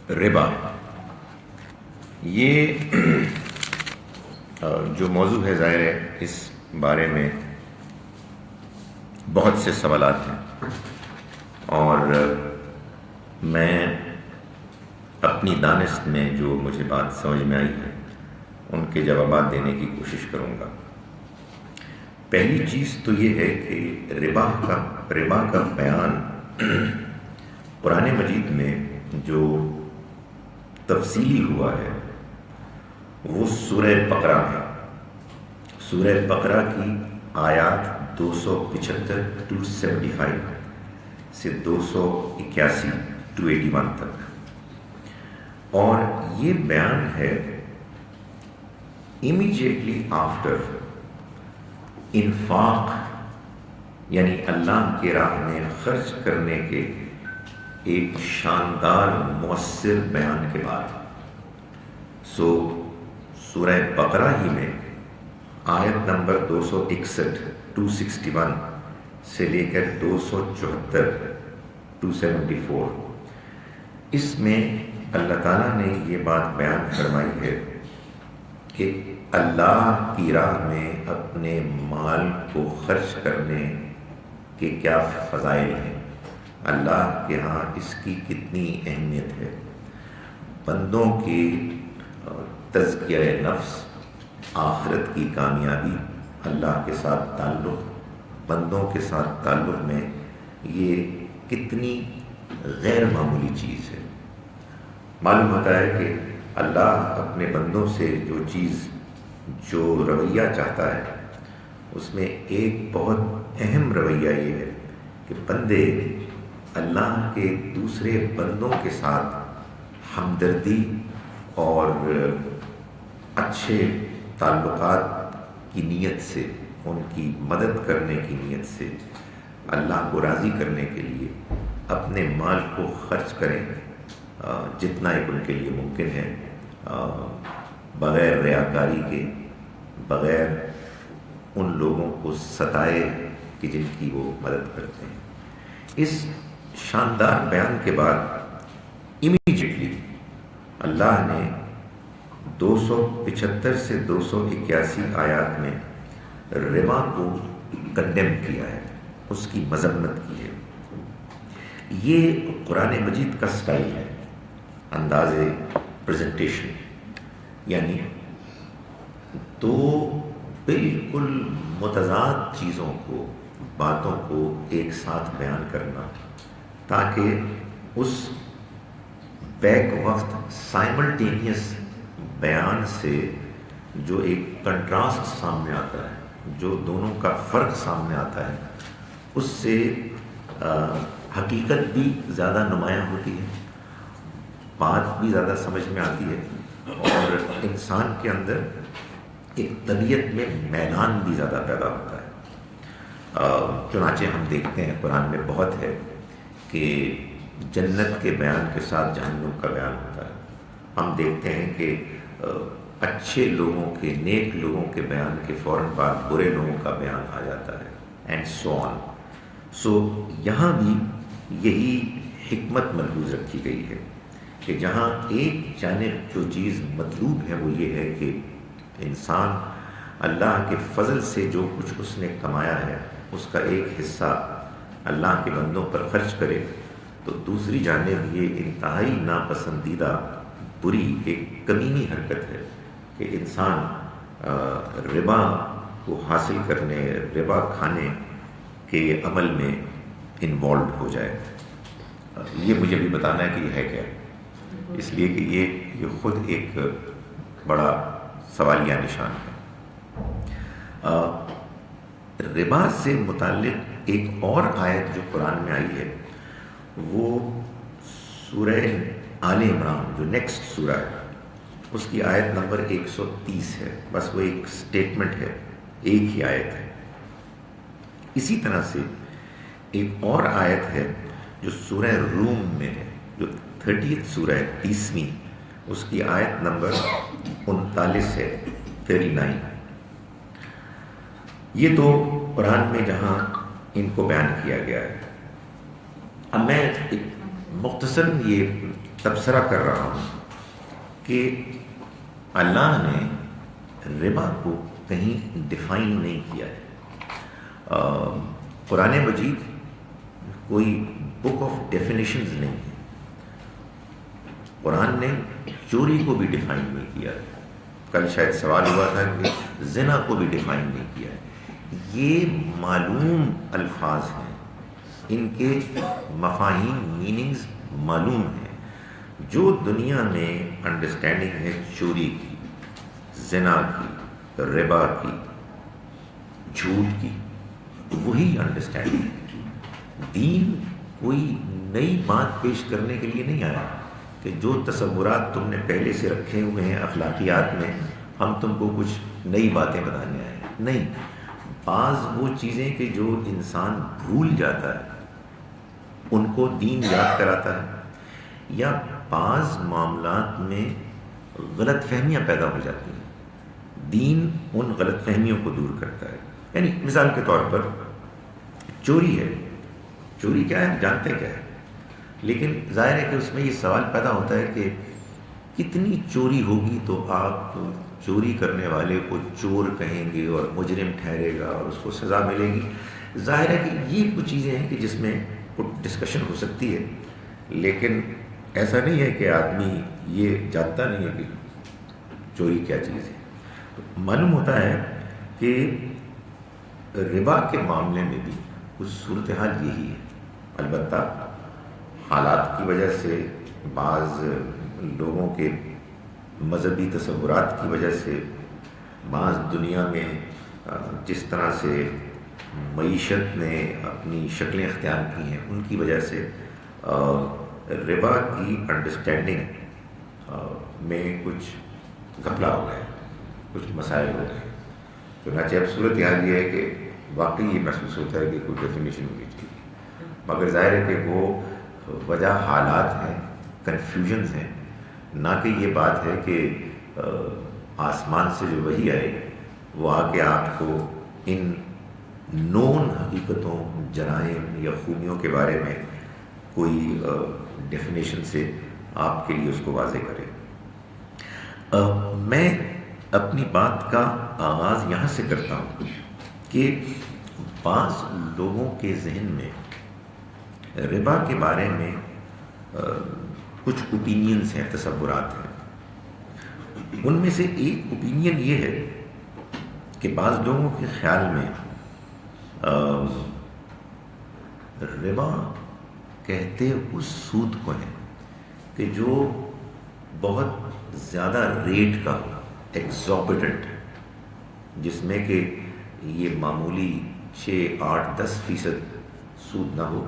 ربا، یہ جو موضوع ہے، ظاہر ہے اس بارے میں بہت سے سوالات ہیں، اور میں اپنی دانست میں جو مجھے بات سمجھ میں آئی ہے ان کے جوابات دینے کی کوشش کروں گا۔ پہلی چیز تو یہ ہے کہ ربا کا بیان قرآن مجید میں جو تفصیلی ہوا ہے وہ سورہ بقرہ ہے۔ سورہ بقرہ کی آیات 275 275 سے 281 281 تک، اور یہ بیان ہے امیڈیٹلی آفٹر انفاق، یعنی اللہ کی راہ میں خرچ کرنے کے ایک شاندار مؤثر بیان کے بعد۔ سورہ بقرہ ہی میں آیت نمبر 261 261 سے لے کر 274 274، اس میں اللہ تعالیٰ نے یہ بات بیان فرمائی ہے کہ اللہ کی راہ میں اپنے مال کو خرچ کرنے کے کیا فضائل ہیں، اللہ کے ہاں اس کی کتنی اہمیت ہے، بندوں کی تزکیہ نفس، آخرت کی کامیابی، اللہ کے ساتھ تعلق، بندوں کے ساتھ تعلق میں یہ کتنی غیر معمولی چیز ہے۔ معلوم ہوتا ہے کہ اللہ اپنے بندوں سے جو رویہ چاہتا ہے اس میں ایک بہت اہم رویہ یہ ہے کہ بندے اللہ کے دوسرے بندوں کے ساتھ ہمدردی اور اچھے تعلقات کی نیت سے، ان کی مدد کرنے کی نیت سے، اللہ کو راضی کرنے کے لیے اپنے مال کو خرچ کریں جتنا ایک ان کے لیے ممکن ہے، بغیر ریاکاری کے، بغیر ان لوگوں کو ستائے کہ جن کی وہ مدد کرتے ہیں۔ اس شاندار بیان کے بعد امیڈیٹلی اللہ نے 275 سے 281 آیات میں ربا کو کنڈیم کیا ہے، اس کی مذمت کی ہے۔ یہ قرآن مجید کا سٹائل ہے، انداز پریزنٹیشن، یعنی دو بالکل متضاد چیزوں کو، باتوں کو ایک ساتھ بیان کرنا، تاکہ اس بیک وقت سائملٹینیس بیان سے جو ایک کنٹراسٹ سامنے آتا ہے، جو دونوں کا فرق سامنے آتا ہے، اس سے حقیقت بھی زیادہ نمایاں ہوتی ہے، بات بھی زیادہ سمجھ میں آتی ہے، اور انسان کے اندر ایک طبیعت میں میلان بھی زیادہ پیدا ہوتا ہے۔ چنانچہ ہم دیکھتے ہیں قرآن میں بہت ہے کہ جنت کے بیان کے ساتھ جہنم کا بیان ہوتا ہے۔ ہم دیکھتے ہیں کہ اچھے لوگوں کے، نیک لوگوں کے بیان کے فوراً بعد برے لوگوں کا بیان آ جاتا ہے، اینڈ سو آن۔ یہاں بھی یہی حکمت ملحوظ رکھی گئی ہے کہ جہاں ایک جانب جو چیز مطلوب ہے وہ یہ ہے کہ انسان اللہ کے فضل سے جو کچھ اس نے کمایا ہے اس کا ایک حصہ اللہ کے بندوں پر خرچ کرے، تو دوسری جانب یہ انتہائی ناپسندیدہ بری ایک کمینی حرکت ہے کہ انسان ربا کو حاصل کرنے، ربا کھانے کے عمل میں انوالوڈ ہو جائے۔ یہ مجھے بھی بتانا ہے کہ یہ ہے کیا، اس لیے کہ یہ خود ایک بڑا سوالیہ نشان ہے۔ ربا سے متعلق ایک اور آیت جو قرآن میں آئی ہے وہ سورہ آل عمران، جو نیکسٹ سورہ ہے، اس کی آیت نمبر 130 ہے۔ بس وہ ایک سٹیٹمنٹ ہے، ایک ہی آیت ہے۔ اسی طرح سے ایک اور آیت ہے جو سورہ روم میں ہے، جو 30 سورہ ہے، 30ویں، اس کی آیت نمبر 39 ہے، 39۔ یہ تو قرآن میں جہاں ان کو بیان کیا گیا ہے۔ اب میں ایک مختصر یہ تبصرہ کر رہا ہوں کہ اللہ نے ربا کو کہیں ڈیفائن نہیں کیا ہے. قرآن مجید کوئی بک آف ڈیفینیشنز نہیں ہے. قرآن نے چوری کو بھی ڈیفائن نہیں کیا ہے. کل شاید سوال ہوا تھا کہ زنا کو بھی ڈیفائن نہیں کیا ہے. یہ معلوم الفاظ ہیں، ان کے مفاہیم میننگز معلوم ہیں. جو دنیا میں انڈرسٹینڈنگ ہے چوری کی، زنا کی، ربا کی، جھوٹ کی، وہی انڈرسٹینڈنگ ہے. دین کوئی نئی بات پیش کرنے کے لیے نہیں آیا کہ جو تصورات تم نے پہلے سے رکھے ہوئے ہیں اخلاقیات میں، ہم تم کو کچھ نئی باتیں بتانے آئے ہیں. نہیں، بعض وہ چیزیں کہ جو انسان بھول جاتا ہے ان کو دین یاد کراتا ہے، یا بعض معاملات میں غلط فہمیاں پیدا ہو جاتی ہیں، دین ان غلط فہمیوں کو دور کرتا ہے. یعنی مثال کے طور پر چوری ہے. چوری کیا ہے جانتے کیا ہے، لیکن ظاہر ہے کہ اس میں یہ سوال پیدا ہوتا ہے کہ کتنی چوری ہوگی تو آپ چوری کرنے والے کو چور کہیں گے اور مجرم ٹھہرے گا اور اس کو سزا ملے گی. ظاہر ہے کہ یہ کچھ چیزیں ہیں کہ جس میں ڈسکشن ہو سکتی ہے، لیکن ایسا نہیں ہے کہ آدمی یہ جانتا نہیں ہے کہ چوری کیا چیز ہے. معلوم ہوتا ہے کہ ربا کے معاملے میں بھی کچھ صورتحال یہی ہے. البتہ حالات کی وجہ سے، بعض لوگوں کے مذہبی تصورات کی وجہ سے، بعض دنیا میں جس طرح سے معیشت نے اپنی شکلیں اختیار کی ہیں ان کی وجہ سے ربا کی انڈرسٹینڈنگ میں کچھ گھپلا ہو گیا، کچھ مسائل ہو گئے. چنانچہ اب صورتحال یہ ہے کہ واقعی یہ محسوس ہوتا ہے کہ کوئی ڈیفینیشن ہونی چاہیے، مگر ظاہر ہے کہ وہ وجہ حالات ہیں، کنفیوژنز ہیں، نہ کہ یہ بات ہے کہ آسمان سے جو وحی آئے وہ آ کے آپ کو ان نون حقیقتوں، جرائم یا خوبیوں کے بارے میں کوئی ڈیفینیشن سے آپ کے لیے اس کو واضح کرے. میں اپنی بات کا آغاز یہاں سے کرتا ہوں کہ بعض لوگوں کے ذہن میں ربا کے بارے میں کچھ اوپینینز ہیں، تصورات ہیں. ان میں سے ایک اوپینین یہ ہے کہ بعض لوگوں کے خیال میں ربا کہتے اس سود کو ہے کہ جو بہت زیادہ ریٹ کا ہو، ایگزوربیٹنٹ، جس میں کہ یہ معمولی 6، 8، 10% سود نہ ہو،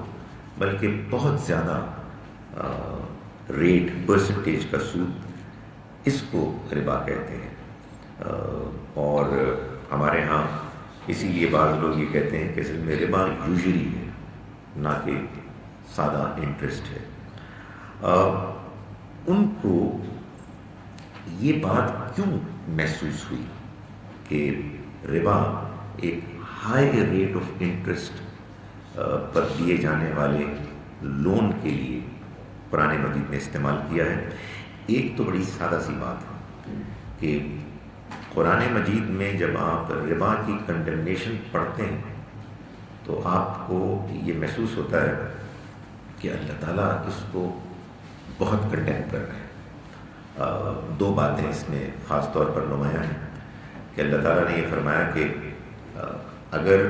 بلکہ بہت زیادہ ریٹ، پرسنٹیج کا سود، اس کو ربا کہتے ہیں. اور ہمارے ہاں اسی لیے بعض لوگ یہ کہتے ہیں کہ اصل میں ربا یوزری ہے، نہ کہ سادہ انٹرسٹ ہے. ان کو یہ بات کیوں محسوس ہوئی کہ ربا ایک ہائی ریٹ آف انٹرسٹ پر دیے جانے والے لون کے لیے قرآن مجید نے استعمال کیا ہے؟ ایک تو بڑی سادہ سی بات ہے کہ قرآن مجید میں جب آپ ربا کی کنڈمنیشن پڑھتے ہیں تو آپ کو یہ محسوس ہوتا ہے کہ اللہ تعالیٰ اس کو بہت کنڈیم کر رہے ہیں. دو باتیں اس میں خاص طور پر نمایاں ہیں کہ اللہ تعالیٰ نے یہ فرمایا کہ اگر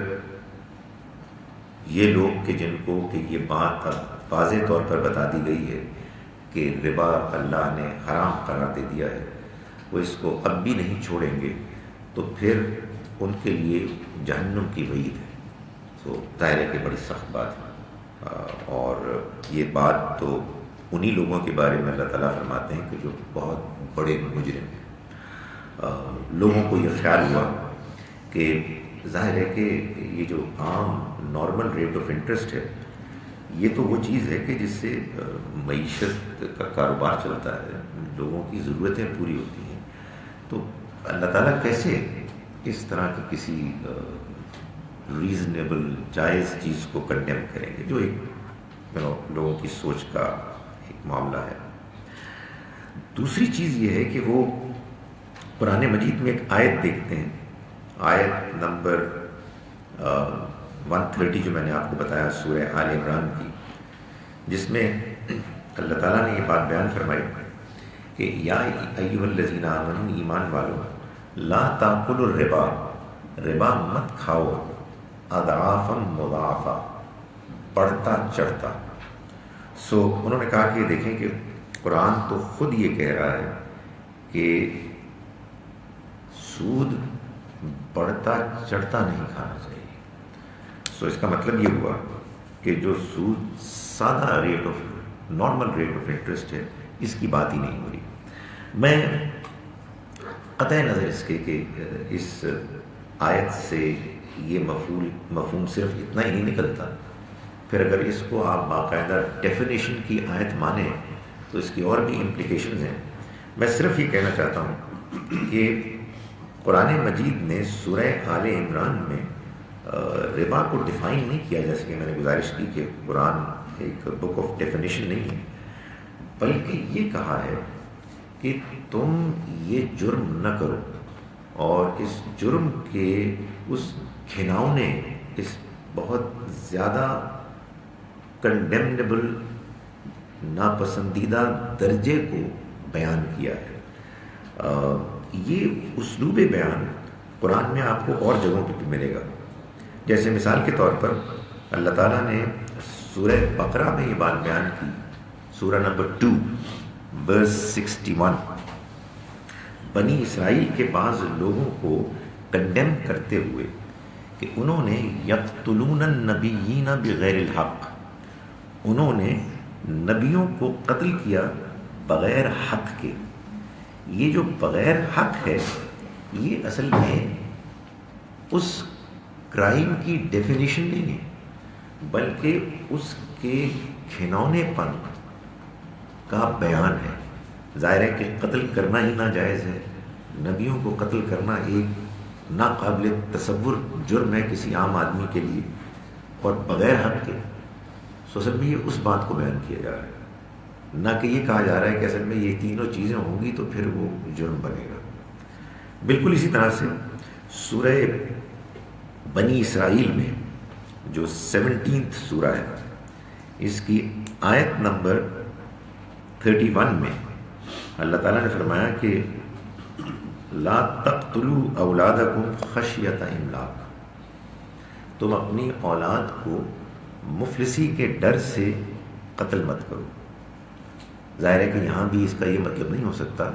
یہ لوگ کہ جن کو کہ یہ بات واضح طور پر بتا دی گئی ہے کہ ربا اللہ نے حرام قرار دے دیا ہے، وہ اس کو اب بھی نہیں چھوڑیں گے تو پھر ان کے لیے جہنم کی وعید ہے. تو ظاہر ہے کہ بڑی سخت بات ہے، اور یہ بات تو انہی لوگوں کے بارے میں اللہ تعالیٰ فرماتے ہیں کہ جو بہت بڑے مجرم ہیں. لوگوں کو یہ خیال ہوا کہ ظاہر ہے کہ یہ جو عام نارمل ریٹ آف انٹرسٹ ہے یہ تو وہ چیز ہے کہ جس سے معیشت کا کاروبار چلتا ہے، لوگوں کی ضرورتیں پوری ہوتی ہیں، تو اللہ تعالیٰ کیسے اس طرح کی کسی ریزنیبل جائز چیز کو کنڈیم کریں گے، جو ایک لوگوں کی سوچ کا ایک معاملہ ہے. دوسری چیز یہ ہے کہ وہ قرآن مجید میں ایک آیت دیکھتے ہیں، آیت نمبر 130 جو میں نے آپ کو بتایا سورہ آل عمران کی، جس میں اللہ تعالیٰ نے یہ بات بیان فرمائی کہ یا ایھا الذین آمنوا، ایمان والو، لا تاکلوا الربا، ربا مت کھاؤ، اضعافا مضاعفا، بڑھتا چڑھتا۔ انہوں نے کہا کہ دیکھیں کہ قرآن تو خود یہ کہہ رہا ہے کہ سود بڑھتا چڑھتا نہیں کھانا چاہیے۔ اس کا مطلب یہ ہوا کہ جو سود سادہ نارمل ریٹ آف انٹرسٹ ہے، اس کی بات ہی نہیں ہو رہی۔ میں قطع نظر اس کے کہ اس آیت سے یہ مفہوم صرف اتنا ہی نہیں نکلتا، پھر اگر اس کو آپ باقاعدہ ڈیفینیشن کی آیت مانیں تو اس کی اور بھی امپلیکیشنز ہیں۔ میں صرف یہ کہنا چاہتا ہوں کہ قرآن مجید نے سورہ آل عمران میں ربا کو ڈیفائن نہیں کیا، جیسے کہ میں نے گزارش کی کہ قرآن ایک بک آف ڈیفینیشن نہیں ہے، بلکہ یہ کہا ہے کہ تم یہ جرم نہ کرو، اور اس جرم کے اس گھناؤنے، اس بہت زیادہ کنڈیمنیبل، ناپسندیدہ درجے کو بیان کیا ہے۔ یہ اسلوب بیان قرآن میں آپ کو اور جگہوں پہ بھی ملے گا۔ جیسے مثال کے طور پر اللہ تعالیٰ نے سورہ بقرہ میں یہ بات بیان کی، سورہ نمبر 2 verse 61، بنی اسرائیل کے بعض لوگوں کو کنڈیم کرتے ہوئے کہ انہوں نے یقتلون النبیین بغیر الحق، انہوں نے نبیوں کو قتل کیا بغیر حق کے۔ یہ جو بغیر حق ہے، یہ اصل میں اس کرائم کی ڈیفینیشن نہیں ہے، بلکہ اس کے گھنونے پن کا بیان ہے۔ ظاہر ہے کہ قتل کرنا ہی ناجائز ہے، نبیوں کو قتل کرنا ایک ناقابل تصور جرم ہے کسی عام آدمی کے لیے، اور بغیر حق کے۔ اصل میں یہ اس بات کو بیان کیا جا رہا ہے، نہ کہ یہ کہا جا رہا ہے کہ اصل میں یہ تینوں چیزیں ہوں گی تو پھر وہ جرم بنے گا۔ بالکل اسی طرح سے سورہ بنی اسرائیل میں جو 17 سورہ ہے، اس کی آیت نمبر 31 میں اللہ تعالیٰ نے فرمایا کہ لا تقتلوا اولادکم خشیۃ املاق، تم اپنی اولاد کو مفلسی کے ڈر سے قتل مت کرو۔ ظاہر ہے کہ یہاں بھی اس کا یہ مطلب نہیں ہو سکتا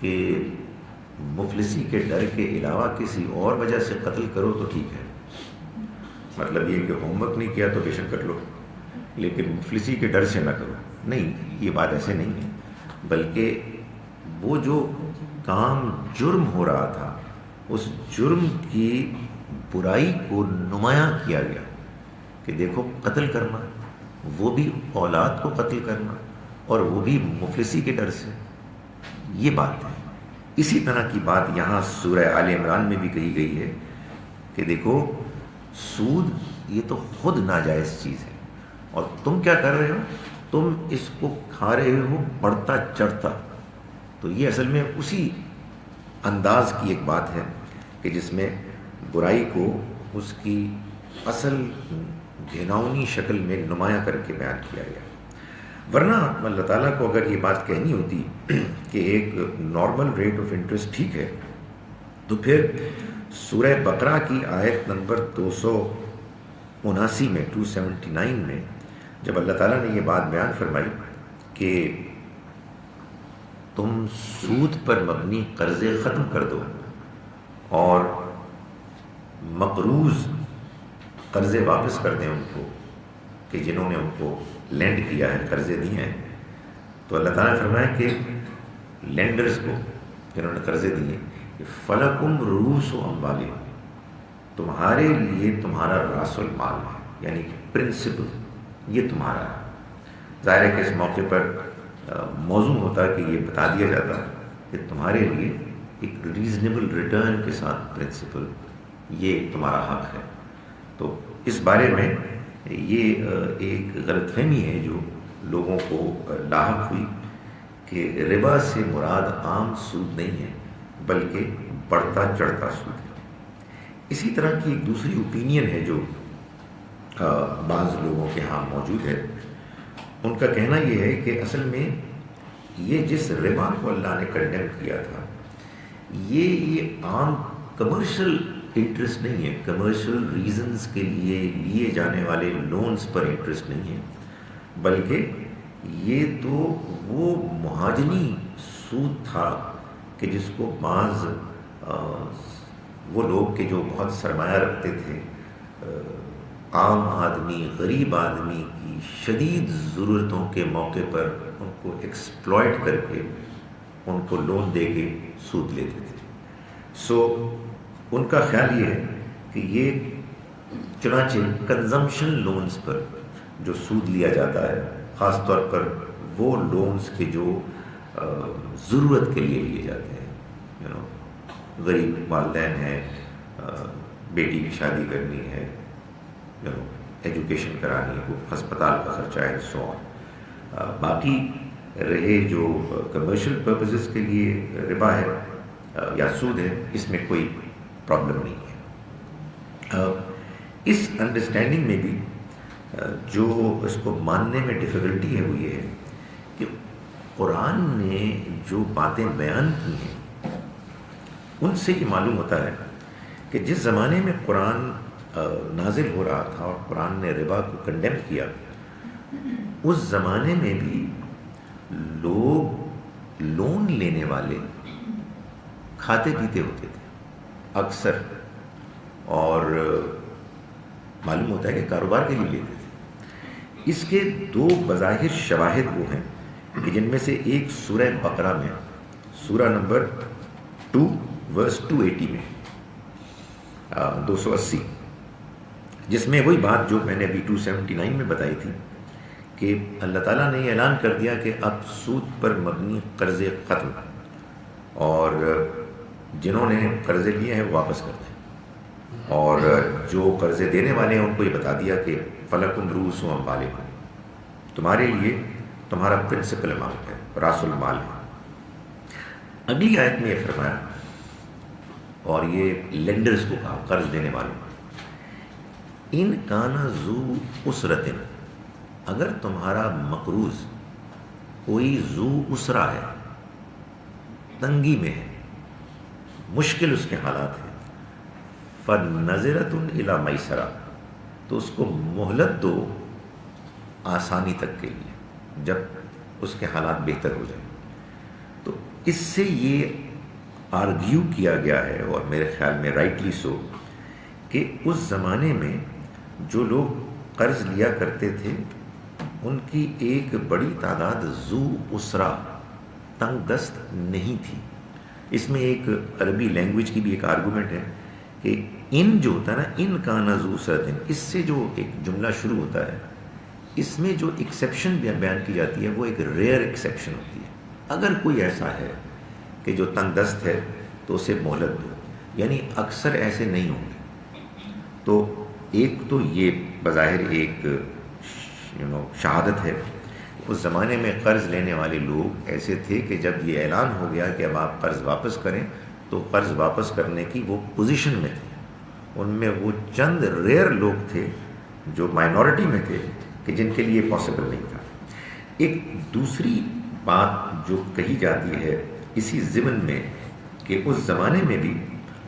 کہ مفلسی کے ڈر کے علاوہ کسی اور وجہ سے قتل کرو تو ٹھیک ہے، مطلب یہ کہ ہوم ورک نہیں کیا تو بے شک کر لو، لیکن مفلسی کے ڈر سے نہ کرو۔ نہیں، یہ بات ایسے نہیں ہے، بلکہ وہ جو کام جرم ہو رہا تھا، اس جرم کی برائی کو نمایاں کیا گیا کہ دیکھو قتل کرنا، وہ بھی اولاد کو قتل کرنا، اور وہ بھی مفلسی کے ڈر سے، یہ بات ہے۔ اسی طرح کی بات یہاں سورہ آل عمران میں بھی کہی گئی ہے کہ دیکھو سود یہ تو خود ناجائز چیز ہے، اور تم کیا کر رہے ہو، تم اس کو کھا رہے ہو بڑھتا چڑھتا۔ تو یہ اصل میں اسی انداز کی ایک بات ہے کہ جس میں برائی کو اس کی اصل گھناؤنی شکل میں نمایاں کر کے بیان کیا گیا۔ ورنہ اللہ تعالیٰ کو اگر یہ بات کہنی ہوتی کہ ایک نارمل ریٹ آف انٹرسٹ ٹھیک ہے، تو پھر سورہ بقرہ کی آیت نمبر 279 میں 279 میں جب اللہ تعالیٰ نے یہ بات بیان فرمائی کہ تم سود پر مبنی قرضے ختم کر دو اور مقروض قرضے واپس کر دیں ان کو کہ جنہوں نے ان کو لینڈ کیا ہے، قرضے دیے ہیں، تو اللہ تعالیٰ نے فرمایا کہ لینڈرز کو جنہوں نے قرضے دیے، فَلَكُمْ رُؤُوسُ أَمْوَالِكُمْ، تمہارے لیے تمہارا راس المال ہے، یعنی کہ پرنسپل یہ تمہارا ہے۔ ظاہر ہے کہ اس موقع پر موزوں ہوتا کہ یہ بتا دیا جاتا کہ تمہارے لیے ایک ریزنیبل ریٹرن کے ساتھ پرنسپل یہ تمہارا حق ہے۔ تو اس بارے میں یہ ایک غلط فہمی ہے جو لوگوں کو لاحق ہوئی کہ ربا سے مراد عام سود نہیں ہے بلکہ بڑھتا چڑھتا سود ہے۔ اسی طرح کی ایک دوسری اوپینین ہے جو بعض لوگوں کے ہاں موجود ہے۔ ان کا کہنا یہ ہے کہ اصل میں یہ جس ربا کو اللہ نے کنڈیم کیا تھا یہ عام کمرشل انٹرسٹ نہیں ہے، کمرشل ریزنز کے لیے لیے جانے والے لونز پر انٹرسٹ نہیں ہے، بلکہ یہ تو وہ مہاجنی سود تھا کہ جس کو بعض وہ لوگ کہ جو بہت سرمایہ رکھتے تھے، عام آدمی، غریب آدمی کی شدید ضرورتوں کے موقع پر ان کو ایکسپلائٹ کر کے ان کو لون دے کے سود لیتے تھے۔ ان کا خیال یہ ہے کہ یہ چنانچہ کنزمپشن لونز پر جو سود لیا جاتا ہے، خاص طور پر وہ لونز کے جو ضرورت کے لیے لیے جاتے ہیں، غریب والدین ہیں، بیٹی کی شادی کرنی ہے، ایجوکیشن کرانی ہے، ہسپتال کا خرچہ ہے، سو آن۔ باقی رہے جو کمرشل پرپزز کے لیے ربا ہے یا سود ہے، اس میں کوئی پرابلم نہیں ہے۔ اس انڈرسٹینڈنگ میں بھی جو اس کو ماننے میں ڈیفیکلٹی ہے وہ یہ ہے کہ قرآن نے جو باتیں بیان کی ہیں ان سے یہ معلوم ہوتا ہے کہ جس زمانے میں قرآن نازل ہو رہا تھا اور قرآن نے ربا کو کنڈیم کیا، اس زمانے میں بھی لوگ لون لینے والے کھاتے پیتے ہوتے تھے اکثر، اور معلوم ہوتا ہے کہ کاروبار کے لیے لیتے تھے۔ اس کے دو بظاہر شواہد وہ ہیں کہ جن میں سے ایک سورہ بقرہ میں، سورہ نمبر 2 ورس 280 میں 280، جس میں وہی بات جو میں نے ابھی 279 میں بتائی تھی کہ اللہ تعالیٰ نے یہ اعلان کر دیا کہ اب سود پر مبنی قرضے ختم، اور جنہوں نے قرضے لیے ہیں وہ واپس کر دیں، اور جو قرضے دینے والے ہیں ان کو یہ بتا دیا کہ فلکم رؤوس اموالکم، تمہارے لیے تمہارا پرنسپل اماؤنٹ ہے، راس المال ہے۔ اگلی آیت میں یہ فرمایا، اور یہ لینڈرز کو کہا، قرض دینے والوں، ان کان ذو اسرۃ، اگر تمہارا مقروض کوئی ذو اسرہ ہے، تنگی میں ہے، مشکل اس کے حالات ہیں، فنظرۃ الی میسرہ، تو اس کو مہلت دو آسانی تک کے لیے، جب اس کے حالات بہتر ہو جائیں۔ تو اس سے یہ آرگیو کیا گیا ہے، اور میرے خیال میں رائٹلی سو، کہ اس زمانے میں جو لوگ قرض لیا کرتے تھے ان کی ایک بڑی تعداد ذو اسرہ، تنگ دست نہیں تھی۔ اس میں ایک عربی لینگویج کی بھی ایک آرگومنٹ ہے کہ ان جو ہوتا ہے نا، ان کان ذو اسرۃ، اس سے جو ایک جملہ شروع ہوتا ہے، اس میں جو ایکسیپشن بیان کی جاتی ہے وہ ایک ریئر ایکسیپشن ہوتی ہے۔ اگر کوئی ایسا ہے کہ جو تنگ دست ہے تو اسے مہلت دو، یعنی اکثر ایسے نہیں ہوں گے۔ تو ایک تو یہ بظاہر ایک شہادت ہے، اس زمانے میں قرض لینے والے لوگ ایسے تھے کہ جب یہ اعلان ہو گیا کہ اب آپ قرض واپس کریں تو قرض واپس کرنے کی وہ پوزیشن میں تھے۔ ان میں وہ چند ریئر لوگ تھے جو مائنورٹی میں تھے کہ جن کے لیے پاسبل نہیں تھا۔ ایک دوسری بات جو کہی جاتی ہے اسی ضمن میں کہ اس زمانے میں بھی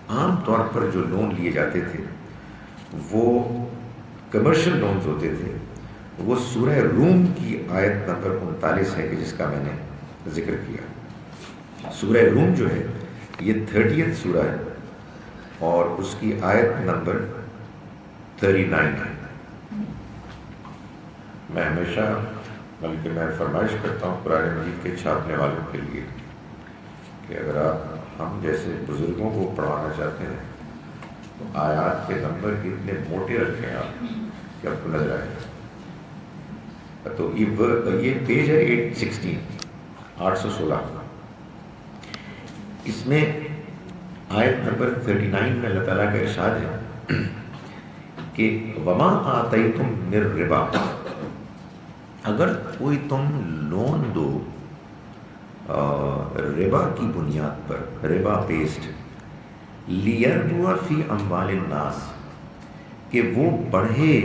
عام طور پر جو لون لیے جاتے تھے وہ کمرشل لونز ہوتے تھے۔ وہ سورہ روم کی آیت نمبر 39 ہے کہ جس کا میں نے ذکر کیا۔ سورہ روم جو ہے یہ 30th سورہ ہے اور اس کی آیت نمبر 39 ہے۔ میں ہمیشہ بلکہ میں فرمائش کرتا ہوں قرآن مجید کے چھاپنے والوں کے لیے کہ اگر آپ ہم جیسے بزرگوں کو پڑھانا چاہتے ہیں تو آیات کے نمبر اتنے موٹے رکھیں آپ کہ آپ کو نظر آئے۔ تو یہ پیج ہے 816۔ اس میں آیت نمبر 39 میں اللہ تعالیٰ کا ارشاد ہے کہ وما آتیتم من ربا، اگر کوئی تم لون دو ربا کی بنیاد پر، ربا بیسڈ، لیربو فی اموال الناس، کہ وہ بڑھے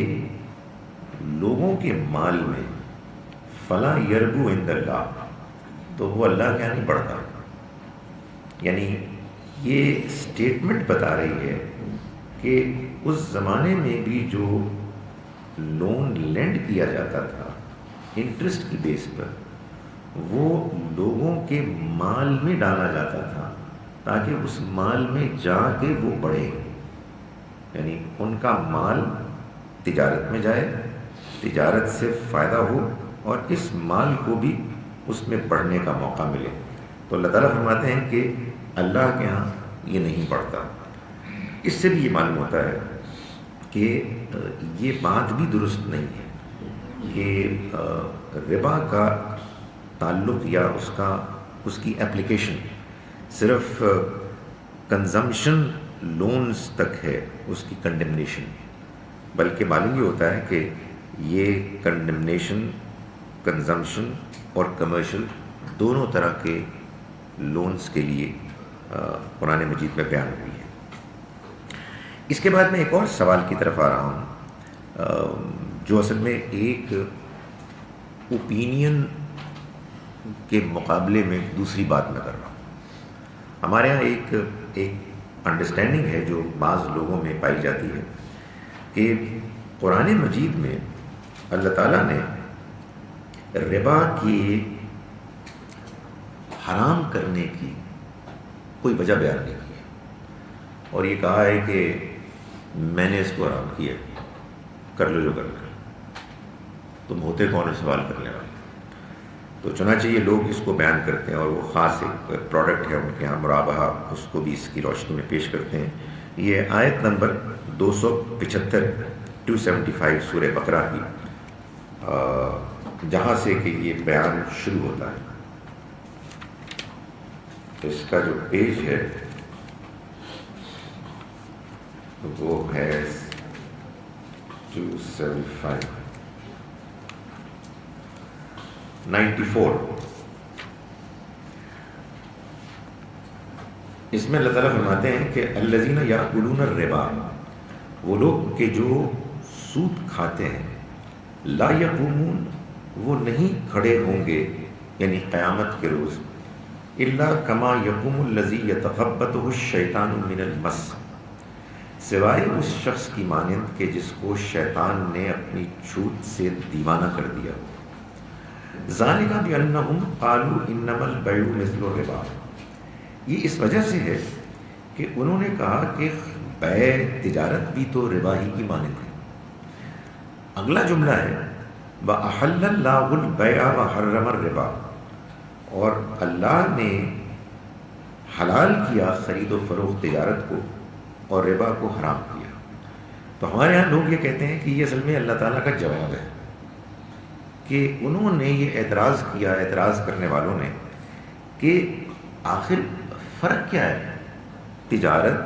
لوگوں کے مال میں، فلا یربو عند اللہ، تو وہ اللہ کے یہاں نہیں بڑھتا. یعنی یہ سٹیٹمنٹ بتا رہی ہے کہ اس زمانے میں بھی جو لون لینڈ کیا جاتا تھا انٹرسٹ کی بیس پر، وہ لوگوں کے مال میں ڈالا جاتا تھا تاکہ اس مال میں جا کے وہ بڑھے. یعنی ان کا مال تجارت میں جائے، تجارت سے فائدہ ہو، اور اس مال کو بھی اس میں بڑھنے کا موقع ملے. تو اللہ تعالیٰ فرماتے ہیں کہ اللہ کے ہاں یہ نہیں بڑھتا. اس سے بھی یہ معلوم ہوتا ہے کہ یہ بات بھی درست نہیں ہے کہ ربا کا تعلق یا اس کی اپلیکیشن صرف کنزمپشن لونز تک ہے، اس کی کنڈمنیشن، بلکہ معلوم یہ ہوتا ہے کہ یہ کنڈمنیشن کنزمپشن اور کمرشل دونوں طرح کے لونز کے لیے قرآن مجید میں بیان ہوئی ہے. اس کے بعد میں ایک اور سوال کی طرف آ رہا ہوں جو اصل میں ایک اوپینین کے مقابلے میں دوسری بات میں کر رہا ہوں. ہمارے ہاں ایک انڈرسٹینڈنگ ہے جو بعض لوگوں میں پائی جاتی ہے کہ قرآن مجید میں اللہ تعالیٰ نے ربا کی حرام کرنے کی کوئی وجہ بیان نہیں کی ہے، اور یہ کہا ہے کہ میں نے اس کو حرام کیا، کر لو جو کرنا، تم ہوتے کون ہے سوال کرنے والے. تو چنانچہ یہ لوگ اس کو بیان کرتے ہیں، اور وہ خاص ایک پروڈکٹ ہے ان کے یہاں مرابحہ، اس کو بھی اس کی روشنی میں پیش کرتے ہیں. یہ آیت نمبر 275 275 سورہ بقرہ کی، جہاں سے کہ یہ بیان شروع ہوتا ہے. اس کا جو پیج ہے وہ ہے 275 94. اس میں اللہ تعالیٰ فرماتے ہیں کہ الذین یأکلون الربا، وہ لوگ کہ جو سود کھاتے ہیں، لا یقومون، وہ نہیں کھڑے ہوں گے یعنی قیامت کے روز، الا کما یقوم الذی یتخبطہ الشیطان من المس، سوائے اس شخص کی مانند کہ جس کو شیطان نے اپنی چھوٹ سے دیوانہ کر دیا. ذالک بانہم قالوا انما البیع مثل الربا، یہ اس وجہ سے ہے کہ انہوں نے کہا کہ بیع تجارت بھی تو ربا ہی کی مانند ہے. اگلا جملہ ہے وَأَحَلَّ اللَّهُ الْبَيْعَ وَحَرَّمَ الرِّبَا، اور اللہ نے حلال کیا خرید و فروخت تجارت کو اور ربا کو حرام کیا. تو ہمارے ہاں لوگ یہ کہتے ہیں کہ یہ اصل میں اللہ تعالیٰ کا جواب ہے کہ انہوں نے یہ اعتراض کیا، اعتراض کرنے والوں نے، کہ آخر فرق کیا ہے؟ تجارت،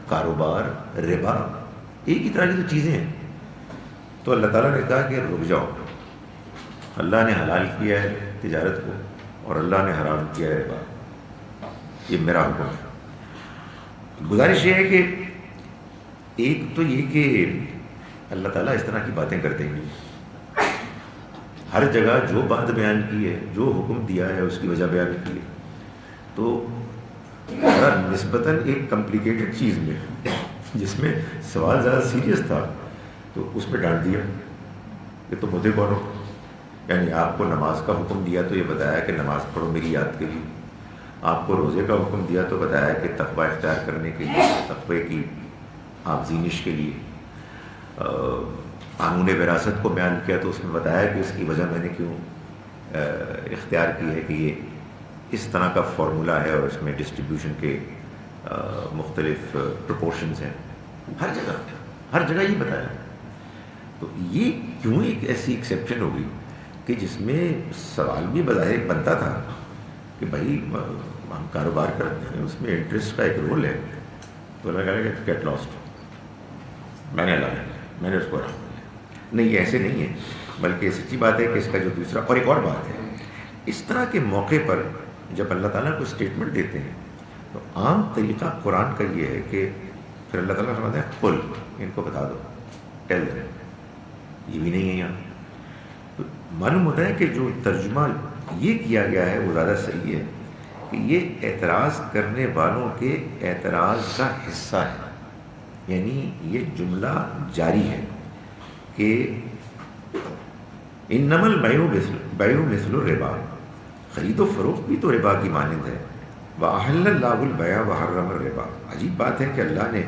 کاروبار، ربا ایک ہی طرح کی تو چیزیں ہیں. تو اللہ تعالیٰ نے کہا کہ رک جاؤ، اللہ نے حلال کیا ہے تجارت کو اور اللہ نے حرام کیا ہے ربا، یہ میرا حکم ہے. گزارش یہ ہے کہ ایک تو یہ کہ اللہ تعالیٰ اس طرح کی باتیں کرتے ہیں، ہر جگہ جو بات بیان کی ہے، جو حکم دیا ہے اس کی وجہ بیان کی ہے. تو نسبتاً ایک کمپلیکیٹڈ چیز میں جس میں سوال زیادہ سیریس تھا تو اس میں ڈانٹ دیا کہ تم ہوتے کون ہو. یعنی آپ کو نماز کا حکم دیا تو یہ بتایا کہ نماز پڑھو میری یاد کے لیے، آپ کو روزے کا حکم دیا تو بتایا کہ تقوی اختیار کرنے کے لیے، تقوی کی آفزینش کے لیے. قانون وراثت کو بیان کیا تو اس میں بتایا کہ اس کی وجہ میں نے کیوں اختیار کی ہے کہ یہ اس طرح کا فارمولا ہے اور اس میں ڈسٹریبیوشن کے مختلف پروپورشنز ہیں. ہر جگہ یہ بتایا. تو یہ کیوں ایک ایسی ایکسیپشن ہوگی کہ جس میں سوال بھی بظاہر بنتا تھا کہ بھائی ہم کاروبار کرتے ہیں، اس میں انٹرسٹ کا ایک رول ہے. تو اللہ کہا کہ گیٹ لاسٹ، میں نے میں نے اس کو حرام کیا. نہیں، یہ ایسے نہیں ہے، بلکہ سچی بات ہے کہ اس کا جو دوسرا اور ایک اور بات ہے، اس طرح کے موقع پر جب اللہ تعالیٰ کو اسٹیٹمنٹ دیتے ہیں تو عام طریقہ قرآن کا یہ ہے کہ پھر اللہ تعالیٰ فرماتے ہیں قل، ان کو بتا دو، ٹیل دو. یہ بھی نہیں ہے یہاں. تو معلوم ہوتا ہے کہ جو ترجمہ یہ کیا گیا ہے وہ زیادہ صحیح ہے کہ یہ اعتراض کرنے والوں کے اعتراض کا حصہ ہے. یعنی یہ جملہ جاری ہے کہ انما البیع مثل الربا، خرید و فروخت بھی تو ربا کی مانند ہے. وَأَحَلَّ اللَّهُ الْبَيْعَ وَحَرَّمَ الرِّبَا. عجیب بات ہے کہ اللہ نے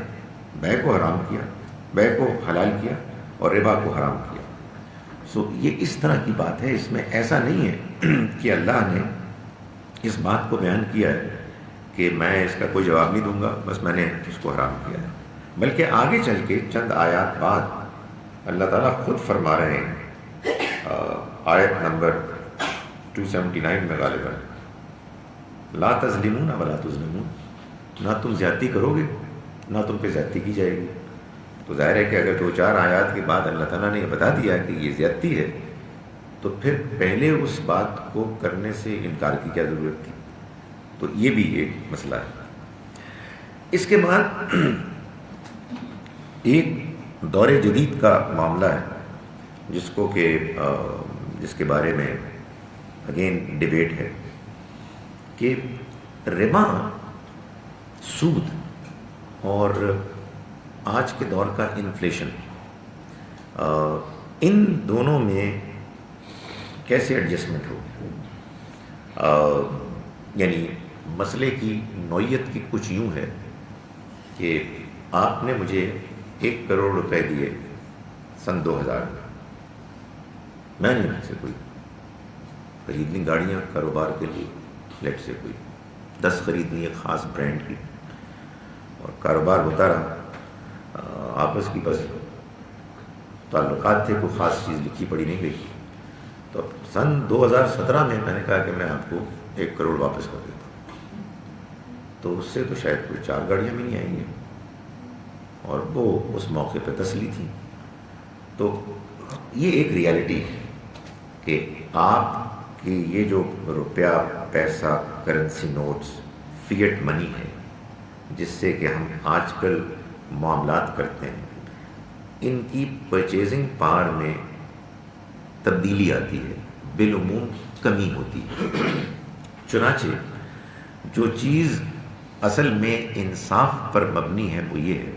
بیع کو حرام کیا، بیع کو حلال کیا اور ربا کو حرام کیا. یہ اس طرح کی بات ہے، اس میں ایسا نہیں ہے کہ اللہ نے اس بات کو بیان کیا ہے کہ میں اس کا کوئی جواب نہیں دوں گا، بس میں نے اس کو حرام کیا ہے. بلکہ آگے چل کے چند آیات بعد اللہ تعالیٰ خود فرما رہے ہیں، آیت نمبر 279 میں غالباً، لا تظلمون ولا تظلمون، نہ تم زیادتی کرو گے نہ تم پہ زیادتی کی جائے گی. تو ظاہر ہے کہ اگر 2-4 آیات کے بعد اللہ تعالیٰ نے یہ بتا دیا کہ یہ زیادتی ہے تو پھر پہلے اس بات کو کرنے سے انکار کی کیا ضرورت تھی. تو یہ بھی ایک مسئلہ ہے. اس کے بعد ایک دور جدید کا معاملہ ہے جس کے بارے میں اگین ڈیبیٹ ہے کہ ربا، سود اور آج کے دور کا انفلیشن، ان دونوں میں کیسے ایڈجسٹمنٹ ہو. یعنی مسئلے کی نوعیت کی کچھ یوں ہے کہ آپ نے مجھے 1 کروڑ روپے دیے سن 2000 میں نے مجھ سے کوئی خریدنی گاڑیاں کاروبار کے لیے، لیٹ سے کوئی 10 خریدنی ہے خاص برانڈ کی، اور کاروبار ہوتا رہا، آپس کی بس تعلقات تھے، کوئی خاص چیز لکھی پڑی نہیں گئی. تو سن 2017 میں نے کہا کہ میں آپ کو 1 کروڑ واپس کر دیتا ہوں. تو اس سے تو شاید کوئی 4 گاڑیاں بھی نہیں آئیں گی، اور وہ اس موقع پہ تسلی تھی. تو یہ ایک ریالٹی ہے کہ آپ کی یہ جو روپیہ، پیسہ، کرنسی نوٹس، فیٹ منی ہے جس سے کہ ہم آج کل معاملات کرتے ہیں، ان کی پرچیزنگ پاور میں تبدیلی آتی ہے، بالعموم کمی ہوتی ہے. چنانچہ جو چیز اصل میں انصاف پر مبنی ہے وہ یہ ہے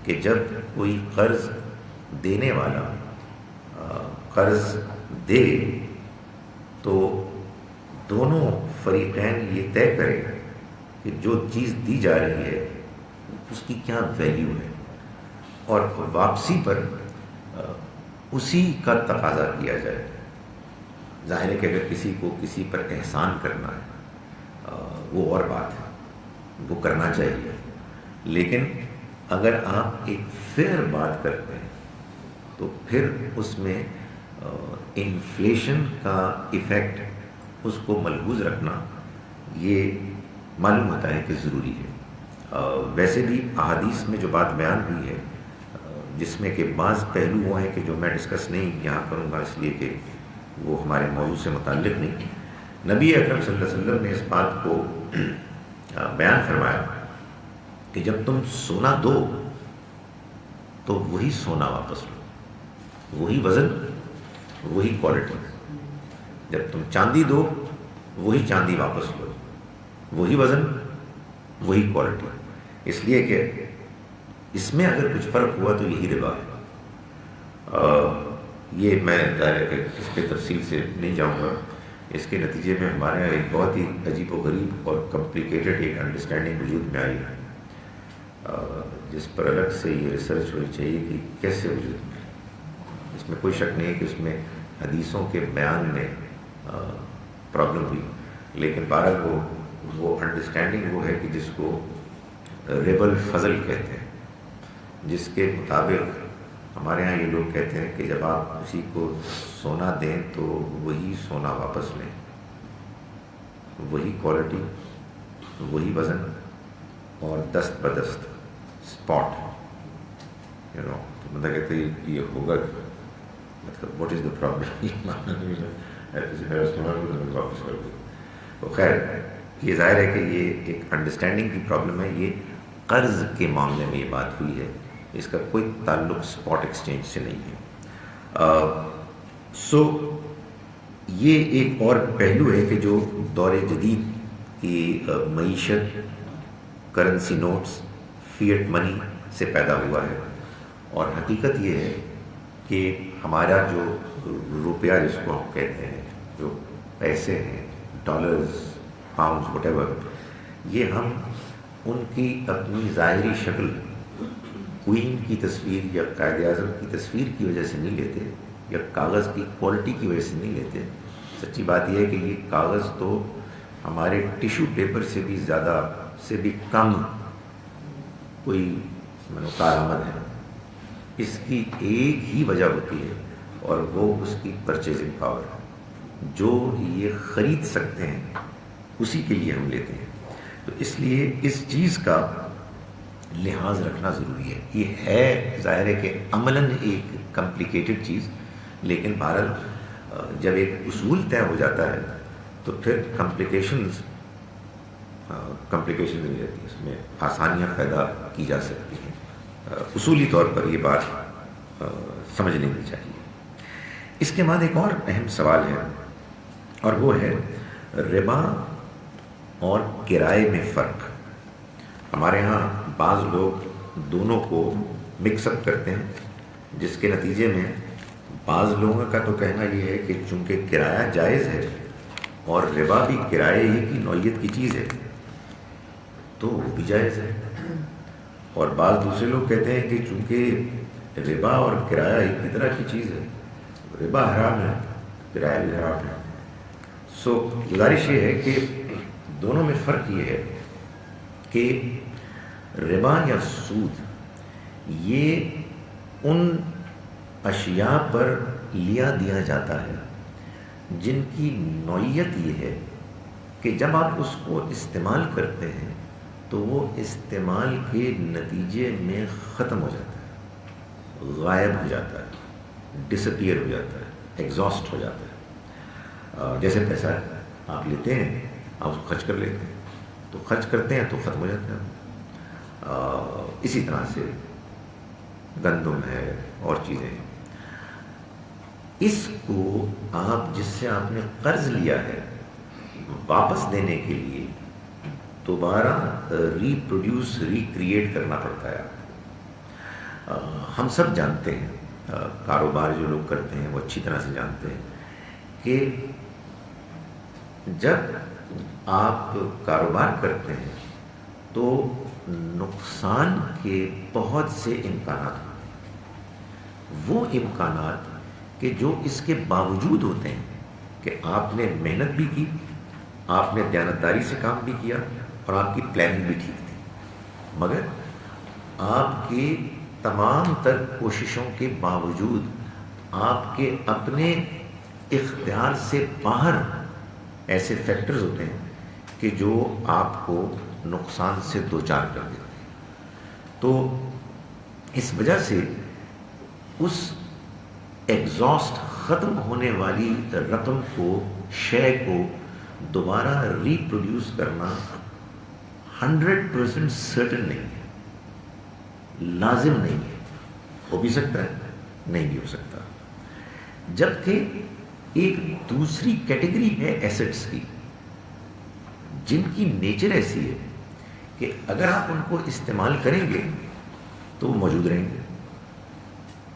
کہ جب کوئی قرض دینے والا قرض دے تو دونوں فریقین یہ طے کرے کہ جو چیز دی جا رہی ہے اس کی کیا ویلیو ہے، اور واپسی پر اسی کا تقاضا کیا جائے. ظاہر ہے کہ اگر کسی کو کسی پر احسان کرنا ہے وہ اور بات ہے، وہ کرنا چاہیے. لیکن اگر آپ ایک فیئر بات کرتے ہیں تو پھر اس میں انفلیشن کا ایفیکٹ، اس کو ملحوظ رکھنا یہ معلوم ہوتا ہے کہ ضروری ہے. ویسے بھی احادیث میں جو بات بیان ہوئی ہے، جس میں کہ بعض پہلو وہ ہیں کہ جو میں ڈسکس نہیں یہاں کروں گا اس لیے کہ وہ ہمارے موضوع سے متعلق نہیں. نبی اکرم صلی اللہ علیہ وسلم نے اس بات کو بیان فرمایا کہ جب تم سونا دو تو وہی سونا واپس لو، وہی وزن، وہی کوالٹی. جب تم چاندی دو وہی چاندی واپس لو، وہی وزن، وہی کوالٹی. اس لیے کہ اس میں اگر کچھ فرق ہوا تو یہی ربا ہے. یہ میں ظاہر ہے کہ اس کے تفصیل سے نہیں جاؤں گا. اس کے نتیجے میں ہمارے یہاں ایک بہت ہی عجیب و غریب اور کمپلیکیٹڈ ایک انڈرسٹینڈنگ وجود میں آئی ہے، جس پر الگ سے یہ ریسرچ ہونی چاہیے کہ کیسے وجود میں. اس میں کوئی شک نہیں ہے کہ اس میں حدیثوں کے بیان میں پرابلم ہوئی، لیکن بہرحال وہ انڈرسٹینڈنگ وہ ہے کہ جس کو ربا الفضل کہتے ہیں، جس کے مطابق ہمارے ہاں یہ لوگ کہتے ہیں کہ جب آپ کسی کو سونا دیں تو وہی سونا واپس لیں، وہی کوالٹی، وہی وزن، اور دست بدست اسپاٹ. تو بندہ کہتے ہیں یہ ہوگا، مطلب واٹ از دا پرابلم، واپس کر دو. تو خیر یہ ظاہر ہے کہ یہ ایک انڈرسٹینڈنگ کی پرابلم ہے. یہ قرض کے معاملے میں یہ بات ہوئی ہے, اس کا کوئی تعلق اسپاٹ ایکسچینج سے نہیں ہے. سو یہ ایک اور پہلو ہے کہ جو دور جدید کی معیشت, کرنسی نوٹس, فیٹ منی سے پیدا ہوا ہے. اور حقیقت یہ ہے کہ ہمارا جو روپیہ جس کو ہم کہتے ہیں, جو پیسے ہیں, ڈالرز, پاؤنڈز, وٹ ایور, یہ ہم ان کی اپنی ظاہری شکل, کوئین کی تصویر یا قائد اعظم کی تصویر کی وجہ سے نہیں لیتے, یا کاغذ کی کوالٹی کی وجہ سے نہیں لیتے. سچی بات یہ ہے کہ یہ کاغذ تو ہمارے ٹیشو پیپر سے بھی زیادہ, سے بھی کم کوئی کارآمد ہے. اس کی ایک ہی وجہ ہوتی ہے اور وہ اس کی پرچیزنگ پاور ہے. جو یہ خرید سکتے ہیں اسی کے لیے ہم لیتے ہیں. تو اس لیے اس چیز کا لحاظ رکھنا ضروری ہے. یہ ہے ظاہر ہے کہ عملاً ایک کمپلیکیٹڈ چیز, لیکن بہرحال جب ایک اصول طے ہو جاتا ہے تو پھر کمپلیکیشنز نہیں رہتی, اس میں آسانیاں پیدا کی جا سکتی ہیں. اصولی طور پر یہ بات سمجھ لینی چاہیے. اس کے بعد ایک اور اہم سوال ہے, اور وہ ہے ربا اور کرائے میں فرق. ہمارے ہاں بعض لوگ دونوں کو مکس اپ کرتے ہیں, جس کے نتیجے میں بعض لوگوں کا تو کہنا یہ ہے کہ چونکہ کرایہ جائز ہے اور ربا بھی کرائے ہی کی نوعیت کی چیز ہے تو وہ بھی جائز ہے. اور بعض دوسرے لوگ کہتے ہیں کہ چونکہ ربا اور کرایہ ایک ہی طرح کی چیز ہے, ربا حرام ہے, کرایہ بھی حرام ہے. سو گزارش یہ ہے کہ دونوں میں فرق یہ ہے کہ ربا یا سود یہ ان اشیاء پر لیا دیا جاتا ہے جن کی نوعیت یہ ہے کہ جب آپ اس کو استعمال کرتے ہیں تو وہ استعمال کے نتیجے میں ختم ہو جاتا ہے, غائب ہو جاتا ہے, ڈسپیئر ہو جاتا ہے, ایگزاسٹ ہو جاتا ہے. جیسے پیسہ آپ لیتے ہیں, آپ اس کو خرچ کر لیتے ہیں, تو خرچ کرتے ہیں تو ختم ہو جاتا ہے. اسی طرح سے گندم ہے اور چیزیں ہیں. اس کو آپ جس سے آپ نے قرض لیا ہے واپس دینے کے لیے دوبارہ ریپروڈیوس, ریکریٹ کرنا پڑتا ہے. ہم سب جانتے ہیں, کاروبار جو لوگ کرتے ہیں وہ اچھی طرح سے جانتے ہیں کہ جب آپ کاروبار کرتے ہیں تو نقصان کے بہت سے امکانات ہوتے ہیں. وہ امکانات کہ جو اس کے باوجود ہوتے ہیں کہ آپ نے محنت بھی کی, آپ نے دیانتداری سے کام بھی کیا اور آپ کی پلاننگ بھی ٹھیک تھی, مگر آپ کی تمام تر کوششوں کے باوجود آپ کے اپنے اختیار سے باہر ایسے فیکٹرز ہوتے ہیں کہ جو آپ کو نقصان سے دوچار کر دیتے ہیں. تو اس وجہ سے اس ایگزاسٹ, ختم ہونے والی رقم کو, شے کو دوبارہ ریپروڈیوس کرنا 100% سرٹن نہیں ہے, لازم نہیں ہے. ہو بھی سکتا ہے, نہیں بھی ہو سکتا. جبکہ ایک دوسری کیٹیگری ہے ایسٹس کی جن کی نیچر ایسی ہے کہ اگر آپ ان کو استعمال کریں گے تو وہ موجود رہیں گے.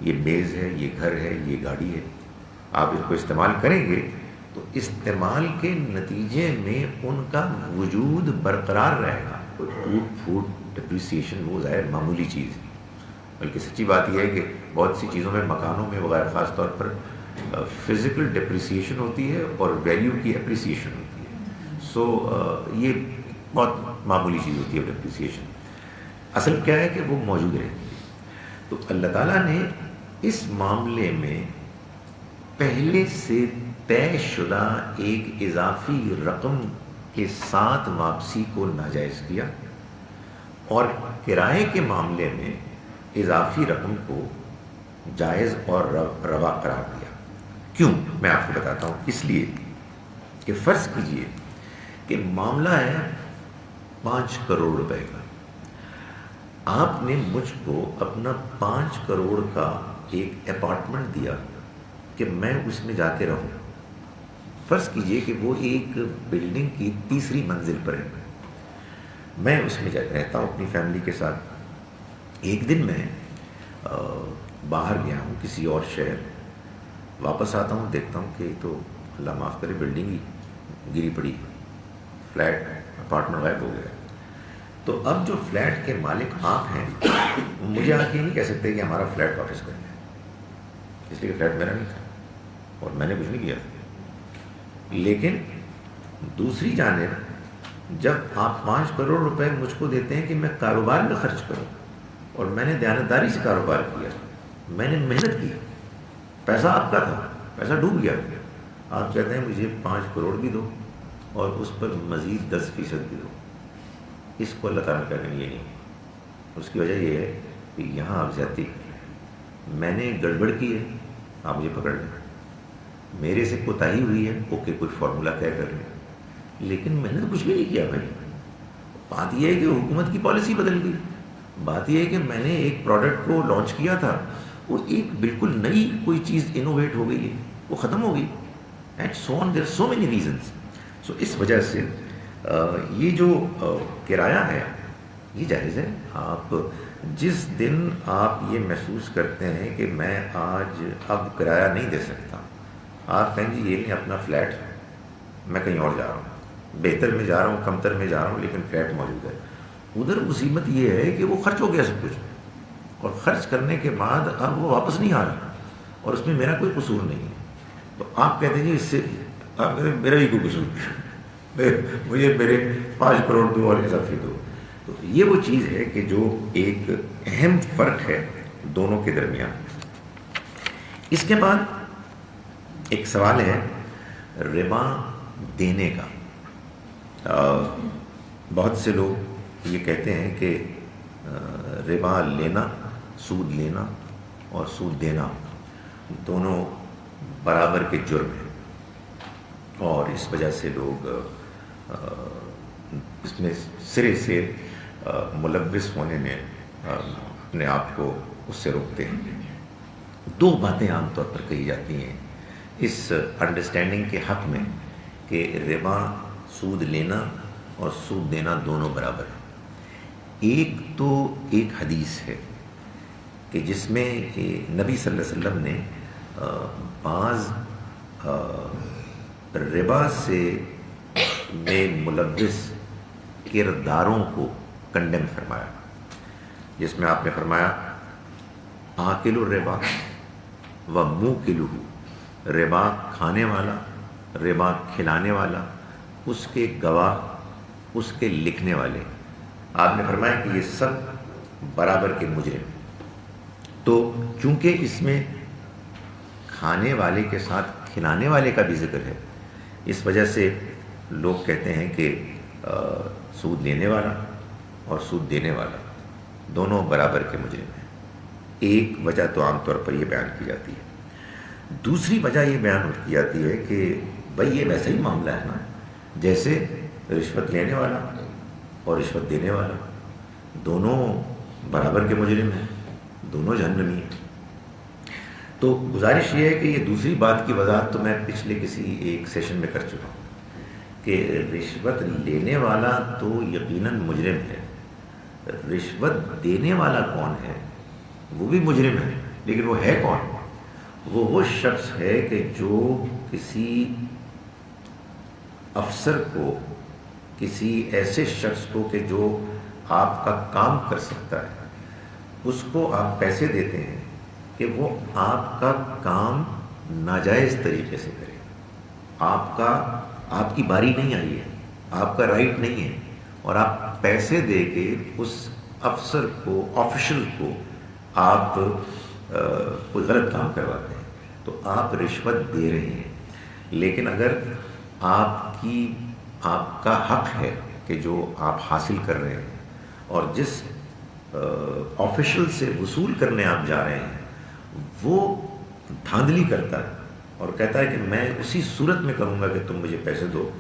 یہ میز ہے, یہ گھر ہے, یہ گاڑی ہے, آپ اس کو استعمال کریں گے تو استعمال کے نتیجے میں ان کا وجود برقرار رہے گا. ٹوٹ پھوٹ, ڈپریسیشن وہ ظاہر معمولی چیز ہے. بلکہ سچی بات یہ ہے کہ بہت سی چیزوں میں, مکانوں میں وغیرہ خاص طور پر فزیکل ڈپریسیشن ہوتی ہے اور ویلیو کی اپریسیشن ہوتی ہے. سو یہ بہت معمولی چیز ہوتی ہے ڈپریسیشن. اصل کیا ہے کہ وہ موجود رہتی ہے. تو اللہ تعالیٰ نے اس معاملے میں پہلے سے طے شدہ ایک اضافی رقم کے ساتھ واپسی کو ناجائز کیا, اور کرائے کے معاملے میں اضافی رقم کو جائز اور روا قرار دیا. کیوں؟ میں آپ کو بتاتا ہوں. اس لیے کہ فرض کیجئے کہ معاملہ ہے 5 کروڑ روپے کا. آپ نے مجھ کو اپنا 5 کروڑ کا ایک اپارٹمنٹ دیا کہ میں اس میں جا کے رہوں. فرض کیجئے کہ وہ ایک بلڈنگ کی 3ری منزل پر ہے, میں اس میں رہتا ہوں اپنی فیملی کے ساتھ. ایک دن میں باہر گیا ہوں کسی اور شہر, واپس آتا ہوں دیکھتا ہوں کہ تو اللہ معاف کرے بلڈنگ ہی گری پڑی, فلیٹ اپارٹمنٹ غائب ہو گیا. تو اب جو فلیٹ کے مالک آپ ہیں مجھے آ کے نہیں کہہ سکتے کہ ہمارا فلیٹ واپس کر دیں, اس لیے کہ فلیٹ میرا نہیں تھا اور میں نے کچھ نہیں کیا. لیکن دوسری جانب جب آپ 5 کروڑ روپے مجھ کو دیتے ہیں کہ میں کاروبار میں خرچ کروں, اور میں نے دیانتداری سے کاروبار کیا, میں نے محنت کی, پیسہ آپ کا تھا, پیسہ ڈوب گیا, آپ کہتے ہیں مجھے 5 کروڑ بھی دو اور اس پر مزید 10% بھی دو. اس کو اللہ تعالیٰ کہتے ہیں یہ نہیں. اس کی وجہ یہ ہے کہ یہاں آپ زیادتی, میں نے گڑبڑ کی ہے, آپ مجھے پکڑ لیں, میرے سے کوتاہی ہوئی ہے, اوکے کچھ فارمولہ طے کر لیں, لیکن میں نے تو کچھ بھی نہیں کیا بھائی. بات یہ ہے کہ حکومت کی پالیسی بدل گئی. بات یہ ہے کہ میں نے ایک پروڈکٹ کو لانچ کیا تھا, وہ ایک بالکل نئی کوئی چیز انوویٹ ہو گئی ہے, وہ ختم ہو گئی. And so on, there so many reasons. So اس وجہ سے یہ جو کرایہ ہے یہ جائز ہے. آپ جس دن آپ یہ محسوس کرتے ہیں کہ میں آج اب کرایہ نہیں دے سکتا, آپ کہیں جی یہ نہیں اپنا فلیٹ, میں کہیں اور جا رہا ہوں, بہتر میں جا رہا ہوں, کمتر میں جا رہا ہوں, لیکن فلیٹ موجود ہے. ادھر مصیبت یہ ہے کہ وہ خرچ ہو گیا سب کچھ, اور خرچ کرنے کے بعد اب وہ واپس نہیں آ رہا, اور اس میں میرا کوئی قصور نہیں ہے. تو آپ کہتے ہیں جی اس سے آپ کہتے ہیں میرا بھی کوئی قصور نہیں, مجھے میرے 5 کروڑ دو اور اضافی دو. تو یہ وہ چیز ہے کہ جو ایک اہم فرق ہے دونوں کے درمیان. اس کے بعد ایک سوال ہے ربا دینے کا. بہت سے لوگ یہ کہتے ہیں کہ ربا لینا, سود لینا اور سود دینا دونوں برابر کے جرم ہیں, اور اس وجہ سے لوگ اس میں سرے سے ملوث ہونے میں اپنے آپ کو اس سے روکتے ہیں. 2 باتیں عام طور پر کہی جاتی ہیں اس انڈرسٹینڈنگ کے حق میں کہ ربا, سود لینا اور سود دینا دونوں برابر ہیں. ایک تو ایک حدیث ہے کہ جس میں نبی صلی اللہ علیہ وسلم نے بعض ربا سے میں ملوث کرداروں کو کنڈیم فرمایا, جس میں آپ نے فرمایا آکل الربا و موکلہ, ربا کھانے والا, ربا کھلانے والا, اس کے گواہ, اس کے لکھنے والے. آپ نے فرمایا کہ یہ سب برابر کے مجرم. تو چونکہ اس میں کھانے والے کے ساتھ کھلانے والے کا بھی ذکر ہے, اس وجہ سے لوگ کہتے ہیں کہ سود لینے والا اور سود دینے والا دونوں برابر کے مجرم ہیں. ایک وجہ تو عام طور پر یہ بیان کی جاتی ہے. دوسری وجہ یہ بیان کی جاتی ہے کہ بھائی یہ ویسا ہی معاملہ ہے نا جیسے رشوت لینے والا اور رشوت دینے والا, دونوں برابر کے مجرم ہیں, دونوں جہنمی ہیں. تو گزارش یہ ہے کہ یہ دوسری بات کی وضاحت تو میں پچھلے کسی ایک سیشن میں کر چکا ہوں کہ رشوت لینے والا تو یقیناً مجرم ہے, رشوت دینے والا کون ہے وہ بھی مجرم ہے, لیکن وہ ہے کون؟ وہ شخص ہے کہ جو کسی افسر کو, کسی ایسے شخص کو کہ جو آپ کا کام کر سکتا ہے, اس کو آپ پیسے دیتے ہیں کہ وہ آپ کا کام ناجائز طریقے سے کرے. آپ کی باری نہیں آئی ہے, آپ کا رائٹ نہیں ہے, اور آپ پیسے دے کے اس افسر کو, آفیشل کو آپ کوئی غلط کام کرواتے ہیں, تو آپ رشوت دے رہے ہیں. لیکن اگر آپ کا حق ہے کہ جو آپ حاصل کر رہے ہیں اور جس آفیشل سے وصول کرنے آپ جا رہے ہیں وہ دھاندلی کرتا ہے اور کہتا ہے کہ میں اسی صورت میں کروں گا کہ تم مجھے پیسے دو,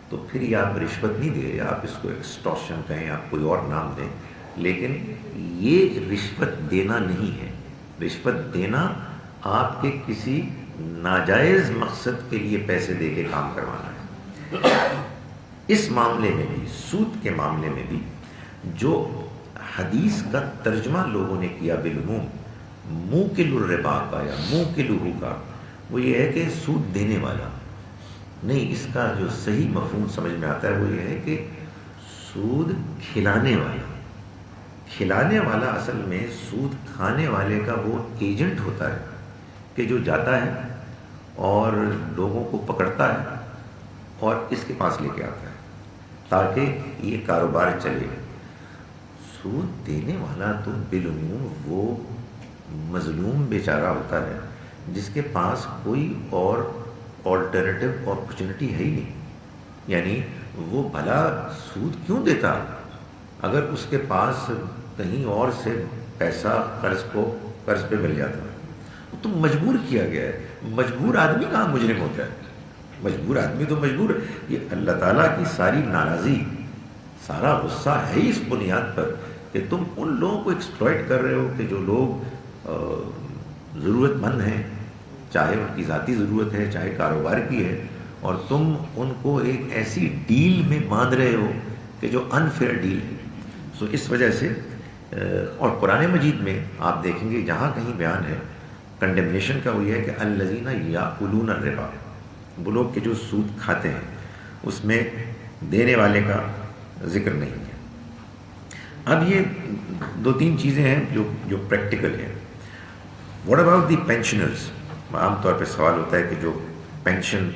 تو پھر یہ آپ رشوت نہیں دے رہے، آپ اس کو ایکسٹورشن کہیں، آپ کوئی اور نام دیں، لیکن یہ رشوت دینا نہیں ہے۔ رشوت دینا آپ کے کسی ناجائز مقصد کے لیے پیسے دے کے کام کروانا ہے۔ اس معاملے میں بھی، سود کے معاملے میں بھی، جو حدیث کا ترجمہ لوگوں نے کیا بالعموم موکل الربا کا یا موکلہ کا، وہ یہ ہے کہ سود دینے والا نہیں۔ اس کا جو صحیح مفہوم سمجھ میں آتا ہے وہ یہ ہے کہ سود کھلانے والا۔ کھلانے والا اصل میں سود کھانے والے کا وہ ایجنٹ ہوتا ہے کہ جو جاتا ہے اور لوگوں کو پکڑتا ہے اور اس کے پاس لے کے آتا ہے تاکہ یہ کاروبار چلے۔ سود دینے والا تو بالعموم وہ مظلوم بیچارہ ہوتا ہے جس کے پاس کوئی اور آلٹرنیٹو اپرچونٹی ہے ہی نہیں۔ یعنی وہ بھلا سود کیوں دیتا اگر اس کے پاس کہیں اور سے پیسہ قرض پہ مل جاتا ہے؟ تو مجبور کیا گیا ہے۔ مجبور آدمی کہاں مجرم ہوتا ہے؟ مجبور آدمی تو مجبور ہے۔ یہ اللہ تعالیٰ کی ساری ناراضی، سارا غصہ ہے ہی اس بنیاد پر کہ تم ان لوگوں کو ایکسپلائٹ کر رہے ہو کہ جو لوگ ضرورت مند ہیں، چاہے ان کی ذاتی ضرورت ہے چاہے کاروبار کی ہے، اور تم ان کو ایک ایسی ڈیل میں باندھ رہے ہو کہ جو انفیئر ڈیل ہے۔ سو اس وجہ سے اور قرآن مجید میں آپ دیکھیں گے جہاں کہیں بیان ہے کنڈیمنیشن کا، وہ یہ ہے کہ الذین یاکلون الربا، وہ لوگ کہ جو سود کھاتے ہیں، اس میں دینے والے کا ذکر نہیں ہے۔ اب یہ دو تین چیزیں ہیں جو پریکٹیکل ہیں۔ What about the pensioners? عام طور پہ سوال ہوتا ہے کہ جو پینشن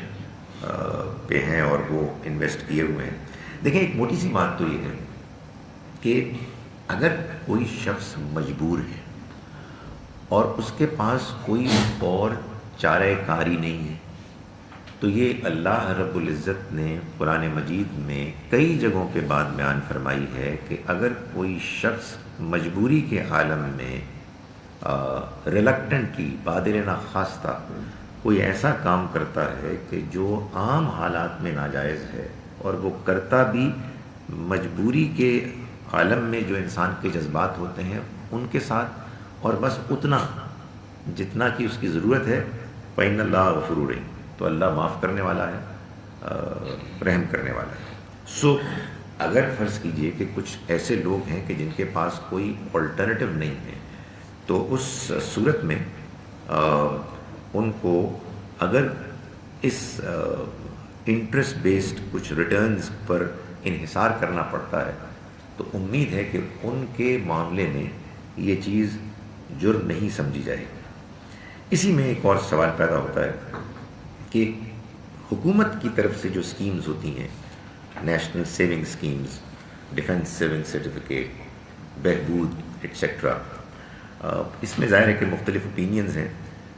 پہ ہیں اور وہ انویسٹ کیے ہوئے ہیں۔ دیکھیں ایک موٹی سی بات تو یہ ہے کہ اگر کوئی شخص مجبور ہے اور اس کے پاس کوئی اور چارہ کاری نہیں ہے، تو یہ اللہ رب العزت نے قرآن مجید میں کئی جگہوں پہ بات بیان فرمائی ہے کہ اگر کوئی شخص مجبوری کے عالم میں ریلکٹنٹلی بادر ناخواستہ کوئی ایسا کام کرتا ہے کہ جو عام حالات میں ناجائز ہے، اور وہ کرتا بھی مجبوری کے عالم میں جو انسان کے جذبات ہوتے ہیں ان کے ساتھ، اور بس اتنا جتنا کہ اس کی ضرورت ہے، فإن اللہ غفور رحیم، تو اللہ معاف کرنے والا ہے، رحم کرنے والا ہے۔ سو اگر فرض کیجئے کہ کچھ ایسے لوگ ہیں کہ جن کے پاس کوئی آلٹرنیٹو نہیں ہے، تو اس صورت میں ان کو اگر اس انٹرسٹ بیسڈ کچھ ریٹرنز پر انحصار کرنا پڑتا ہے، تو امید ہے کہ ان کے معاملے میں یہ چیز جرم نہیں سمجھی جائے گی۔ اسی میں ایک اور سوال پیدا ہوتا ہے کہ حکومت کی طرف سے جو سکیمز ہوتی ہیں، national saving schemes, defence saving certificate, بہبود ایٹسیٹرا، اس میں ظاہر ہے کہ مختلف اوپینینز ہیں۔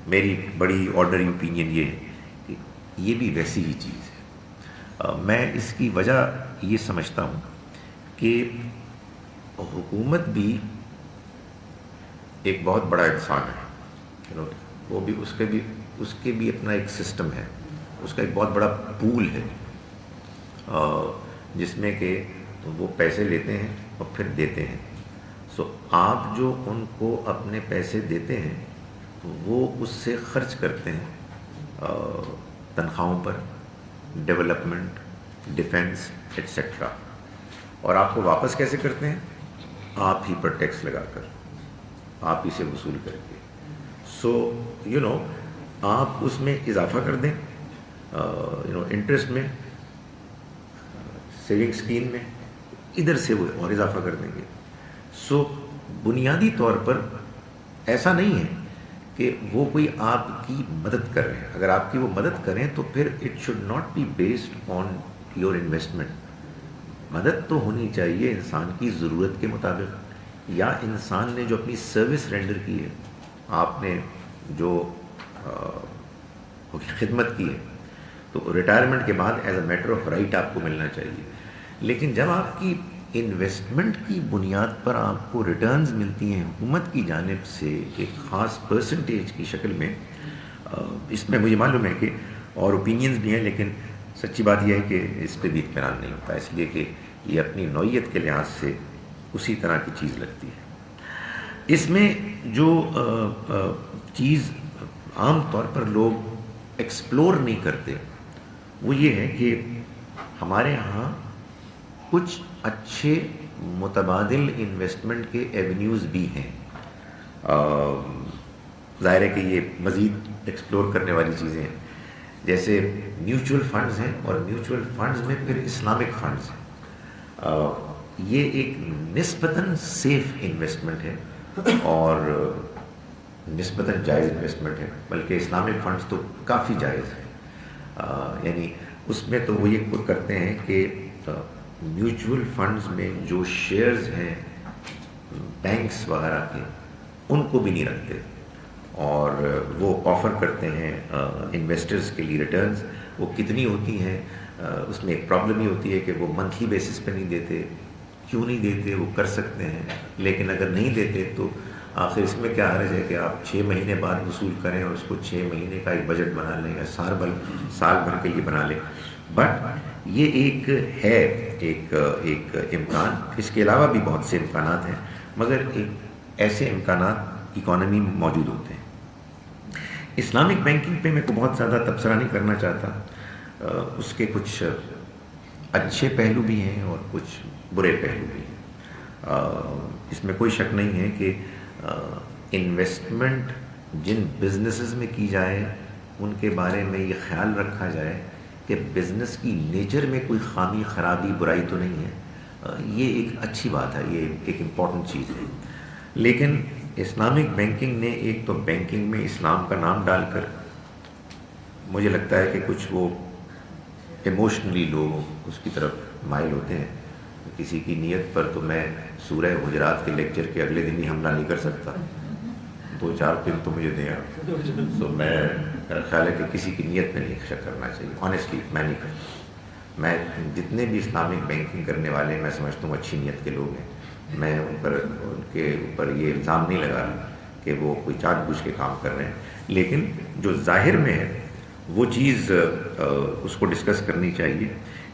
میری بڑی آرڈنری اوپینین یہ ہے کہ یہ بھی ویسی ہی چیز ہے۔ میں اس کی وجہ یہ سمجھتا ہوں کہ حکومت بھی ایک بہت بڑا انسان ہے، وہ بھی اس کے بھی اپنا ایک سسٹم ہے، اس کا ایک بہت بڑا پول ہے جس میں کہ وہ پیسے لیتے ہیں اور پھر دیتے ہیں۔ سو آپ جو ان کو اپنے پیسے دیتے ہیں وہ اس سے خرچ کرتے ہیں تنخواہوں پر، ڈیولپمنٹ، ڈیفنس ایٹسیٹرا، اور آپ کو واپس کیسے کرتے ہیں؟ آپ ہی پر ٹیکس لگا کر، آپ ہی سے وصول کر کے۔ سو آپ اس میں اضافہ کر دیں، انٹرسٹ میں، سیونگ اسکیم میں، ادھر سے وہ اور اضافہ کر دیں گے۔ سو بنیادی طور پر ایسا نہیں ہے کہ وہ کوئی آپ کی مدد کر رہے ہیں۔ اگر آپ کی وہ مدد کریں تو پھر it should not be based on your investment. مدد تو ہونی چاہیے انسان کی ضرورت کے مطابق، یا انسان نے جو اپنی سروس رینڈر کی ہے، آپ نے جو خدمت کی ہے، تو ریٹائرمنٹ کے بعد as a matter of right آپ کو ملنا چاہیے۔ لیکن جب آپ کی انویسٹمنٹ کی بنیاد پر آپ کو ریٹرنز ملتی ہیں حکومت کی جانب سے ایک خاص پرسنٹیج کی شکل میں، اس میں مجھے معلوم ہے کہ اور اوپینینز بھی ہیں، لیکن سچی بات یہ ہے کہ اس پہ بھی اطمینان نہیں ہوتا، اس لیے کہ یہ اپنی نوعیت کے لحاظ سے اسی طرح کی چیز لگتی ہے۔ اس میں جو چیز عام طور پر لوگ ایکسپلور نہیں کرتے وہ یہ ہے کہ ہمارے ہاں کچھ اچھے متبادل انویسٹمنٹ کے ایونیوز بھی ہیں۔ ظاہر ہے کہ یہ مزید ایکسپلور کرنے والی چیزیں ہیں، جیسے میوچول فنڈز ہیں، اور میوچول فنڈز میں پھر اسلامک فنڈز ہیں۔ یہ ایک نسبتاً سیف انویسٹمنٹ ہے اور نسبتاً جائز انویسٹمنٹ ہے، بلکہ اسلامک فنڈز تو کافی جائز ہیں۔ یعنی اس میں تو وہ یہ کرتے ہیں کہ میوچول فنڈز میں جو شیئرز ہیں بینکس وغیرہ کے ان کو بھی نہیں رکھتے، اور وہ آفر کرتے ہیں انویسٹرز کے لیے ریٹرنز۔ وہ کتنی ہوتی ہیں اس میں ایک پرابلم یہ ہوتی ہے کہ وہ منتھلی بیسس پہ نہیں دیتے۔ کیوں نہیں دیتے؟ وہ کر سکتے ہیں، لیکن اگر نہیں دیتے تو آخر اس میں کیا حرج ہے کہ آپ 6 مہینے بعد وصول کریں اور اس کو 6 مہینے کا ایک بجٹ بنا لیں یا سال بھر کے لیے بنا لیں۔ بٹ یہ ایک ہے ایک امکان۔ اس کے علاوہ بھی بہت سے امکانات ہیں، مگر ایسے امکانات اکانومی میں موجود ہوتے ہیں۔ اسلامک بینکنگ پہ میں کو بہت زیادہ تبصرہ نہیں کرنا چاہتا۔ اس کے کچھ اچھے پہلو بھی ہیں اور کچھ برے پہلو بھی ہیں۔ اس میں کوئی شک نہیں ہے کہ انویسٹمنٹ جن بزنسز میں کی جائے ان کے بارے میں یہ خیال رکھا جائے کہ بزنس کی نیچر میں کوئی خامی، خرابی، برائی تو نہیں ہے، یہ ایک اچھی بات ہے، یہ ایک امپورٹنٹ چیز ہے۔ لیکن اسلامک بینکنگ نے ایک تو بینکنگ میں اسلام کا نام ڈال کر، مجھے لگتا ہے کہ کچھ وہ ایموشنلی لوگ اس کی طرف مائل ہوتے ہیں۔ کسی کی نیت پر تو میں سورہ حجرات کے لیکچر کے اگلے دن ہی حملہ نہیں کر سکتا، 2-4 دن تو مجھے دیں آپ۔ تو میرا خیال ہے کہ کسی کی نیت میں نہیں شک کرنا چاہیے، آنیسٹلی میں نہیں کرتا۔ میں جتنے بھی اسلامک بینکنگ کرنے والے میں سمجھتا ہوں اچھی نیت کے لوگ ہیں، میں ان کے اوپر یہ الزام نہیں لگا رہا کہ وہ کوئی جان بوجھ کے کام کر رہے ہیں، لیکن جو ظاہر میں ہے وہ چیز اس کو ڈسکس کرنی چاہیے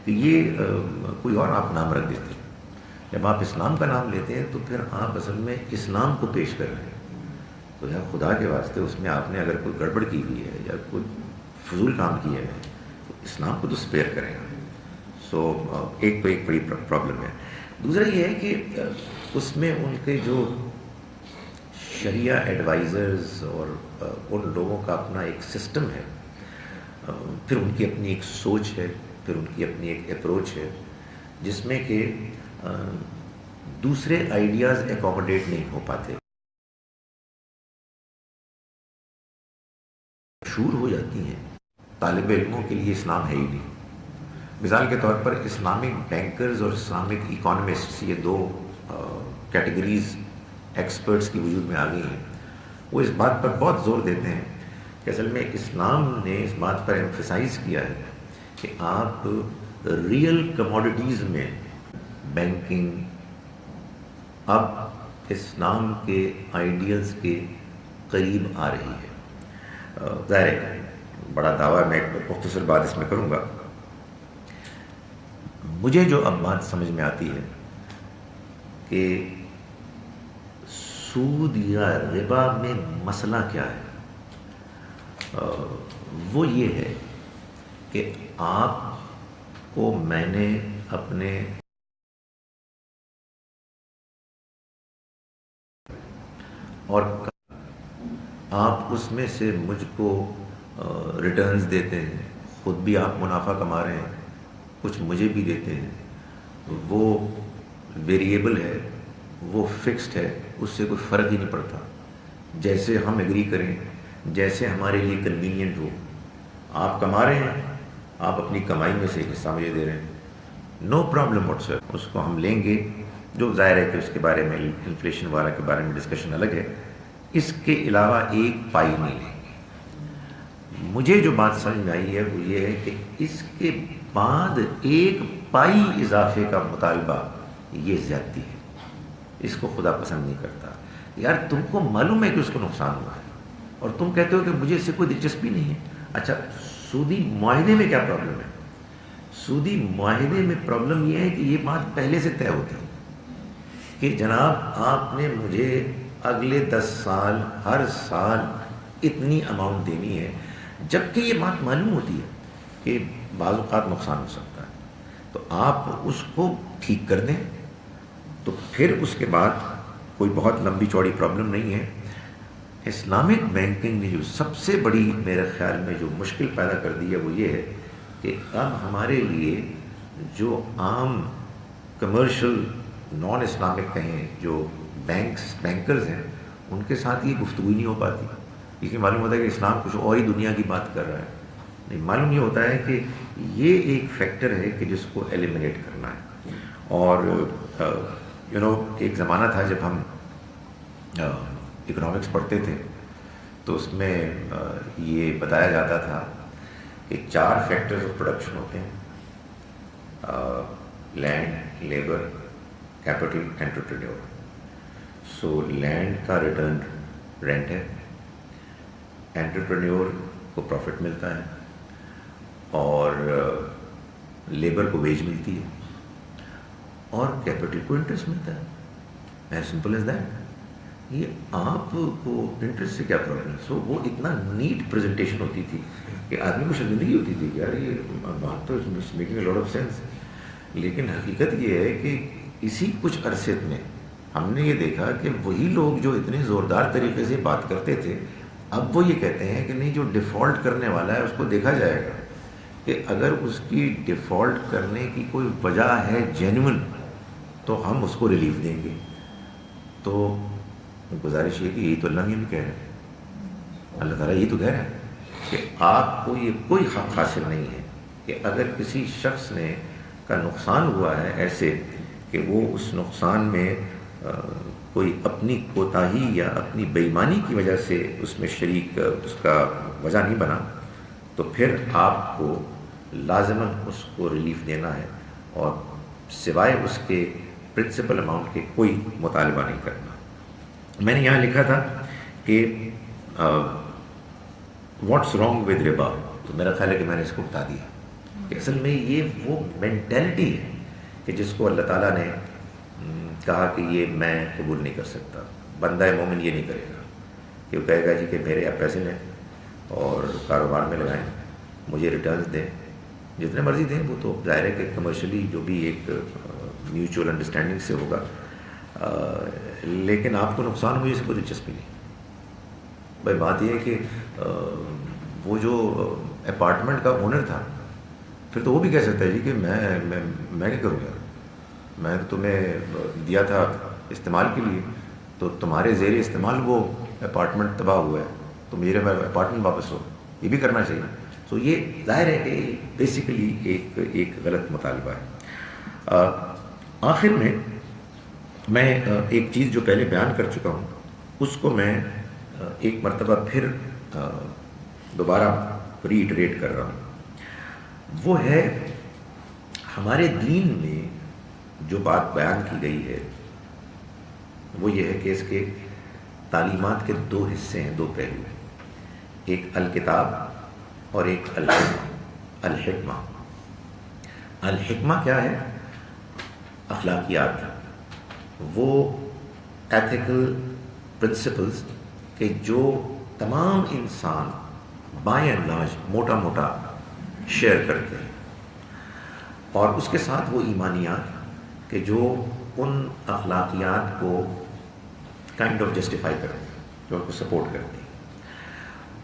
کہ یہ کوئی اور آپ نام رکھ دیتے ہیں۔ جب آپ اسلام کا نام لیتے ہیں تو پھر آپ اصل میں اسلام کو پیش کر رہے ہیں، تو یار خدا کے واسطے اس میں آپ نے اگر کوئی گڑبڑ کی ہوئی ہے یا کوئی فضول کام کیے ہیں تو اسلام کو تو اسپیئر کریں گا۔ سو ایک بڑی پرابلم ہے۔ دوسرا یہ ہے کہ اس میں ان کے جو شریعہ ایڈوائزرز اور ان لوگوں کا اپنا ایک سسٹم ہے، پھر ان کی اپنی ایک سوچ ہے، پھر ان کی اپنی ایک اپروچ ہے، جس میں کہ دوسرے آئیڈیاز ایکوموڈیٹ نہیں ہو پاتے، مشہور ہو جاتی ہیں۔ طالب علموں کے لیے اسلام ہے ہی نہیں۔ مثال کے طور پر اسلامک بینکرز اور اسلامک اکانومسٹس، یہ 2 کیٹیگریز ایکسپرٹس کی وجود میں آ گئی ہیں۔ وہ اس بات پر بہت زور دیتے ہیں کہ اصل میں اسلام نے اس بات پر ایمفسائز کیا ہے کہ آپ ریئل کموڈیٹیز میں بینکنگ اب اسلام کے آئیڈیلز کے قریب آ رہی ہے۔ ظاہر ہے بڑا دعویٰ، میں ایک مختصر بات اس میں کروں گا۔ مجھے جو اب بات سمجھ میں آتی ہے کہ سود یا ربا میں مسئلہ کیا ہے، وہ یہ ہے کہ آپ کو میں نے اپنے اور آپ اس میں سے مجھ کو ریٹرنز دیتے ہیں، خود بھی آپ منافع کما رہے ہیں، کچھ مجھے بھی دیتے ہیں، وہ ویریبل ہے، وہ فکسڈ ہے، اس سے کوئی فرق ہی نہیں پڑتا۔ جیسے ہم ایگری کریں، جیسے ہمارے لیے کنوینئنٹ ہو۔ آپ کما رہے ہیں، آپ اپنی کمائی میں سے ایک حصہ مجھے دے رہے ہیں، نو پرابلم واٹس ایور، اس کو ہم لیں گے۔ جو ظاہر ہے کہ اس کے بارے میں انفلیشن والا کے بارے میں ڈسکشن الگ ہے، اس کے علاوہ ایک پائی نہیں لیں گے۔ مجھے جو بات سمجھ میں آئی ہے وہ یہ ہے کہ اس کے بعد ایک پائی اضافے کا مطالبہ، یہ زیادتی ہے، اس کو خدا پسند نہیں کرتا۔ یار تم کو معلوم ہے کہ اس کو نقصان ہوا ہے اور تم کہتے ہو کہ مجھے اس سے کوئی دلچسپی نہیں ہے۔ اچھا سودی معاہدے میں کیا پرابلم ہے؟ سودی معاہدے میں پرابلم یہ ہے کہ یہ بات پہلے سے طے ہوتی ہے کہ جناب آپ نے مجھے اگلے 10 سال ہر سال اتنی اماؤنٹ دینی ہے، جبکہ یہ بات معلوم ہوتی ہے کہ بعض اوقات نقصان ہو سکتا ہے، تو آپ اس کو ٹھیک کر دیں، تو پھر اس کے بعد کوئی بہت لمبی چوڑی پرابلم نہیں ہے۔ اسلامک بینکنگ نے جو سب سے بڑی میرے خیال میں جو مشکل پیدا کر دی ہے وہ یہ ہے کہ اب ہمارے لیے جو عام کمرشل نان اسلامک کہیں جو بینکرز ہیں، ان کے ساتھ یہ گفتگو نہیں ہو پاتی، کیونکہ معلوم ہوتا ہے کہ اسلام کچھ اور ہی دنیا کی بات کر رہا ہے۔ نہیں، معلوم یہ ہوتا ہے کہ یہ ایک فیکٹر ہے کہ جس کو ایلیمنیٹ کرنا ہے۔ اور ایک زمانہ تھا جب ہم اکنامکس پڑھتے تھے تو اس میں یہ بتایا جاتا تھا کہ 4 فیکٹرز آف پروڈکشن ہوتے ہیں: لینڈ، لیبر، کیپٹل، انٹرپرینیور۔ سو لینڈ کا ریٹرن رینٹ ہے، انٹرپرینیور کو پروفٹ ملتا ہے، اور لیبر کو ویج ملتی ہے، اور کیپٹل کو انٹرسٹ ملتا ہے۔ As simple as that. یہ آپ کو انٹرسٹ سے کیا پرابلم ہے؟ سو وہ اتنا نیٹ پریزنٹیشن ہوتی تھی کہ آدمی کو شرمندگی ہوتی تھی کہ یار یہ بات تو making a lot of sense, لیکن حقیقت یہ ہے کہ اسی کچھ عرصے میں ہم نے یہ دیکھا کہ وہی لوگ جو اتنے زوردار طریقے سے بات کرتے تھے، اب وہ یہ کہتے ہیں کہ نہیں، جو ڈیفالٹ کرنے والا ہے اس کو دیکھا جائے گا کہ اگر اس کی ڈیفالٹ کرنے کی کوئی وجہ ہے جینوئن تو ہم اس کو ریلیف دیں گے۔ تو گزارش یہ کہ یہی تو اللہ بھی کہہ رہے ہیں، اللہ تعالیٰ یہ تو کہہ رہا ہے کہ آپ کو یہ کوئی حق حاصل نہیں ہے کہ اگر کسی شخص نے کا نقصان ہوا ہے ایسے کہ وہ اس نقصان میں کوئی اپنی کوتاہی یا اپنی بے ایمانی کی وجہ سے اس میں شریک اس کا وجہ نہیں بنا، تو پھر آپ کو لازماً اس کو ریلیف دینا ہے اور سوائے اس کے پرنسپل اماؤنٹ کے کوئی مطالبہ نہیں کرنا۔ میں نے یہاں لکھا تھا کہ واٹس رانگ ود ربا، تو میرا خیال ہے کہ میں نے اس کو بتا دیا کہ اصل میں یہ وہ مینٹیلٹی ہے کہ جس کو اللہ تعالیٰ نے کہا کہ یہ میں قبول نہیں کر سکتا۔ بندہ مومن یہ نہیں کرے گا کہ وہ کہے گا جی کہ میرے آپ پیسے لیں اور کاروبار میں لگائیں، مجھے ریٹرنز دیں، جتنے مرضی دیں، وہ تو ظاہر ہے کہ کمرشلی جو بھی ایک میوچول انڈرسٹینڈنگ سے ہوگا، لیکن آپ کو نقصان ہوئی اس کو دلچسپی نہیں۔ بھائی بات یہ ہے کہ وہ جو اپارٹمنٹ کا اونر تھا پھر تو وہ بھی کہہ سکتا ہے جی کہ میں کیا کروں گا، میں تو تمہیں دیا تھا استعمال کے لیے، تو تمہارے زیر استعمال وہ اپارٹمنٹ تباہ ہوا ہے، تو میرے اپارٹمنٹ واپس ہو، یہ بھی کرنا چاہیے۔ تو یہ ظاہر ہے کہ بیسیکلی ایک غلط مطالبہ ہے۔ آخر میں ایک چیز جو پہلے بیان کر چکا ہوں اس کو میں ایک مرتبہ پھر دوبارہ ریٹریٹ کر رہا ہوں، وہ ہے ہمارے دین میں جو بات بیان کی گئی ہے وہ یہ ہے کہ اس کے تعلیمات کے 2 حصے ہیں، 2 پہلو ہیں، ایک الکتاب اور ایک الحکمہ۔ الحکمہ کیا ہے؟ اخلاقیات، وہ ایتھیکل پرنسپلز کہ جو تمام انسان بائی اینڈ لارج موٹا موٹا شیئر کرتے ہیں، اور اس کے ساتھ وہ ایمانیات کہ جو ان اخلاقیات کو کائنڈ آف جسٹیفائی کرتے ہیں، جو ان کو سپورٹ کرتے ہیں۔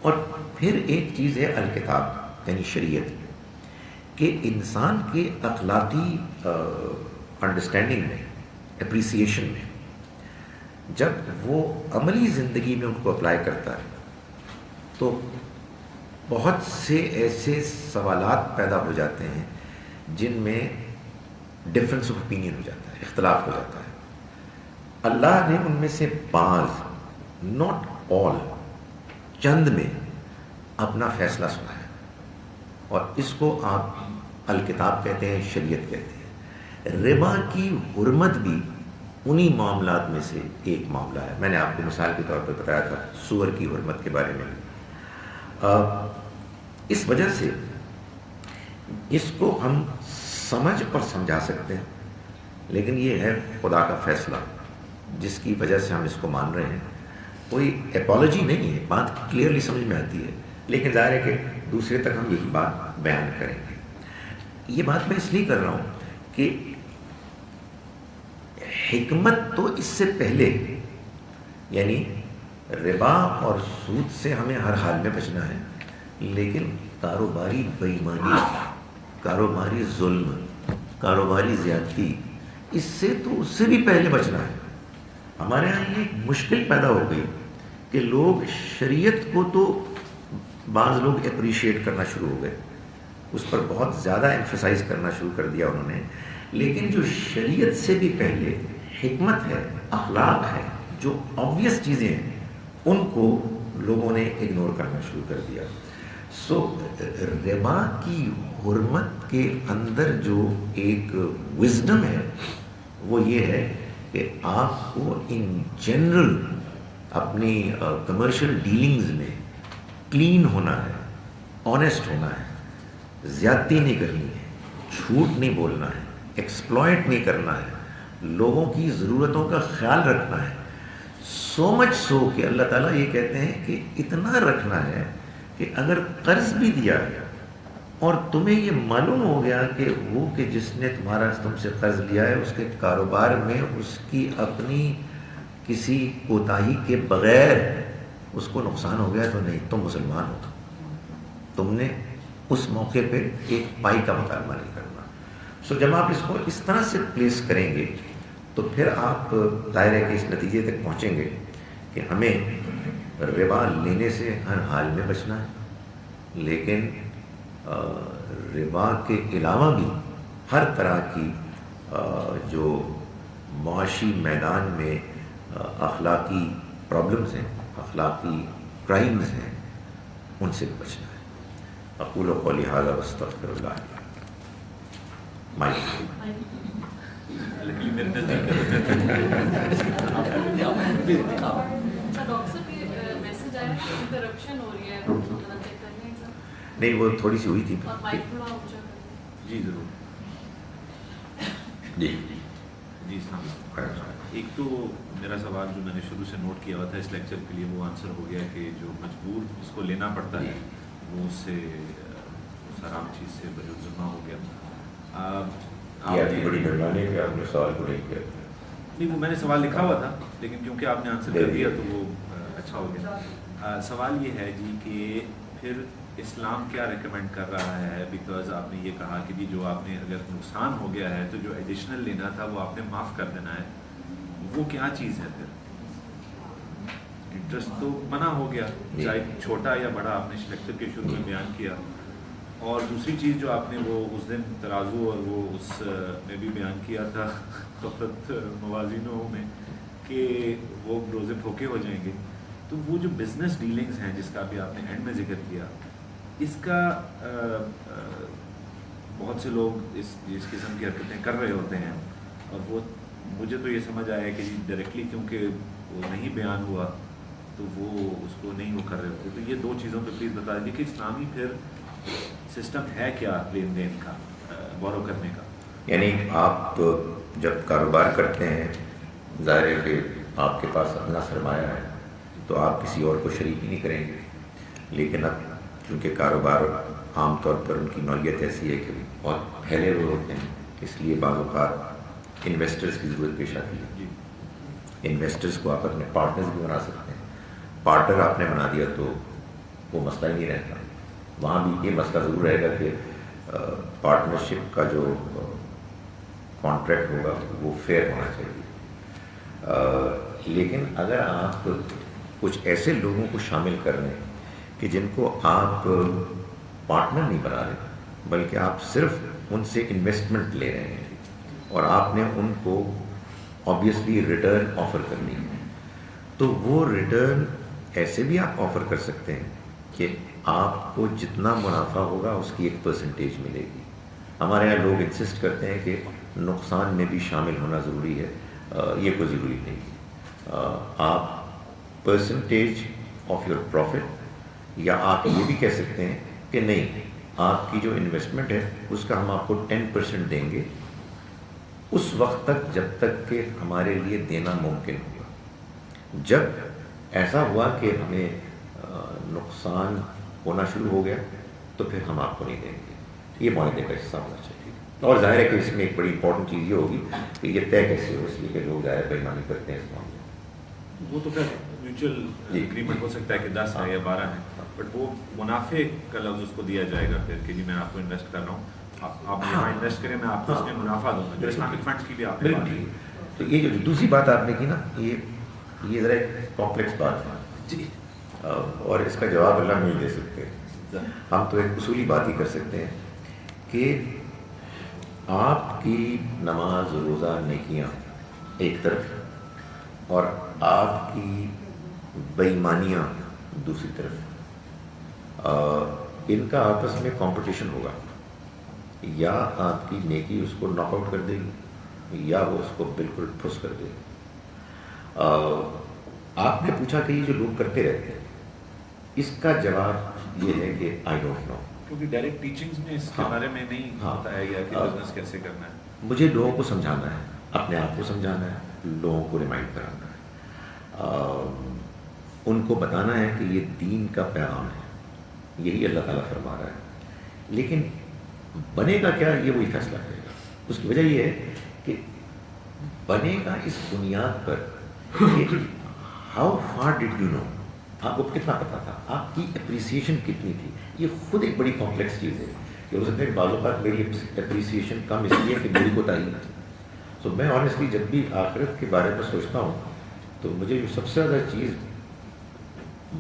اور پھر ایک چیز ہے الکتاب یعنی شریعت، کہ انسان کے اخلاقی انڈرسٹینڈنگ میں، اپریسیشن میں، جب وہ عملی زندگی میں ان کو اپلائی کرتا ہے تو بہت سے ایسے سوالات پیدا ہو جاتے ہیں جن میں ڈفرینس آف اوپینین ہو جاتا ہے، اختلاف ہو جاتا ہے۔ اللہ نے ان میں سے بعض، ناٹ آل، چند میں اپنا فیصلہ سنایا، اور اس کو آپ الکتاب کہتے ہیں، شریعت کہتے ہیں۔ ربا کی حرمت بھی انہی معاملات میں سے ایک معاملہ ہے۔ میں نے آپ کو مثال کے طور پر بتایا تھا سور کی حرمت کے بارے میں۔ اس وجہ سے اس کو ہم سمجھ اور سمجھا سکتے ہیں، لیکن یہ ہے خدا کا فیصلہ جس کی وجہ سے ہم اس کو مان رہے ہیں. کوئی اپالوجی نہیں ہے، بات کلیئرلی سمجھ میں آتی ہے، لیکن ظاہر ہے کہ دوسرے تک ہم یہی بات بیان کریں گے. یہ بات میں اس لیے کر رہا ہوں کہ حکمت تو اس سے پہلے، یعنی ربا اور سود سے ہمیں ہر حال میں بچنا ہے، لیکن کاروباری بے ایمانی، کاروباری ظلم، کاروباری زیادتی، اس سے تو اس سے بھی پہلے بچنا ہے. ہمارے یہاں یہ مشکل پیدا ہو گئی کہ لوگ شریعت کو تو بعض لوگ اپریشیٹ کرنا شروع ہو گئے، اس پر بہت زیادہ ایمفسائز کرنا شروع کر دیا انہوں نے، لیکن جو شریعت سے بھی پہلے حکمت ہے، اخلاق ہے، جو آبویس چیزیں ہیں، ان کو لوگوں نے اگنور کرنا شروع کر دیا. سو ربا کی حرمت کے اندر جو ایک وزڈم ہے وہ یہ ہے کہ آپ کو ان جنرل اپنی کمرشل ڈیلنگز میں کلین ہونا ہے، آنیسٹ ہونا ہے، زیادتی نہیں کرنی ہے، جھوٹ نہیں بولنا ہے، ایکسپلائٹ نہیں کرنا ہے، لوگوں کی ضرورتوں کا خیال رکھنا ہے. سو مچ سو کہ اللہ تعالیٰ یہ کہتے ہیں کہ اتنا رکھنا ہے کہ اگر قرض بھی دیا اور تمہیں یہ معلوم ہو گیا کہ وہ کہ جس نے تم سے قرض لیا ہے اس کے کاروبار میں اس کی اپنی کسی کوتاہی کے بغیر اس کو نقصان ہو گیا، تو نہیں، تم مسلمان ہو، تم نے اس موقع پہ ایک پائی کا مطالبہ نہیں کرنا. سو جب آپ اس کو اس طرح سے پلیس کریں گے تو پھر آپ ظاہر ہے کہ اس نتیجے تک پہنچیں گے کہ ہمیں ربا لینے سے ہر حال میں بچنا ہے، لیکن ربا کے علاوہ بھی ہر طرح کی جو معاشی میدان میں اخلاقی پرابلمز ہیں، اخلاقی کرائمز ہیں، ان سے بھی بچنا ہے. اقول قولی ھذا واستغفر اللہ لي. نہیں وہ تھوڑی سی ہوئی تھی. جی ضرور. جی جی ایک تو میرا سوال جو میں نے شروع سے نوٹ کیا ہوا تھا اس لیکچر کے لیے وہ آنسر ہو گیا کہ جو مجبور اس کو لینا پڑتا ہے وہ اس سے اس حرام چیز سے ذمہ ہو گیا. بڑی مہربانی ہے کہ آپ نے سوال کو نہیں کیا. نہیں وہ میں نے سوال لکھا ہوا تھا لیکن کیونکہ آپ نے آنسر کر دیا تو وہ اچھا ہو گیا. سوال یہ ہے جی کہ پھر اسلام کیا ریکمینڈ کر رہا ہے، بیکاز آپ نے یہ کہا کہ جی جو آپ نے اگر نقصان ہو گیا ہے تو جو ایڈیشنل لینا تھا وہ آپ نے معاف کر دینا ہے، وہ کیا چیز ہے؟ پھر انٹرسٹ تو منع ہو گیا چاہے چھوٹا یا بڑا، آپ نے لیکچر کے شروع میں بیان کیا. اور دوسری چیز جو آپ نے وہ اس دن ترازو اور وہ اس میں بھی بیان کیا تھا خفت موازینوں میں کہ وہ روزے پھوکے ہو جائیں گے. تو وہ جو بزنس ڈیلنگز ہیں جس کا بھی آپ نے اینڈ میں ذکر کیا، اس کا بہت سے لوگ اس قسم کی حرکتیں کر رہے ہوتے ہیں اور وہ مجھے تو یہ سمجھ آیا کہ جی ڈائریکٹلی کیونکہ وہ نہیں بیان ہوا تو وہ اس کو نہیں وہ کر رہے ہوتے. تو یہ دو چیزوں پہ پلیز بتا دیجیے کہ اسلامی پھر سسٹم ہے کیا لین دین کا، بورو کرنے کا. یعنی آپ جب کاروبار کرتے ہیں ظاہر ہے کہ آپ کے پاس اپنا سرمایہ ہے تو آپ کسی اور کو شریک نہیں کریں گے، لیکن اب چونکہ کاروبار عام طور پر ان کی نوعیت ایسی ہے کہ بہت پھیلے ہوئے ہوتے ہیں، اس لیے بعض اوقات انویسٹرز کی ضرورت پیش آتی ہے. انویسٹرز کو آپ اپنے پارٹنرز بھی بنا سکتے ہیں. پارٹنر آپ نے بنا دیا تو وہ مسئلہ ہی نہیں رہتا. وہاں بھی یہ مسئلہ ضرور رہے گا کہ پارٹنرشپ کا جو کانٹریکٹ ہوگا وہ فیئر ہونا چاہیے. لیکن اگر آپ کچھ ایسے لوگوں کو شامل کر رہے ہیں کہ جن کو آپ پارٹنر نہیں بنا رہے بلکہ آپ صرف ان سے انویسٹمنٹ لے رہے ہیں اور آپ نے ان کو آبویسلی ریٹرن آفر کرنی ہے، تو وہ ریٹرن ایسے بھی آپ آفر کر سکتے ہیں کہ آپ کو جتنا منافع ہوگا اس کی ایک پرسنٹیج ملے گی. ہمارے یہاں لوگ انسسٹ کرتے ہیں کہ نقصان میں بھی شامل ہونا ضروری ہے. یہ کوئی ضروری نہیں. آپ پرسنٹیج آف یور پروفٹ، یا آپ یہ بھی کہہ سکتے ہیں کہ نہیں آپ کی جو انویسٹمنٹ ہے اس کا ہم آپ کو 10% دیں گے اس وقت تک جب تک کہ ہمارے لیے دینا ممکن ہوگا. جب ایسا ہوا کہ ہمیں نقصان ہونا شروع ہو گیا تو پھر ہم آپ کو نہیں دیں گے. یہ معاہدے کا حصہ ہونا چاہیے. اور ظاہر ہے کہ اس میں ایک بڑی امپورٹنٹ چیز یہ ہوگی کہ یہ طے کیسے ہو, اس لیے کہ لوگ ظاہر بےایمانی کرتے ہیں اس معاملے میں. وہ تو پھر میوچل اگریمنٹ ہو سکتا ہے کہ 10 ہے یا 12 ہے, بٹ وہ منافع کا لفظ اس کو دیا جائے گا پھر کہ جی میں آپ کو انویسٹ کر رہا ہوں, آپ یہاں انویسٹ کریں, میں آپ کو اس میں منافع دوں گا. جو اسلامک فنڈس کی بھی آپ نے بات کی. تو یہ جو دوسری بات آپ نے کی نا, یہ ذرا ایک کمپلیکس بات ہے جی, اور اس کا جواب اللہ نہیں دے سکتے. ہم تو ایک اصولی بات ہی کر سکتے ہیں کہ آپ کی نماز روزہ نیکیاں ایک طرف اور آپ کی بے ایمانیاں دوسری طرف, ان کا آپس میں کمپٹیشن ہوگا. یا آپ کی نیکی اس کو ناک آؤٹ کر دے گی یا وہ اس کو بالکل ٹھوس کر دے گی. آپ نے پوچھا کہ یہ جو لوگ کرتے رہتے ہیں, اس کا جواب یہ ہے کہ آئی ڈونٹ نو, کیونکہ ڈائریکٹ ٹیچنگز میں اس کے بارے میں نہیں بتایا گیا کہ بزنس کیسے کرنا ہے. مجھے لوگوں کو سمجھانا ہے, اپنے آپ کو سمجھانا ہے, لوگوں کو ریمائنڈ کرانا ہے, ان کو بتانا ہے کہ یہ دین کا پیغام ہے, یہی اللہ تعالیٰ فرما رہا ہے. لیکن بنے گا کیا یہ وہی فیصلہ کرے گا. اس کی وجہ یہ ہے کہ بنے گا اس بنیاد پر کہ how far did you know, آپ کو کتنا پتا تھا, آپ کی اپریسیشن کتنی تھی. یہ خود ایک بڑی کمپلیکس چیز ہے کہ ہو سکتا ہے کہ بعض اوقات میری اپریسیشن کم اس لیے کہ میری کوتاہی ہے. تو میں آنیسٹلی جب بھی آخرت کے بارے میں سوچتا ہوں تو مجھے جو سب سے زیادہ چیز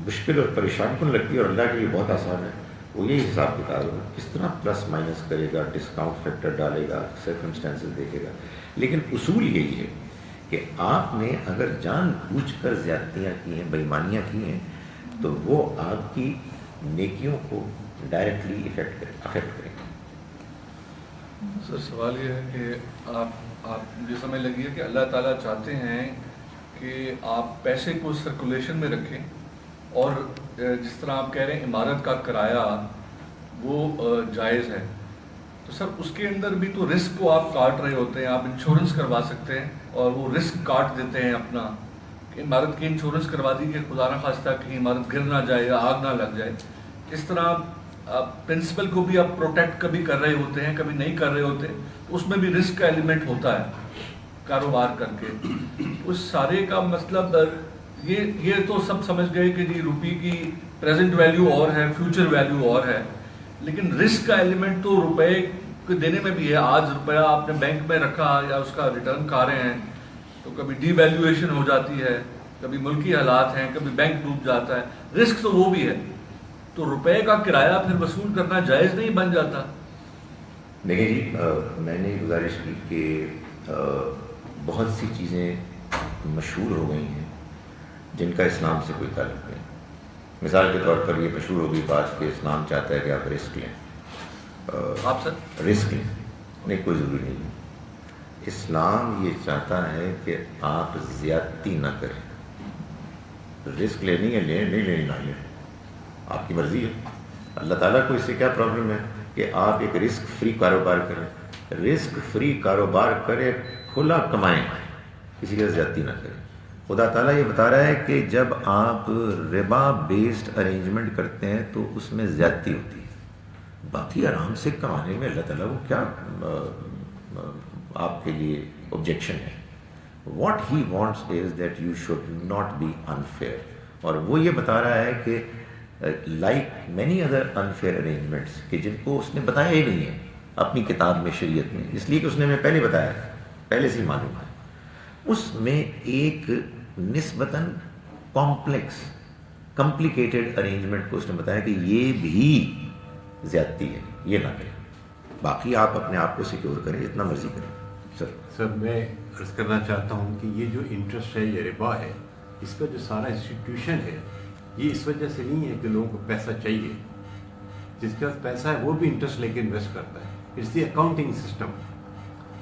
مشکل اور پریشان کن لگتی ہے, اور اللہ کے لیے بہت آسان ہے, وہ یہی حساب کتاب ہے. کس طرح پلس مائنس کرے گا, ڈسکاؤنٹ فیکٹر ڈالے گا, سرکمسٹانسز دیکھے گا. لیکن اصول یہی ہے کہ آپ نے اگر جان بوجھ کر زیادتیاں کی ہیں, بےایمانیاں کی ہیں, تو وہ آپ کی نیکیوں کو ڈائریکٹلی افیکٹ کریں. سر سوال یہ ہے کہ آپ مجھے سمجھ لگی ہے کہ اللہ تعالیٰ چاہتے ہیں کہ آپ پیسے کو سرکولیشن میں رکھیں, اور جس طرح آپ کہہ رہے ہیں عمارت کا کرایہ وہ جائز ہے, تو سر اس کے اندر بھی تو رسک کو آپ کاٹ رہے ہوتے ہیں. آپ انشورنس کروا سکتے ہیں اور وہ رسک کاٹ دیتے ہیں اپنا, کہ عمارت کی انشورنس کروا دی کہ خدا نہ خواستہ کہیں عمارت گر نہ جائے یا آگ نہ لگ جائے. اس طرح پرنسپل کو بھی آپ پروٹیکٹ کبھی کر رہے ہوتے ہیں, کبھی نہیں کر رہے ہوتے, تو اس میں بھی رسک کا ایلیمنٹ ہوتا ہے کاروبار کر کے. اس سارے کا مطلب یہ تو سب سمجھ گئے کہ جی روپی کی پریزنٹ ویلیو اور ہے, فیوچر ویلیو اور ہے, لیکن رسک کا ایلیمنٹ تو روپے کو دینے میں بھی ہے. آج روپیہ آپ نے بینک میں رکھا یا اس کا ریٹرن کھا رہے ہیں تو کبھی ڈی ویلیویشن ہو جاتی ہے, کبھی ملکی حالات ہیں, کبھی بینک ڈوب جاتا ہے, رسک تو وہ بھی ہے. تو روپے کا کرایہ پھر وصول کرنا جائز نہیں بن جاتا؟ دیکھیں جی, میں نے گزارش کی کہ بہت سی چیزیں مشہور ہو گئی ہیں جن کا اسلام سے کوئی تعلق نہیں. مثال کے طور پر یہ مشہور ہو گئی بات کہ اسلام چاہتا ہے کہ آپ رسک لیں. آپ سر رسک لیں نہیں, کوئی ضروری نہیں. اسلام یہ چاہتا ہے کہ آپ زیادتی نہ کریں. رسک لینی ہے لیں, نہیں لینی نہ لیں, آپ کی مرضی ہے. اللہ تعالیٰ کو اس سے کیا پرابلم ہے کہ آپ ایک رسک فری کاروبار کریں. رسک فری کاروبار کرے, کھلا کمائیں, کسی کے زیادتی نہ کریں. خدا تعالیٰ یہ بتا رہا ہے کہ جب آپ ربا بیسڈ ارینجمنٹ کرتے ہیں تو اس میں زیادتی ہوتی ہے. باقی آرام سے کمانے میں اللہ تعالیٰ کو کیا آپ کے لیے آبجیکشن ہے. What he wants is that you should not be unfair. اور وہ یہ بتا رہا ہے کہ like many other unfair arrangements, کہ جن کو اس نے بتایا ہی نہیں ہے اپنی کتاب میں, شریعت میں, اس لیے کہ اس نے ہمیں پہلے بتایا ہے, پہلے سے ہی معلوم ہے. اس میں ایک نسبتاً کمپلیکس کمپلیکیٹڈ ارینجمنٹ کو اس نے بتایا کہ یہ بھی زیادتی ہے, یہ نہ کریں. باقی آپ اپنے آپ کو سیکیور کریں, جتنا مرضی کریں. سر میں عرض کرنا چاہتا ہوں کہ یہ جو انٹرسٹ ہے, یہ ربا ہے, اس کا جو سارا انسٹیٹیوشن ہے یہ اس وجہ سے نہیں ہے کہ لوگوں کو پیسہ چاہیے. جس کے پاس پیسہ ہے وہ بھی انٹرسٹ لے کے انویسٹ کرتا ہے. It's the accounting system.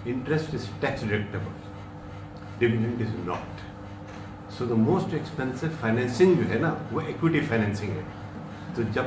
Interest is tax deductible, dividend is not. So the most expensive financing جو ہے نا وہ ایکویٹی فائنینسنگ ہے. تو جب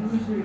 USUAR,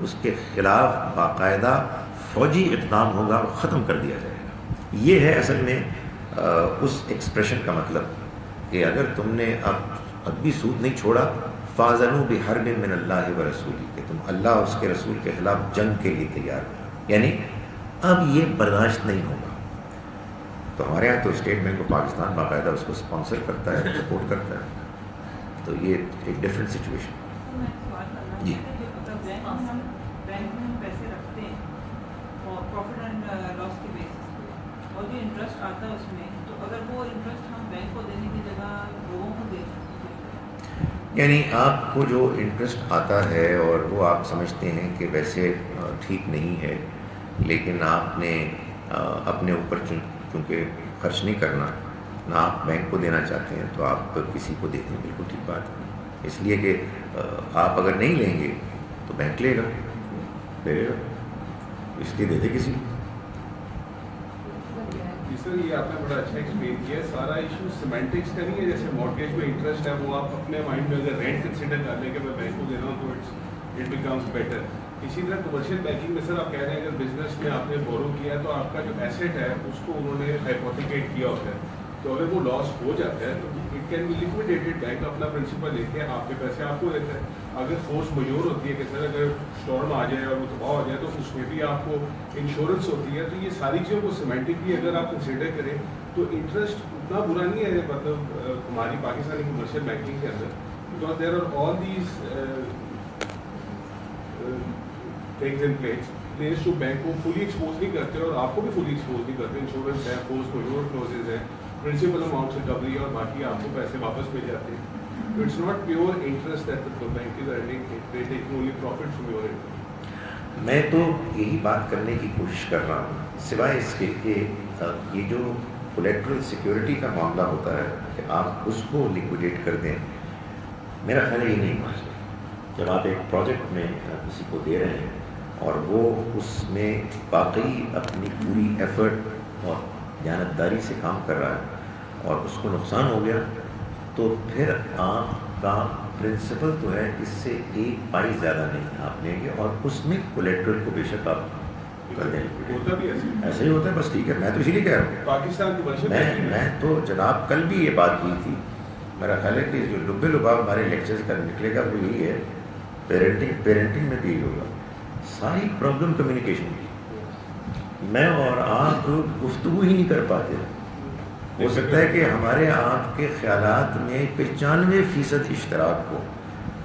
اس کے خلاف باقاعدہ فوجی اقدام ہوگا اور ختم کر دیا جائے گا. یہ ہے اصل میں اس ایکسپریشن کا مطلب کہ اگر تم نے اب بھی سود نہیں چھوڑا فَأَذَنُوا بِحَرْبٍ مِّنَ اللَّهِ وَرَسُولِهِ کہ تم اللہ اور اس کے رسول کے خلاف جنگ کے لیے تیار ہو, یعنی اب یہ برداشت نہیں ہوگا. تو ہمارے یہاں تو اسٹیٹ بینک آف پاکستان باقاعدہ اس کو اسپانسر کرتا ہے, سپورٹ کرتا ہے. تو یہ ایک ڈفرینٹ سچویشن. جی بینک میں پیسے رکھتے ہیں اور پروفٹ اینڈ لاس کے بیسس پہ, اور جو انٹرسٹ آتا ہے اس میں, تو اگر وہ انٹرسٹ ہم بینک کو دینے کی جگہ لوگوں کو دے سکتے, یعنی آپ کو جو انٹرسٹ آتا ہے اور وہ آپ سمجھتے ہیں کہ ویسے ٹھیک نہیں ہے, لیکن آپ نے اپنے اوپر چونکہ خرچ نہیں کرنا, نہ آپ بینک کو دینا چاہتے ہیں, تو آپ کسی کو دیتے ہیں, بالکل ٹھیک بات ہے. اس لیے کہ آپ اگر نہیں لیں گے تو بینک لے گا, اس لیے دے دے کسی کو. سر یہ آپ نے بڑا اچھا ایکسپلین کیا ہے. سارا ایشو سیمینٹکس کا نہیں ہے, جیسے مارگیج میں انٹرسٹ ہے وہ آپ اپنے مائنڈ میں اگر رینٹ کنسیڈر کر لیں کہ میں بینک کو دے رہا ہوں تو اٹ بیکمس بیٹر. اسی طرح کمرشل بینکنگ میں سر آپ کہہ رہے ہیں اگر بزنس میں آپ نے بورو کیا ہے تو آپ کا جو ایسیٹ ہے اس کو انہوں نے ہائپوتھیکیٹ کیا ہوتا ہے, تو اگر وہ لاس ہو جاتا ہے تو اٹ کین بی لیکویڈیٹڈ. بینک اپنا پرنسپل لے کے آپ کے پیسے آپ کو دیتا ہے. اگر فورس میجور ہوتی ہے کہ سر اگر اسٹارم آ جائے اور وہ تباہ ہو جائے تو اس میں بھی آپ کو انشورنس ہوتی ہے. تو یہ ساری چیزوں کو سیمینٹکلی اگر آپ کنسیڈر کریں تو انٹرسٹ اتنا برا نہیں ہے مطلب ہماری پاکستانی کمرشل بینکنگ کے اندر, because there are all these things in place جو بینک کو فلی ایکسپوز نہیں کرتے اور آپ کو بھی فلی ایکسپوز نہیں کرتے. انشورنس ہے, فورس میجور کلوزز ہیں, پرنسپل اماؤنٹ ریکوری اور باقی آپ کو پیسے واپس مل جاتے ہیں. It's not pure interest that the bank is earning, they take only profit from your interest. میں تو یہی بات کرنے کی کوشش کر رہا ہوں, سوائے اس کے کہ یہ جو کولیٹرل سیکیورٹی کا معاملہ ہوتا ہے کہ آپ اس کو لیکویڈیٹ کر دیں, میرا خیال یہ نہیں ہونا چاہیے. جب آپ ایک پروجیکٹ میں کسی کو دے رہے ہیں اور وہ اس میں واقعی اپنی پوری ایفرٹ اور دیانتداری سے کام کر رہا ہے اور اس کو نقصان ہو گیا, تو پھر آپ کا پرنسپل تو ہے اس سے ایک پائی زیادہ نہیں آپ لیں گے, اور اس میں کولیٹرل کو بے شک آپ کر دیں. ہوتا بھی ایسا ہی ہوتا ہے, بس ٹھیک ہے. میں تو اسی لیے کہہ رہا ہوں پاکستان کی میں تو جناب کل بھی یہ بات کی تھی. میرا خیال ہے کہ جو لبے لباب ہمارے لیکچرز کا نکلے گا وہ یہی ہے, پیرنٹنگ میں بھی یہی ہوگا. ساری پرابلم کمیونیکیشن کی. میں اور آپ گفتگو ہی نہیں کر پاتے. ہو سکتا ہے کہ ہمارے آپ کے خیالات میں 95% اشتراک ہو,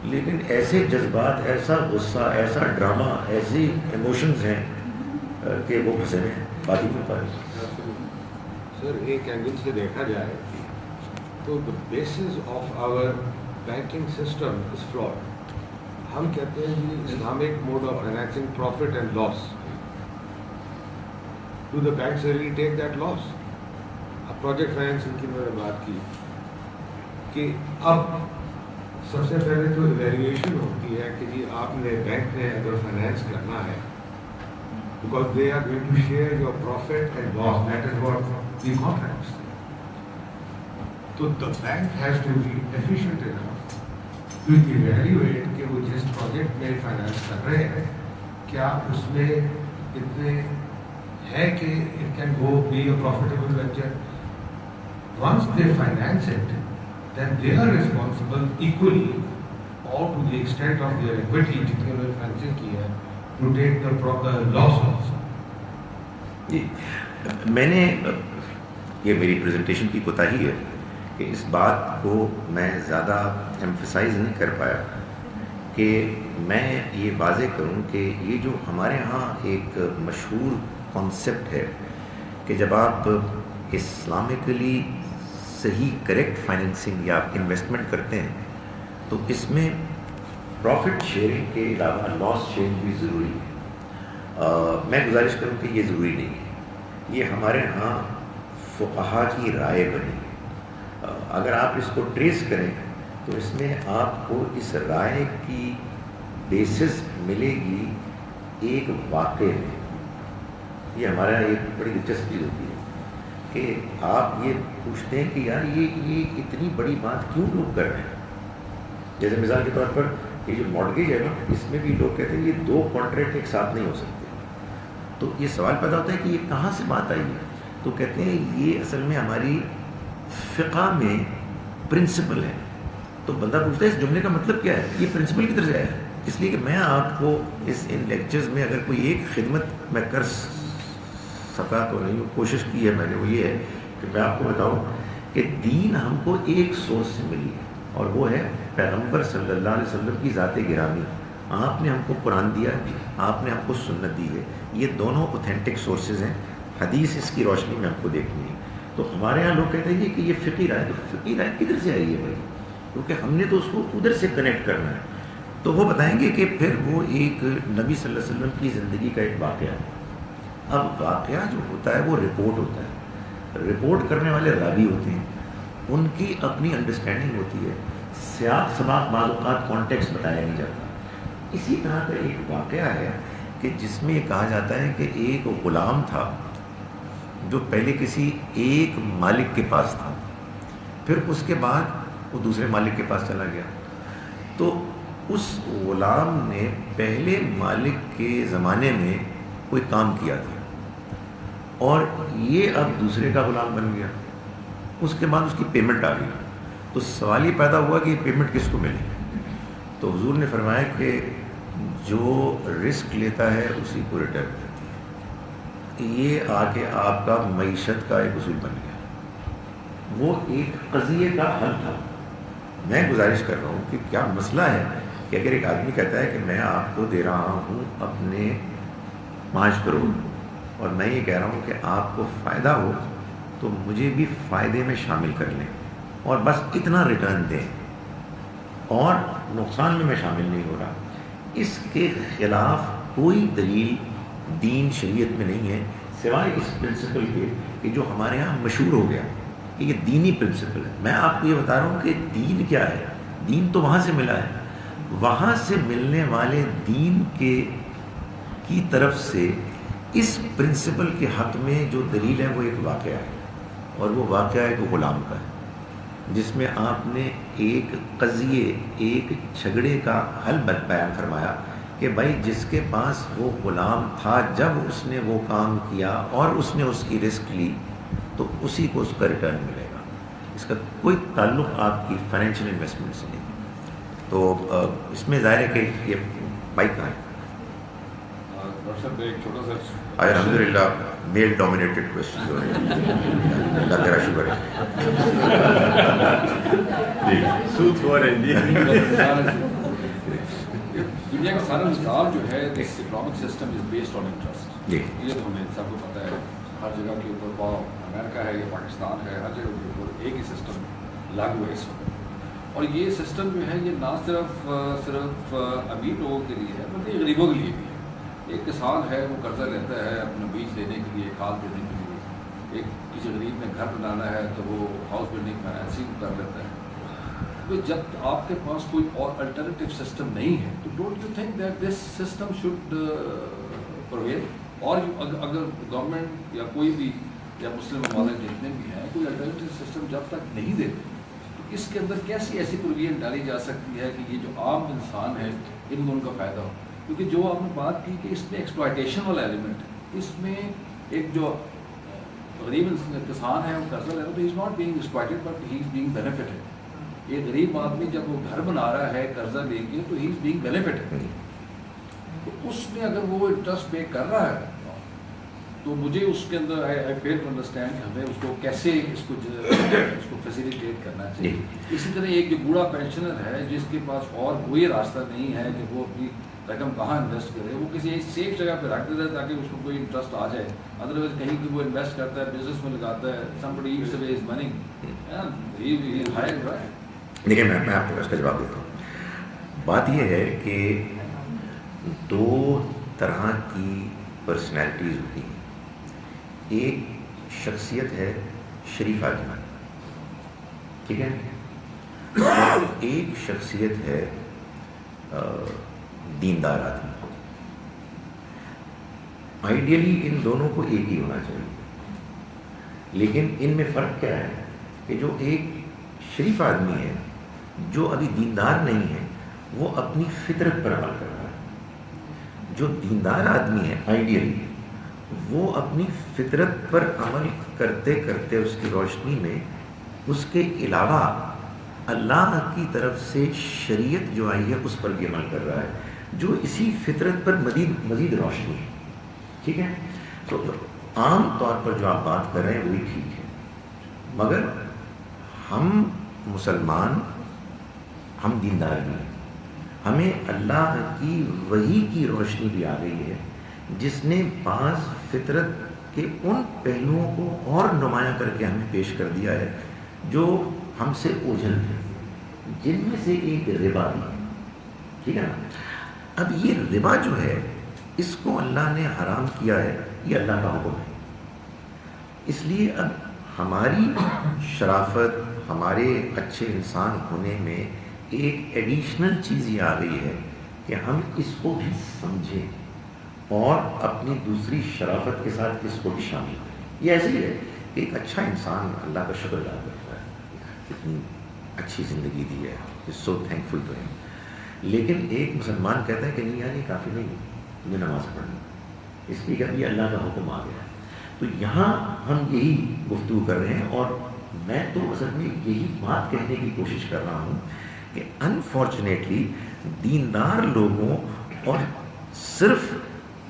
لیکن ایسے جذبات, ایسا غصہ, ایسا ڈرامہ, ایسی ایموشنز ہیں کہ وہ پھنسے میں بات ہی نہیں پا رہی. سر ایک اینگل سے دیکھا جائے تو the basis of our banking system is flawed. ہم کہتے ہیں جی Islamic mode of financing profit and loss. Do the banks really take that loss? اب پروجیکٹ فائنینسنگ کی میں نے بات کی کہ اب سب سے پہلے تو ایویلویشن ہوتی ہے کہ جی آپ نے بینک نے اگر فائنینس کرنا ہے because they are going to share your profit and loss, that is what the contracts. تو the bank has to be efficient enough to evaluate کہ وہ جس پروجیکٹ میں فائنینس کر رہے ہیں کیا اس میں اتنے ہے کہ it can go be a profitable venture. Once they finance it then they are responsible equally or to the extent of their equity جتنے میں فائنینسنگ کی ہے to take the proper loss also. جی میں نے یہ میری پریزنٹیشن کی کوتاہی ہے کہ اس بات کو میں زیادہ ایمفسائز نہیں کر پایا کہ میں یہ واضح کروں کہ یہ جو ہمارے ہاں ایک مشہور کانسیپٹ ہے کہ جب آپ اسلامکلی صحیح کریکٹ فائنینسنگ یا انویسٹمنٹ کرتے ہیں تو اس میں پروفٹ شیئرنگ کے علاوہ لاس شیئرنگ بھی ضروری ہے. میں گزارش کروں کہ یہ ضروری نہیں ہے. یہ ہمارے ہاں فقہا کی رائے بنی. اگر آپ اس کو ٹریس کریں تو اس میں آپ کو اس رائے کی بیسس ملے گی ایک واقعے میں. یہ ہمارا ایک بڑی دلچسپ چیز ہوتی ہے کہ آپ یہ پوچھتے ہیں کہ یار یہ اتنی بڑی بات کیوں لوگ کر رہے ہیں. جیسے مثال کے طور پر یہ جو مارگیج ہے نا اس میں بھی لوگ کہتے ہیں یہ 2 کانٹریکٹ ایک ساتھ نہیں ہو سکتے. تو یہ سوال پیدا ہوتا ہے کہ یہ کہاں سے بات آئی ہے. تو کہتے ہیں یہ اصل میں ہماری فقہ میں پرنسپل ہے. تو بندہ پوچھتا ہے اس جملے کا مطلب کیا ہے. یہ پرنسپل کی طرف سے ہے. اس لیے کہ میں آپ کو ان لیکچرز میں اگر کوئی ایک خدمت میں کر سکا تو نہیں, کوشش کی ہے میں نے, وہ یہ ہے کہ میں آپ کو بتاؤں کہ دین ہم کو ایک سورس سے ملی ہے اور وہ ہے پیغمبر صلی اللہ علیہ وسلم کی ذات گرامی. آپ نے ہم کو قرآن دیا ہے, آپ نے ہم کو سنت دی ہے. یہ دونوں اوتھینٹک سورسز ہیں. حدیث اس کی روشنی میں ہم کو دیکھنی ہے. تو ہمارے یہاں لوگ کہتے ہیں کہ یہ فقہی رائے. تو فقہی رائے کدھر سے آئی ہے بھائی, کیونکہ ہم نے تو اس کو ادھر سے کنیکٹ کرنا ہے. تو وہ بتائیں گے کہ پھر وہ ایک نبی صلی اللہ علیہ وسلم کی زندگی کا ایک واقعہ ہے. اب واقعہ جو ہوتا ہے وہ رپورٹ ہوتا ہے. رپورٹ کرنے والے راوی ہوتے ہیں, ان کی اپنی انڈرسٹینڈنگ ہوتی ہے, سیاق سباق بعض اوقات کانٹیکسٹ بتایا نہیں جاتا. اسی طرح کا ایک واقعہ ہے کہ جس میں یہ کہا جاتا ہے کہ ایک غلام تھا جو پہلے کسی ایک مالک کے پاس تھا, پھر اس کے بعد وہ دوسرے مالک کے پاس چلا گیا. تو اس غلام نے پہلے مالک کے زمانے میں کوئی کام کیا تھا اور یہ اب دوسرے کا غلام بن گیا. اس کے بعد اس کی پیمنٹ آ گئی. تو سوال یہ پیدا ہوا کہ یہ پیمنٹ کس کو ملے. تو حضور نے فرمایا کہ جو رسک لیتا ہے اسی کو ریٹرن کرتی ہے. یہ آ کے آپ کا معیشت کا ایک اصول بن گیا. وہ ایک قضیے کا حل تھا. میں گزارش کر رہا ہوں کہ کیا مسئلہ ہے کہ اگر ایک آدمی کہتا ہے کہ میں آپ کو دے رہا ہوں اپنے 5 کروڑ اور میں یہ کہہ رہا ہوں کہ آپ کو فائدہ ہو تو مجھے بھی فائدے میں شامل کر لیں اور بس اتنا ریٹرن دیں اور نقصان میں شامل نہیں ہو رہا. اس کے خلاف کوئی دلیل دین شریعت میں نہیں ہے سوائے اس پرنسپل کے کہ جو ہمارے ہاں مشہور ہو گیا کہ یہ دینی پرنسپل ہے. میں آپ کو یہ بتا رہا ہوں کہ دین کیا ہے. دین تو وہاں سے ملا ہے. وہاں سے ملنے والے دین کی طرف سے اس پرنسپل کے حق میں جو دلیل ہے وہ ایک واقعہ ہے اور وہ واقعہ ایک غلام کا ہے جس میں آپ نے ایک قضیے ایک جھگڑے کا حل بیان فرمایا کہ بھائی جس کے پاس وہ غلام تھا جب اس نے وہ کام کیا اور اس نے اس کی رسک لی تو اسی کو اس کا ریٹرن ملے گا. اس کا کوئی تعلق آپ کی فائنینشیل انویسٹمنٹ سے نہیں. تو اس میں ظاہر ہے کہ یہ بائک کہاں ہے. الحمد للہ میل ڈومینیٹڈ کوشچن جو ہے اللہ تیرا شکر ہے. دنیا کا سارا نظام جو ہے economic system is based on interest. یہ تو ہمیں سب کو پتہ ہے. ہر جگہ کے اوپر امریکہ ہے یا پاکستان ہے, ہر جگہ کے اوپر ایک ہی سسٹم لاگو ہے اس وقت. اور یہ سسٹم جو ہے یہ نہ صرف امیر لوگوں کے لیے ہے بلکہ غریبوں کے لیے بھی ہے. ایک کسان ہے وہ قرضہ لیتا ہے اپنا بیج لینے کے لیے, کھاد دینے کے لیے. ایک کسی غریب نے گھر بنانا ہے تو وہ ہاؤس بلڈنگ فائنینسنگ کر لیتا ہے. تو جب آپ کے پاس کوئی اور الٹرنیٹیو سسٹم نہیں ہے تو don't you think that this system should prevail. اور اگر گورنمنٹ یا کوئی بھی یا مسلم ممالک جتنے بھی ہیں کوئی الٹرنیٹیو سسٹم جب تک نہیں دیتے تو اس کے اندر کیسی ایسی پروویژن ڈالی جا سکتی ہے کہ یہ جو عام انسان ہے ان کو ان کا فائدہ ہو. کیونکہ جو آپ نے بات کی کہ اس میں ایکسپلائٹیشن والا ایلیمنٹ ہے. اس میں ایک جو غریب کسان ہے وہ قرضہ لے رہا ہے تو he is not being exploited but he is being benefited. ایک غریب آدمی جب وہ گھر بنا رہا ہے قرضہ لے کے تو ہی از بینگ بینیفٹڈ. تو اس میں اگر وہ انٹرسٹ پے کر رہا ہے تو مجھے اس کے اندر آئی فیل ٹو انڈرسٹینڈ کہ ہمیں اس کو کیسے اس کو فیسیلیٹیٹ کرنا چاہیے. اسی طرح ایک جو بوڑھا پینشنر ہے جس کے پاس اور کوئی راستہ نہیں ہے کہ وہ اپنی رقم کہاں انویسٹ کرے, وہ کسی ایک سیف جگہ پہ رکھ دیتا ہے تاکہ اس کو کوئی انٹرسٹ آ جائے. ادروائز کہیں کہ وہ انویسٹ کرتا ہے بزنس میں لگاتا ہے. somebody gives away his money and he is hired, right? دیکھیں میں آپ کو اس کا جواب دیتا ہوں. بات یہ ہے کہ 2 طرح کی پرسنالٹیز ہوتی ہیں. ایک شخصیت ہے شریف آدمی, ٹھیک ہے, اور ایک شخصیت ہے دیندار آدمی. آئیڈیلی ان دونوں کو ایک ہی ہونا چاہیے, لیکن ان میں فرق کیا ہے کہ جو ایک شریف آدمی ہے جو ابھی دیندار نہیں ہے وہ اپنی فطرت پر عمل کر رہا ہے. جو دیندار آدمی ہے آئیڈیلی وہ اپنی فطرت پر عمل کرتے کرتے اس کی روشنی میں اس کے علاوہ اللہ کی طرف سے شریعت جو آئی ہے اس پر بھی عمل کر رہا ہے جو اسی فطرت پر مزید روشنی ہے. ٹھیک ہے. تو عام طور پر جو آپ بات کر رہے ہیں وہی ٹھیک ہے، مگر ہم مسلمان ہم دیندار بھی ہیں. ہمیں اللہ کی وحی کی روشنی بھی آ گئی ہے جس نے بعض فطرت کے ان پہلوؤں کو اور نمایاں کر کے ہمیں پیش کر دیا ہے جو ہم سے اوجھل تھے، جن میں سے ایک ربا بھی ہے. ٹھیک ہے نا. اب یہ ربا جو ہے اس کو اللہ نے حرام کیا ہے، یہ اللہ کا حکم ہے. اس لیے اب ہماری شرافت، ہمارے اچھے انسان ہونے میں ایک ایڈیشنل چیز یہ آ گئی ہے کہ ہم اس کو بھی سمجھیں اور اپنی دوسری شرافت کے ساتھ اس کو بھی شامل کریں. یہ ایسے ہی ہے کہ ایک اچھا انسان اللہ کا شکر ادا کرتا ہے، اتنی اچھی زندگی دی ہے، سو تھینکفل ٹو ہم. لیکن ایک مسلمان کہتا ہے کہ نہیں یار یہ کافی نہیں تمہیں نماز پڑھنی، اس لیے کہ ابھی اللہ کا حکم آ گیا. تو یہاں ہم یہی گفتگو کر رہے ہیں اور میں تو اصل میں یہی بات کہنے کی کوشش کر رہا ہوں کہ انفارچونیٹلی دیندار لوگوں اور صرف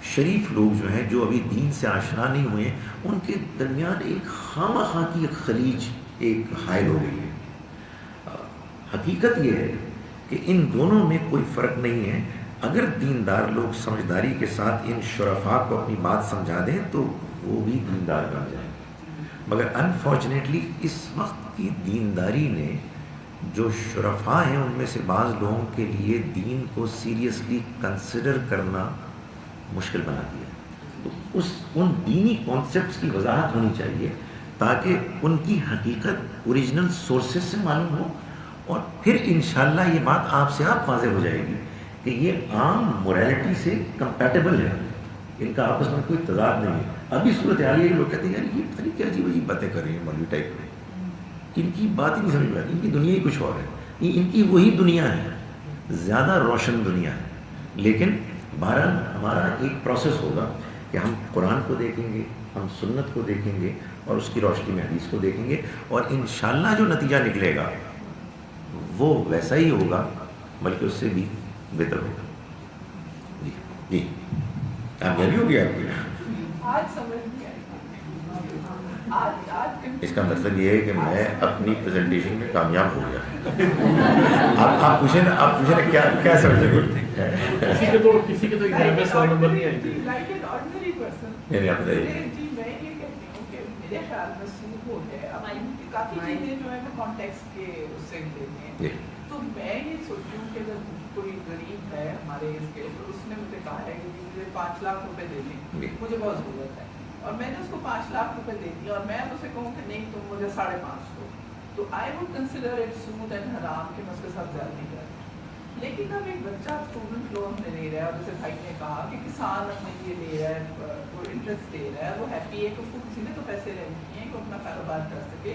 شریف لوگ جو ہیں جو ابھی دین سے آشنا نہیں ہوئے ان کے درمیان ایک خواہ مخواہ کی ایک خلیج ایک حائل ہو گئی ہے. حقیقت یہ ہے کہ ان دونوں میں کوئی فرق نہیں ہے. اگر دیندار لوگ سمجھداری کے ساتھ ان شرفاء کو اپنی بات سمجھا دیں تو وہ بھی دیندار بن جائیں. مگر انفارچونیٹلی اس وقت کی دینداری نے جو شرفاء ہیں ان میں سے بعض لوگوں کے لیے دین کو سیریسلی کنسیڈر کرنا مشکل بنا دیا. تو ان دینی کانسیپٹس کی وضاحت ہونی چاہیے تاکہ ان کی حقیقت اوریجنل سورسز سے معلوم ہو اور پھر انشاءاللہ یہ بات آپ سے آپ واضح ہو جائے گی کہ یہ عام موریلٹی سے کمپیٹیبل ہے، ان کا آپس میں کوئی تضاد نہیں ہے. ابھی صورت حال یہ لوگ کہتے ہیں یار یہ پتہ نہیں کیا عجیب عجیب باتیں کر رہے ہیں مولوی ٹائپ میں، ان کی بات ہی نہیں سمجھ میں آتی، ان کی دنیا ہی کچھ اور ہے. ان کی وہی دنیا ہے، زیادہ روشن دنیا ہے. لیکن بہرحال ہمارا ایک پروسیس ہوگا کہ ہم قرآن کو دیکھیں گے، ہم سنت کو دیکھیں گے اور اس کی روشنی میں حدیث کو دیکھیں گے اور انشاءاللہ جو نتیجہ نکلے گا وہ ویسا ہی ہوگا بلکہ اس سے بھی بہتر ہوگا. جی جی کامیابی ہوگی آپ کی. اس کا مطلب یہ ہے کہ میں اپنی پریزنٹیشن میں کامیاب ہو گیا. آپ پوچھیں نا کیا سمجھتے ہیں؟ کسی کے تو ایک سوال نمبر نہیں آئی تھی. نہیں آپ بتائیے. میرے خیال میں سود ہو ہے اب کافی چیزیں جو ہے کانٹیکسٹ کے اس سے لیتے ہیں. تو میں یہ سوچتی ہوں کہ اگر کوئی غریب ہے ہمارے اس کے تو اس نے مجھے کہا ہے کہ مجھے 5 لاکھ روپے دے دیں، مجھے بہت ضرورت ہے اور میں نے اس کو 5 لاکھ روپے دے دی اور میں اسے کہوں کہ نہیں تم مجھے 5.5 دو تو آئی ووڈ کنسیڈر اٹ سود اینڈ حرام کہ میں اس کے ساتھ زیادتی کروں. لیکن اب ایک بچہ اسٹوڈنٹ لون میں لے رہا ہے اور جیسے بھائی نے کہا کہ کسان اپنے لیے لے رہا ہے، وہ انٹرسٹ دے رہا ہے، وہ ہیپی ہے کہ اس کو کسی نے تو پیسے لینے ہیں کہ اپنا کاروبار کر سکے.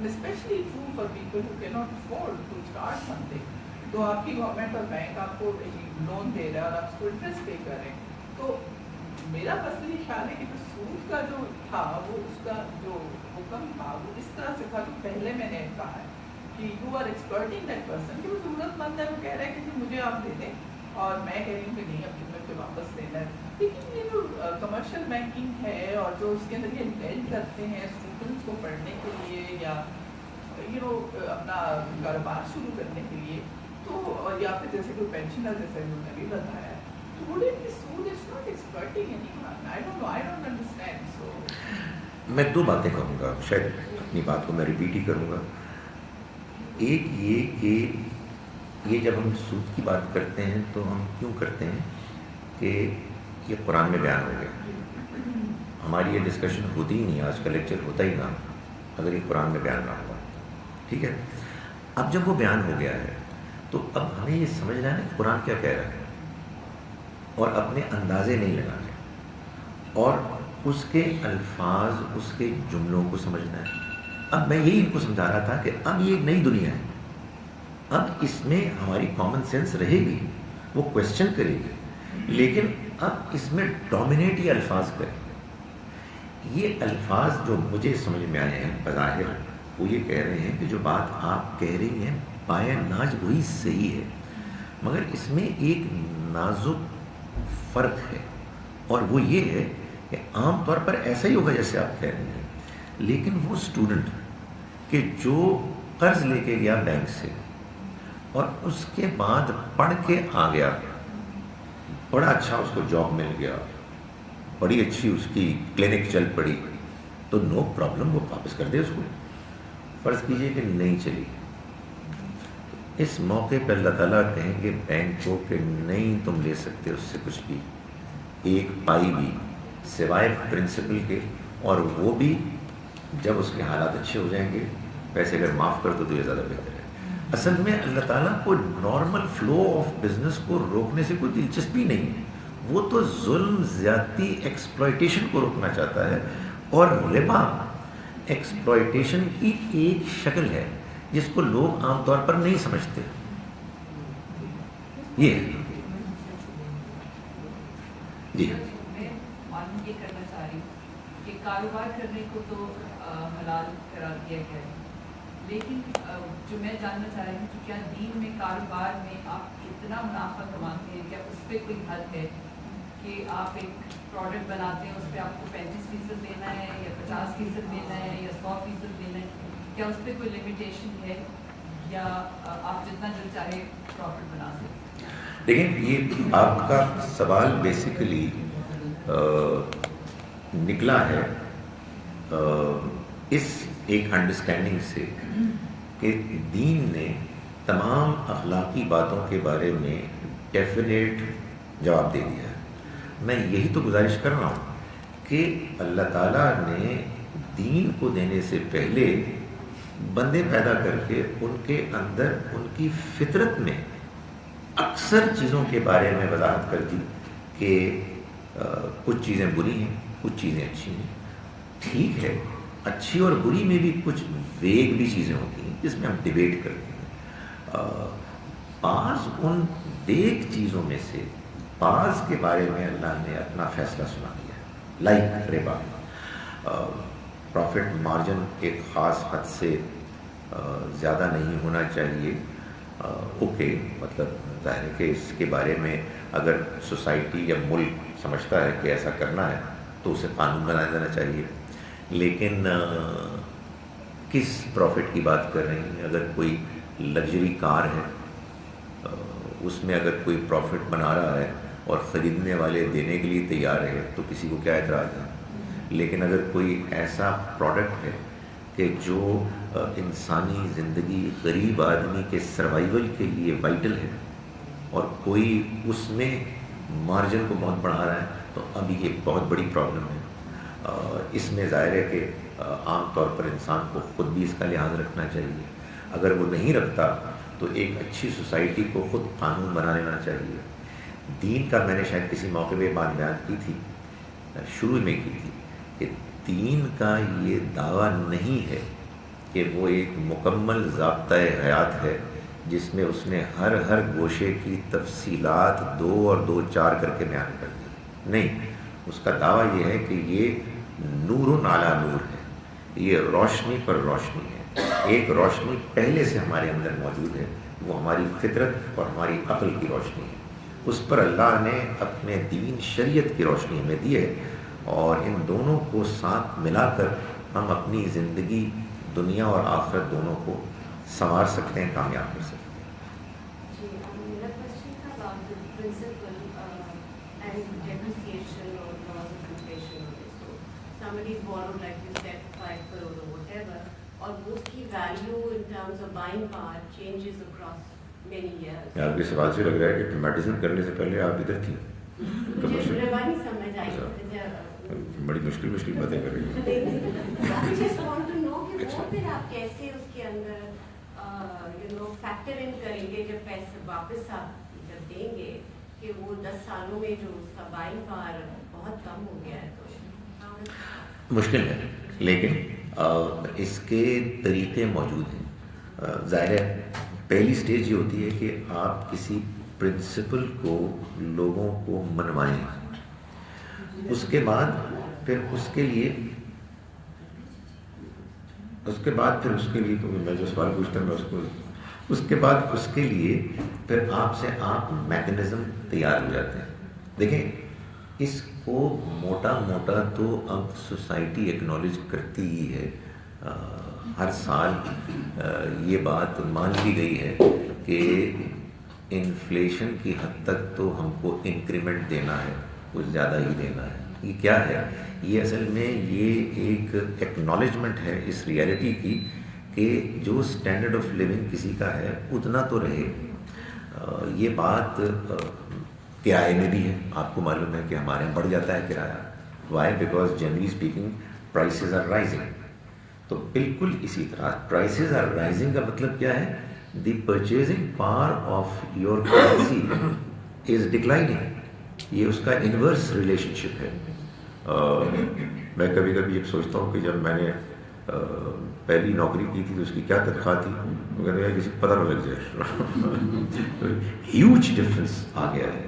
Especially true for people who can not afford to start something. تو آپ کی گورنمنٹ اور بینک آپ کو لون دے رہا ہے اور آپ اس کو انٹرسٹ پے کر رہے ہیں. تو میرا پرسنلی خیال ہے کہ جو سود کا جو تھا وہ اس کا جو حکم تھا وہ اس طرح سے تھا کہ پہلے میں نے کہا ہے کہ you are exploiting that person کہ وہ ضرورت مند ہے، وہ کہہ رہا ہے کہ مجھے آپ دے دیں اور میں کہہ رہی ہوں کہ نہیں اب تمہیں پہ واپس دینا ہے. لیکن یہ جو کمرشل بینکنگ ہے اور جو اس کے اندر یہ لینڈ کرتے ہیں اسٹوڈنٹس کو پڑھنے کے لیے یا اپنا کاروبار شروع کرنے کے لیے تو یا پھر جیسے کوئی پینشنر جیسے انہوں نے بھی بتایا تو وڈ اٹ بی سود؟ It's not exploiting anyone. I don't know, I don't understand. So میں 2 باتیں کہوں گا، شاید اپنی بات کو میں ریپیٹ ہی کروں گا. ایک یہ کہ یہ جب ہم سود کی بات کرتے ہیں تو ہم کیوں کرتے ہیں کہ یہ قرآن میں بیان ہو گیا. ہماری یہ ڈسکشن ہوتی ہی نہیں، آج کا لیکچر ہوتا ہی نہ اگر یہ قرآن میں بیان نہ ہوا. ٹھیک ہے. اب جب وہ بیان ہو گیا ہے تو اب ہمیں یہ سمجھنا ہے کہ قرآن کیا کہہ رہا ہے اور اپنے اندازے نہیں لگانے اور اس کے الفاظ اس کے جملوں کو سمجھنا ہے. اب میں یہی ان کو سمجھا رہا تھا کہ اب یہ ایک نئی دنیا ہے. اب اس میں ہماری کامن سینس رہے گی، وہ کویسچن کرے گی، لیکن اب اس میں ڈومینیٹ یہ الفاظ کریں. یہ الفاظ جو مجھے سمجھ میں آئے ہیں بظاہر، وہ یہ کہہ رہے ہیں کہ جو بات آپ کہہ رہی ہیں بائے ناج وہی صحیح ہے، مگر اس میں ایک نازک فرق ہے، اور وہ یہ ہے کہ عام طور پر ایسا ہی ہوگا جیسے آپ کہہ رہے ہیں، لیکن وہ اسٹوڈنٹ کہ جو قرض لے کے گیا بینک سے اور اس کے بعد پڑھ کے آ گیا، بڑا اچھا اس کو جاب مل گیا، بڑی اچھی اس کی کلینک چل پڑی، تو نو پرابلم، وہ واپس کر دے اس کو. فرض کیجئے کہ نہیں چلی، اس موقع پہ اللہ تعالیٰ کہیں گے بینک کو کہ نہیں تم لے سکتے اس سے کچھ بھی، ایک پائی بھی، سوائے پرنسپل کے، اور وہ بھی جب اس کے حالات اچھے ہو جائیں گے، پیسے اگر معاف کر دو تو یہ زیادہ بہتر ہے. اصل میں اللہ تعالیٰ کو نارمل فلو آف بزنس کو روکنے سے کوئی دلچسپی نہیں ہے، وہ تو ظلم، زیادتی، ایکسپلائٹیشن کو روکنا چاہتا ہے، اور ربا ایکسپلائٹیشن کی ایک شکل ہے جس کو لوگ عام طور پر نہیں سمجھتے. یہ جی میں معلوم یہ کرنا چاہ رہی ہوں کہ کاروبار کرنے کو تو حلال قرار دیا گیا ہے، لیکن جو میں جاننا چاہ رہی ہوں کہ کیا دین میں کاروبار میں آپ اتنا منافع کماتے ہیں، کیا اس پہ کوئی حد ہے کہ آپ ایک پروڈکٹ بناتے ہیں اس پہ آپ کو 35% دینا ہے یا 50% دینا ہے یا 100% دینا ہے، کیا اس پہ کوئی لمیٹیشن ہے یا آپ جتنا دل چاہے پروفٹ بنا سکتے ہیں؟ دیکھیں، یہ آپ کا سوال بیسیکلی نکلا ہے اس ایک انڈرسٹینڈنگ سے کہ دین نے تمام اخلاقی باتوں کے بارے میں ڈیفینیٹ جواب دے دیا ہے. میں یہی تو گزارش کر رہا ہوں کہ اللہ تعالیٰ نے دین کو دینے سے پہلے بندے پیدا کر کے ان کے اندر ان کی فطرت میں اکثر چیزوں کے بارے میں وضاحت کر دی کہ کچھ چیزیں بری ہیں، کچھ چیزیں اچھی ہیں. ٹھیک ہے، اچھی اور بری میں بھی کچھ ویگ بھی چیزیں ہوتی ہیں جس میں ہم ڈیبیٹ کرتے ہیں. بعض ان ویگ چیزوں میں سے بعض کے بارے میں اللہ نے اپنا فیصلہ سنا دیا ہے، لائک ربا. پروفٹ مارجن ایک خاص حد سے زیادہ نہیں ہونا چاہیے. اوکے، مطلب ظاہر ہے کہ اس کے بارے میں اگر سوسائٹی یا ملک سمجھتا ہے کہ ایسا کرنا ہے تو اسے قانون بنایا جانا چاہیے. لیکن کس پروفٹ کی بات کر رہے ہیں؟ اگر کوئی لگژری کار ہے، اس میں اگر کوئی پروفٹ بنا رہا ہے اور خریدنے والے دینے کے لیے تیار ہے تو کسی کو کیا اعتراض ہے؟ لیکن اگر کوئی ایسا پروڈکٹ ہے کہ جو انسانی زندگی، غریب آدمی کے سروائیول کے لیے وائٹل ہے، اور کوئی اس میں مارجن کو بہت بڑھا رہا ہے، تو اب یہ بہت بڑی پرابلم ہے. اس میں ظاہر ہے کہ عام طور پر انسان کو خود بھی اس کا لحاظ رکھنا چاہیے. اگر وہ نہیں رکھتا تو ایک اچھی سوسائٹی کو خود قانون بنا لینا چاہیے. دین کا میں نے شاید کسی موقع پہ بات بیان کی تھی، شروع میں کی تھی، کہ دین کا یہ دعویٰ نہیں ہے کہ وہ ایک مکمل ضابطۂ حیات ہے جس میں اس نے ہر گوشے کی تفصیلات 2 اور 2 4 کر کے بیان کر دی. نہیں، اس کا دعویٰ یہ ہے کہ یہ نور علی نور ہے، یہ روشنی پر روشنی ہے. ایک روشنی پہلے سے ہمارے اندر موجود ہے، وہ ہماری فطرت اور ہماری عقل کی روشنی ہے. اس پر اللہ نے اپنے دین شریعت کی روشنی ہمیں دی ہے، اور ان دونوں کو ساتھ ملا کر ہم اپنی زندگی، دنیا اور آخرت دونوں کو سنوار سکتے ہیں، کامیاب کر سکتے ہیں. جی، میرا کوشچن تھا about the principal and depreciation اور loss of inflation. So somebody is borrowed, like you said, 5 crore or whatever, اور اس کی value in terms of buying power changes across many years. آپ کے سوال سے لگ رہا ہے کہ میڈیسن کرنے سے پہلے آپ ادھر تھیں. مجھے ربانی سمجھ آئی، بڑی مشکل باتیں کر رہی ہیں. just want to know کہ وہ پھر آپ کیسے اس کے اندر فیکٹر ان کریں گے جب پیسے واپس آپ جب دیں گے کہ وہ 10 سالوں میں جو اس کا بائنگ پاور بہت کم ہو گیا ہے. تو مشکل ہے، لیکن اس کے طریقے موجود ہیں. ظاہر ہے پہلی سٹیج یہ ہوتی ہے کہ آپ کسی پرنسپل کو لوگوں کو منوائیں، اس کے بعد پھر اس کے لیے تو میں جو سوال پوچھتا ہوں میں اس کے بعد اس کے لیے پھر آپ میکنزم تیار ہو جاتے ہیں. دیکھیں اس کو موٹا تو اب سوسائٹی ایکنالج کرتی ہی ہے. ہر سال یہ بات مان لی گئی ہے کہ انفلیشن کی حد تک تو ہم کو انکریمنٹ دینا ہے، کچھ زیادہ ہی دینا ہے. یہ کیا ہے؟ یہ اصل میں یہ ایک ایکنالجمنٹ ہے اس ریالٹی کی کہ جو اسٹینڈرڈ آف لیونگ کسی کا ہے اتنا تو رہے. یہ بات کرائے میں بھی ہے. آپ کو معلوم ہے کہ ہمارے یہاں بڑھ جاتا ہے کرایہ. Why? Because generally speaking prices are rising. تو بالکل اسی طرح پرائسز آر رائزنگ کا مطلب کیا ہے؟ The purchasing power of your currency is declining. یہ اس کا انورس ریلیشن شپ ہے. میں کبھی جب سوچتا ہوں کہ جب میں نے پہلی نوکری کی تھی تو اس کی کیا تنخواہ تھی، وہ کہتے ہیں کسی کو پتہ نہ لگ جائے. ہیوج ڈفرینس آ گیا ہے.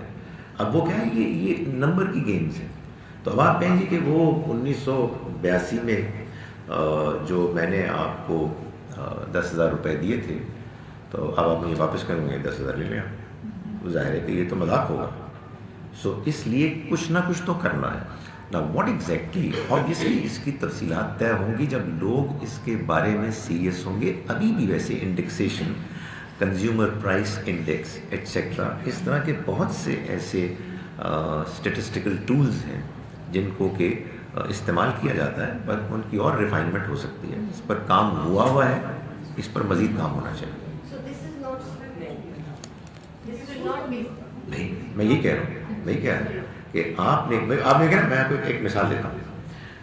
اب وہ کیا ہے، یہ نمبر کی گیمز ہے. تو اب آپ کہیں گے کہ وہ 1982 میں جو میں نے آپ کو 10,000 روپے دیے تھے تو اب آپ مجھے واپس کریں گے 10,000 لے لیں. ظاہر ہے کہ یہ تو مذاق ہوگا. سو اس لیے کچھ نہ کچھ تو کرنا ہے. Now what exactly؟ obviously اس کی تفصیلات طے ہوں گی جب لوگ اس کے بارے میں سیریس ہوں گے. ابھی بھی ویسے indexation, consumer price index et cetera, اس طرح کے بہت سے ایسے اسٹیٹسٹیکل ٹولز ہیں جن کو کہ استعمال کیا جاتا ہے، پر ان کی اور ریفائنمنٹ ہو سکتی ہے. اس پر کام ہوا ہے، اس پر مزید کام ہونا چاہیے. نہیں، میں یہ کہہ رہا ہوں، میں یہ کہہ رہا ہوں کہ آپ نے کہا. میں آپ کو ایک مثال دیتا ہوں.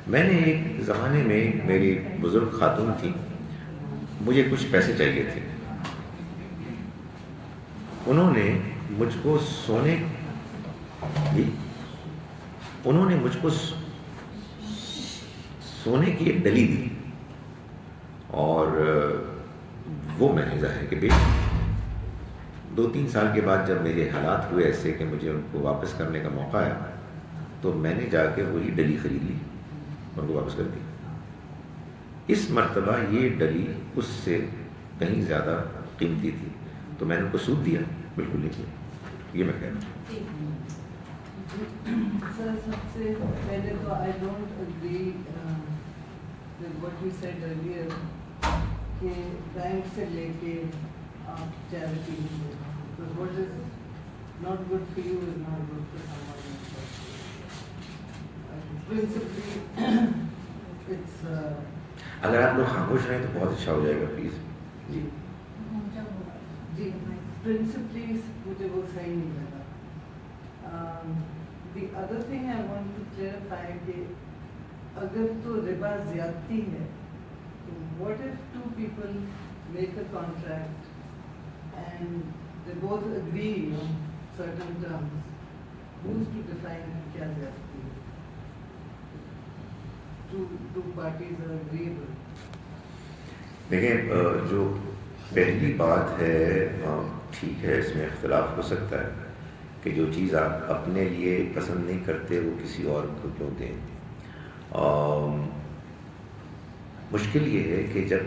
میں نے ایک زمانے میں میری بزرگ خاتون تھی، مجھے کچھ پیسے چاہیے تھے. انہوں نے مجھ کو سونے کی ایک ڈلی دی اور وہ میں نے ظاہر کہ بیچ. 2-3 سال کے بعد جب میرے حالات ہوئے ایسے کہ مجھے ان کو واپس کرنے کا موقع آیا تو میں نے جا کے وہی ڈلی خرید لی اور ان کو واپس کر دی. اس مرتبہ یہ ڈلی اس سے کہیں زیادہ قیمتی تھی تو میں نے ان کو سود دیا. بالکل نہیں کیا. یہ میں کہہ رہا ہوں. سر سب سے پہلے تو I don't agree what you said earlier کہ بینک سے لے کے آپ چیریٹی نہیں دے. What is not good for you is not good for someone else. Principally, it's. اگر آپ لوگ خاموش رہیں تو بہت اچھا ہو جائے گا پلیز. جی پرنسپلی مجھے وہ صحیح نہیں لگا. The other thing I want to clarify کہ اگر تو ربا زیادتی ہے تو what if 2 people make a contract and they both agree on certain terms, who's to define kya zyadati hai? Two parties are agreeable. دیکھیں جو پہلی بات ہے ٹھیک ہے، اس میں اختلاف ہو سکتا ہے کہ جو چیز آپ اپنے لیے پسند نہیں کرتے وہ کسی اور کو کیوں دیں. مشکل یہ ہے کہ جب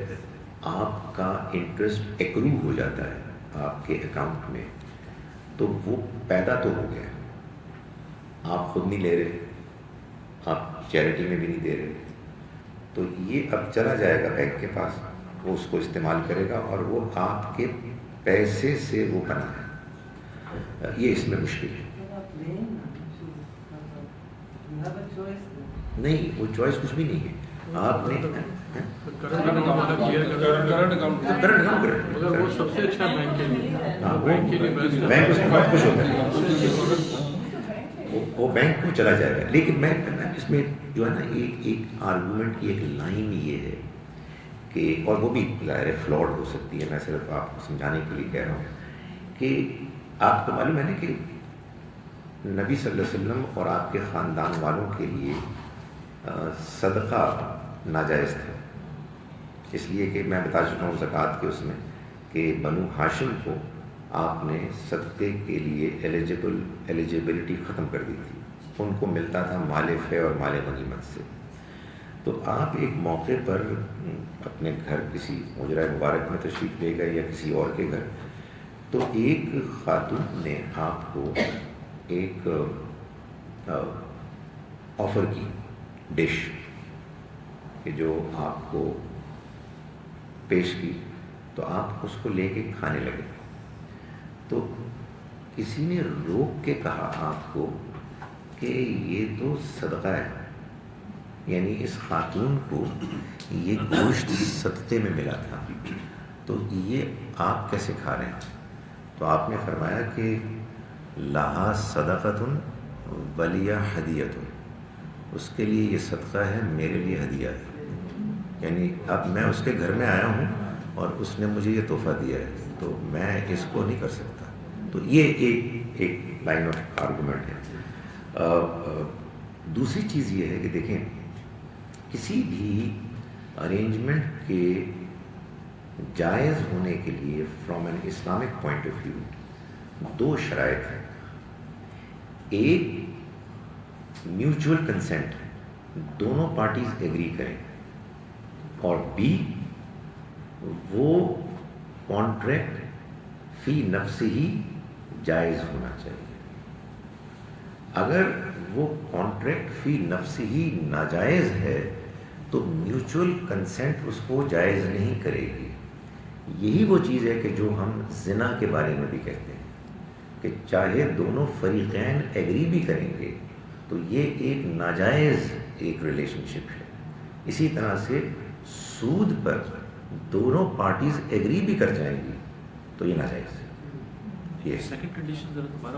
آپ کا انٹرسٹ ایکرو ہو جاتا ہے آپ کے اکاؤنٹ میں تو وہ پیدا تو ہو گیا. آپ خود نہیں لے رہے، آپ چیریٹی میں بھی نہیں دے رہے، تو یہ اب چلا جائے گا بینک کے پاس، وہ اس کو استعمال کرے گا اور وہ آپ کے پیسے سے وہ بنا ہے. یہ اس میں مشکل ہے. نہیں، وہ چوائس کچھ بھی نہیں ہے. آپ نے سب سے اچھا بینک کے لیے بینک اس میں بہت خوش ہوتا ہے، وہ بینک کو چلا جائے گا. لیکن میں اس میں جو ہے نا ایک آرگومنٹ کی ایک لائن یہ ہے کہ، اور وہ بھی ظاہر فلاڈ ہو سکتی ہے، میں صرف آپ کو سمجھانے کے لیے کہہ رہا ہوں کہ آپ کو معلوم ہے نا کہ نبی صلی اللہ علیہ وسلم اور آپ کے خاندان والوں کے لیے صدقہ ناجائز تھا، اس لیے کہ میں بتا چکا ہوں زکوٰۃ کے اس میں کہ بنو ہاشم کو آپ نے صدقے کے لیے ایلیجیبلٹی ختم کر دی تھی، ان کو ملتا تھا مال فے اور مال غنیمت سے. تو آپ ایک موقع پر اپنے گھر کسی حجرہ مبارک میں تشریف لے گئے یا کسی اور کے گھر، تو ایک خاتون نے آپ کو ایک آفر کی ڈش کہ جو آپ کو پیش کی، تو آپ اس کو لے کے کھانے لگے. تو کسی نے روک کے کہا آپ کو کہ یہ تو صدقہ ہے، یعنی اس خاتون کو یہ گوشت صدقے میں ملا تھا، تو یہ آپ کیسے کھا رہے ہیں؟ تو آپ نے فرمایا کہ لہا صدقۃ ولی ہدیۃ، اس کے لیے یہ صدقہ ہے، میرے لیے ہدیہ ہے. یعنی اب میں اس کے گھر میں آیا ہوں اور اس نے مجھے یہ تحفہ دیا ہے، تو میں اس کو نہیں کر سکتا. تو یہ ایک لائن آف آرگومنٹ ہے. دوسری چیز یہ ہے کہ دیکھیں، کسی بھی ارینجمنٹ کے جائز ہونے کے لیے from an Islamic point of view دو شرائط ہیں. ایک میوچول کنسنٹ، دونوں پارٹیز ایگری کریں، اور بی وہ کانٹریکٹ فی نفس ہی جائز ہونا چاہیے. اگر وہ کانٹریکٹ فی نفس ہی ناجائز ہے تو میوچول کنسنٹ اس کو جائز نہیں کرے گی. یہی وہ چیز ہے کہ جو ہم زنا کے بارے میں بھی کہتے ہیں کہ چاہے دونوں فریقین ایگری بھی کریں گے تو یہ ایک ناجائز ایک ریلیشن شپ ہے. اسی طرح سے سود پر دونوں پارٹیز ایگری بھی کر جائیں گی تو یہ ناجائز ہے. یہ سیکنڈ کنڈیشن ذرا دوبارہ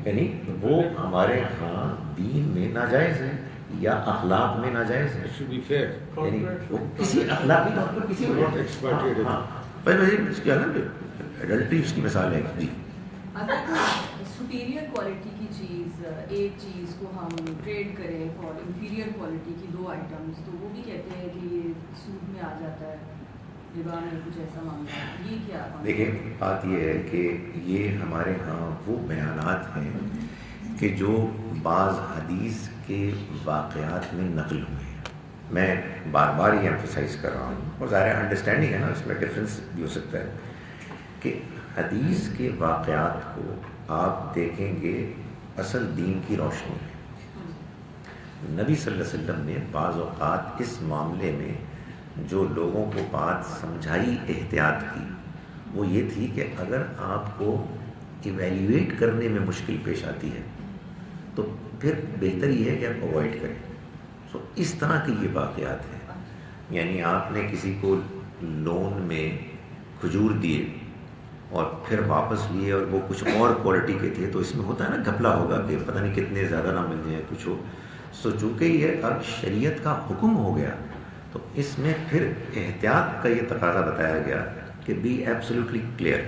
یعنی وہ ہمارے ہاں دین میں ناجائز ہے یا اخلاق میں ناجائز ہے. یعنی وہ کسی اخلاقی طور پر کسی ایڈلٹری اس کی مثال ہے. جی اگر سپیریئر کوالٹی کی چیز، ایک چیز کو ہم ٹریڈ کریں فار انفیریئر کوالٹی کی دو آئٹمس، تو وہ بھی کہتے ہیں کہ یہ سود میں آ جاتا ہے، ربا میں کچھ ایسا معاملہ ہے. یہ کیا؟ دیکھیں، بات یہ ہے کہ یہ ہمارے ہاں وہ بیانات ہیں کہ جو بعض حدیث کے واقعات میں نقل ہوئے ہیں. میں بار بار یہ ایمفسائز کر رہا ہوں، اور ظاہر انڈرسٹینڈنگ ہے نا، اس میں ڈفرینس بھی ہو سکتا ہے کہ حدیث کے واقعات کو آپ دیکھیں گے اصل دین کی روشنی میں. نبی صلی اللہ علیہ وسلم نے بعض اوقات اس معاملے میں جو لوگوں کو بات سمجھائی احتیاط کی، وہ یہ تھی کہ اگر آپ کو ایویلیویٹ کرنے میں مشکل پیش آتی ہے تو پھر بہتر یہ ہے کہ آپ اوائڈ کریں. سو اس طرح کے یہ واقعات ہیں. یعنی آپ نے کسی کو لون میں کھجور دیے اور پھر واپس لیے اور وہ کچھ اور کوالٹی کے تھے، تو اس میں ہوتا ہے نا گھپلا ہوگا کہ پتہ نہیں کتنے زیادہ نہ مل جائیں کچھ ہو. سو چونکہ یہ اب شریعت کا حکم ہو گیا تو اس میں پھر احتیاط کا یہ تقاضا بتایا گیا کہ بی ایبسلیوٹلی کلیئر.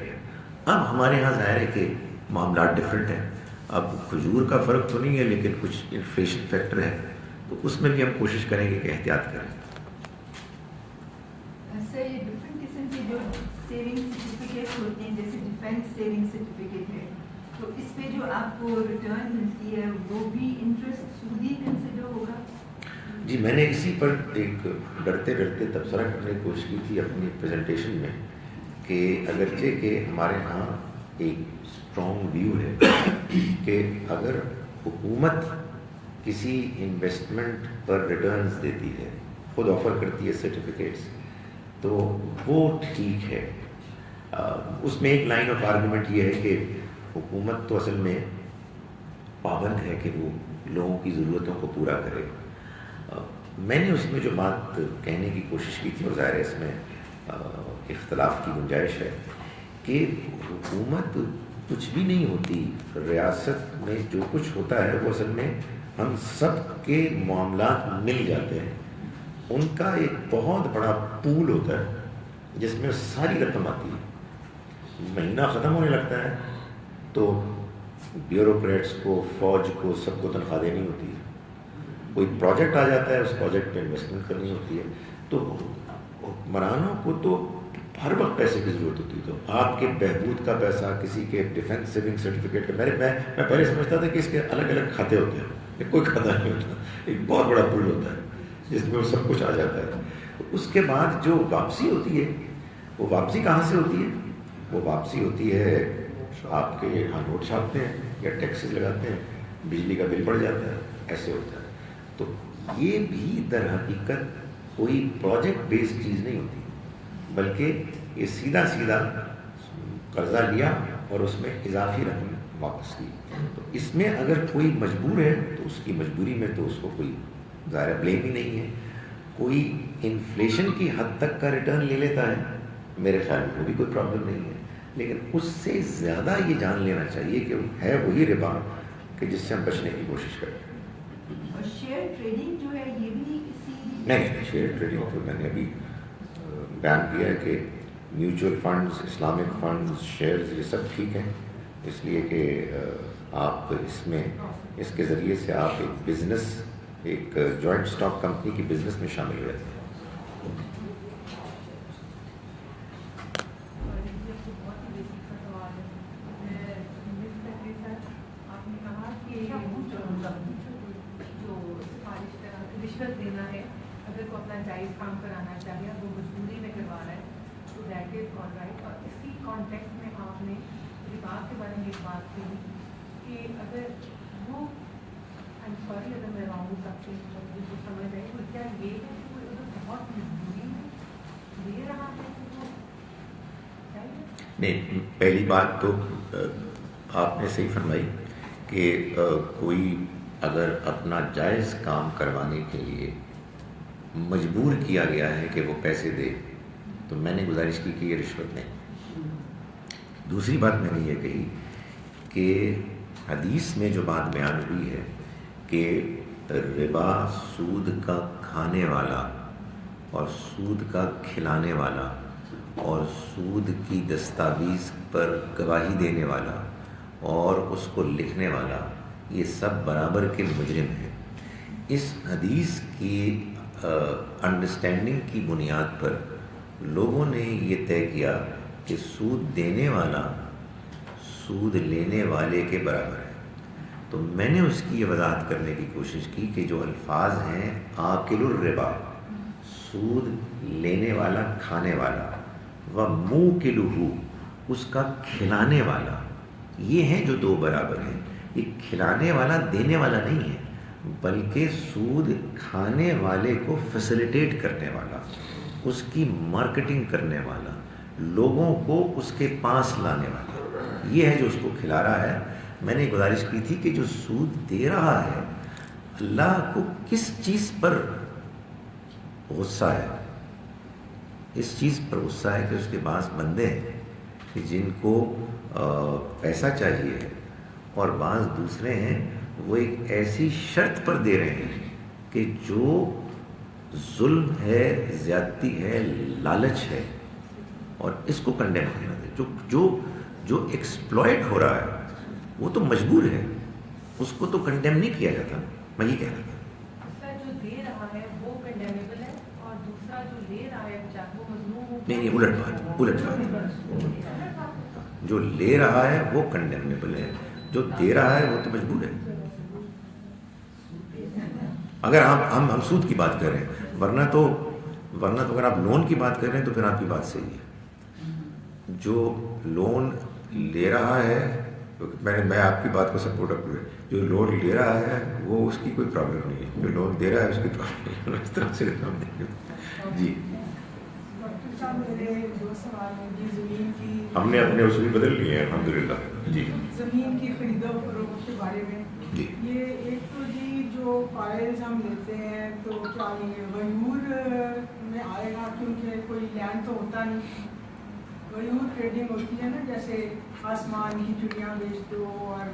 اب ہمارے ہاں ظاہر ہے کہ معاملات ڈفرینٹ ہیں. اب کھجور کا فرق تو نہیں ہے لیکن کچھ انفلیشن فیکٹر ہے، تو اس میں بھی ہم کوشش کریں گے کہ احتیاط کریں. سر، یہ ڈفرینٹ قسم کے جو سیونگ سرٹیفکیٹ ہوتے ہیں، جیسے ڈیفینس سیونگ سرٹیفکیٹ ہے، تو اس پہ جو آپ کو ریٹرن ملتی ہے وہ بھی انٹرسٹ سودی کنسیڈر ہوگا؟ جی، میں نے اسی پر ایک ڈرتے ڈرتے تبصرہ کرنے کی کوشش کی تھی اپنی پریزنٹیشن میں کہ اگرچہ کہ ہمارے ہاں ایک اسٹرانگ ویو ہے کہ اگر حکومت کسی انویسٹمنٹ پر ریٹرنز دیتی ہے، خود آفر کرتی ہے سرٹیفکیٹس، تو وہ ٹھیک ہے. اس میں ایک لائن آف آرگومنٹ یہ ہے کہ حکومت تو اصل میں پابند ہے کہ وہ لوگوں کی ضرورتوں کو پورا کرے. میں نے اس میں جو بات کہنے کی کوشش کی تھی، اور ظاہر ہے اس میں اختلاف کی گنجائش ہے، کہ حکومت کچھ بھی نہیں ہوتی. ریاست میں جو کچھ ہوتا ہے وہ اصل میں ہم سب کے معاملات مل جاتے ہیں. ان کا ایک بہت بڑا پول ہوتا ہے جس میں ساری رقم آتی ہے. مہینہ ختم ہونے لگتا ہے تو بیوروکریٹس کو، فوج کو، سب کو تنخواہ دینی ہوتی ہے. کوئی پروجیکٹ آ جاتا ہے، اس پروجیکٹ پہ انویسٹمنٹ کرنی ہوتی ہے. تو حکمرانوں کو تو ہر وقت پیسے کی ضرورت ہوتی ہے. تو آپ کے بہبود کا پیسہ, کسی کے ڈیفینس سیونگ سرٹیفکیٹ کا, میں پہلے سمجھتا تھا کہ اس کے الگ الگ کھاتے ہوتے ہیں. یہ کوئی کھاتا نہیں ہوتا, ایک بہت بڑا پول ہوتا ہے جس میں وہ سب کچھ آ جاتا ہے. اس کے بعد جو واپسی ہوتی ہے, وہ واپسی کہاں سے ہوتی ہے؟ وہ واپسی ہوتی ہے آپ کے یہاں نوٹ چھاپتے ہیں یا ٹیکسز لگاتے ہیں, بجلی کا بل بڑھ جاتا ہے, ایسے ہوتا ہے. تو یہ بھی در حقیقت کوئی پروجیکٹ بیسڈ چیز نہیں ہوتی, بلکہ یہ سیدھا قرضہ لیا اور اس میں اضافی رقم واپس کی. تو اس میں اگر کوئی مجبور ہے تو اس کی مجبوری میں تو اس کو کوئی ظاہر بلیم ہی نہیں ہے. کوئی انفلیشن کی حد تک کا ریٹرن لے لیتا ہے, میرے خیال میں وہ بھی کوئی پرابلم نہیں ہے, لیکن اس سے زیادہ یہ جان لینا چاہیے کہ ہے وہی ربا کہ جس سے ہم بچنے کی کوشش کریں. اور شیئر ٹریڈنگ جو ہے یہ بھی نہیں, شیئر ٹریڈنگ تو میں نے ابھی بیان کیا ہے کہ mutual funds, Islamic funds, shares یہ سب ٹھیک ہیں, اس لیے کہ آپ اس کے ذریعے سے آپ ایک بزنس, ایک جوائنٹ اسٹاک کمپنی کی بزنس میں شامل ہوئے ہیں. رشوت دینا ہے, اگر کوئی اپنا جائز کام کرانا چاہے, وہ مجبوری میں کروا رہا ہے, تو دیٹ از آل رائٹ. اور اس کی کانٹیکس میں آپ نے ربا کے بارے میں ایک بات کہی کہ اگر وہ, آئی ایم سوری اگر میں رانگ سکتی ہوں, سمجھ رہے تو کیا یہ ہے کہ وہ اگر بہت مجبوری میں دے رہا ہے تو وہ نہیں. پہلی بات تو آپ نے صحیح فرمائی کہ کوئی اگر اپنا جائز کام کروانے کے لیے مجبور کیا گیا ہے کہ وہ پیسے دے, تو میں نے گزارش کی کہ یہ رشوت نہیں. دوسری بات میں نے یہ کہی کہ حدیث میں جو بات بیان ہوئی ہے کہ ربا سود کا کھانے والا اور سود کا کھلانے والا اور سود کی دستاویز پر گواہی دینے والا اور اس کو لکھنے والا, یہ سب برابر کے مجرم ہیں. اس حدیث کی انڈرسٹینڈنگ کی بنیاد پر لوگوں نے یہ طے کیا کہ سود دینے والا سود لینے والے کے برابر ہے. تو میں نے اس کی یہ وضاحت کرنے کی کوشش کی کہ جو الفاظ ہیں آکل الربا, سود لینے والا کھانے والا, و موکلہ, اس کا کھلانے والا, یہ ہیں جو دو برابر ہیں. یہ کھلانے والا دینے والا نہیں ہے, بلکہ سود کھانے والے کو فیسیلیٹیٹ کرنے والا, اس کی مارکیٹنگ کرنے والا, لوگوں کو اس کے پاس لانے والا, یہ ہے جو اس کو کھلا رہا ہے. میں نے گزارش کی تھی کہ جو سود دے رہا ہے, اللہ کو کس چیز پر غصہ ہے؟ اس چیز پر غصہ ہے کہ اس کے پاس بندے ہیں کہ جن کو پیسہ چاہیے, اور بعض دوسرے ہیں وہ ایک ایسی شرط پر دے رہے ہیں کہ جو ظلم ہے, زیادتی ہے, لالچ ہے, اور اس کو کنڈیم کرنا ہے. جو ایکسپلائٹ ہو رہا ہے وہ تو مجبور ہے, اس کو تو کنڈیم نہیں کیا جاتا. میں یہ کہہ رہا تھا جو دے رہا ہے وہ کنڈیمیبل ہے, اور دوسرا جو لے رہا ہے وہ مظلوم. نہیں, الٹ بات. جو لے رہا ہے وہ کنڈیمیبل ہے, جو دے رہا ہے وہ تو مجبور ہے. اگر ہم سود کی بات کر رہے ہیں, ورنہ تو اگر آپ لون کی بات کر رہے ہیں تو پھر آپ کی بات صحیح ہے. جو لون لے رہا ہے, میں آپ کی بات کو سپورٹ اپ کروں, جو لون لے رہا ہے وہ اس کی کوئی پرابلم نہیں ہے, جو لون دے رہا ہے اس کی پرابلم ہے. اس طرح سے ہم دیکھیں. جی, میرے دو سوال ہیں. جی, زمین کی ہم نے اپنے اصول بدل لیے ہیں الحمدللہ. جی, زمین کی خرید و فروخت کے بارے میں. جی, یہ ایک تو جی جو فائلز ہم لیتے ہیں تو کیا یہ غیور میں آئے گا, کیونکہ کوئی لینڈ تو ہوتا نہیں. غیور ٹریڈنگ ہوتی ہے نا, جیسے آسمان کی چڑیاں بیچ دو اور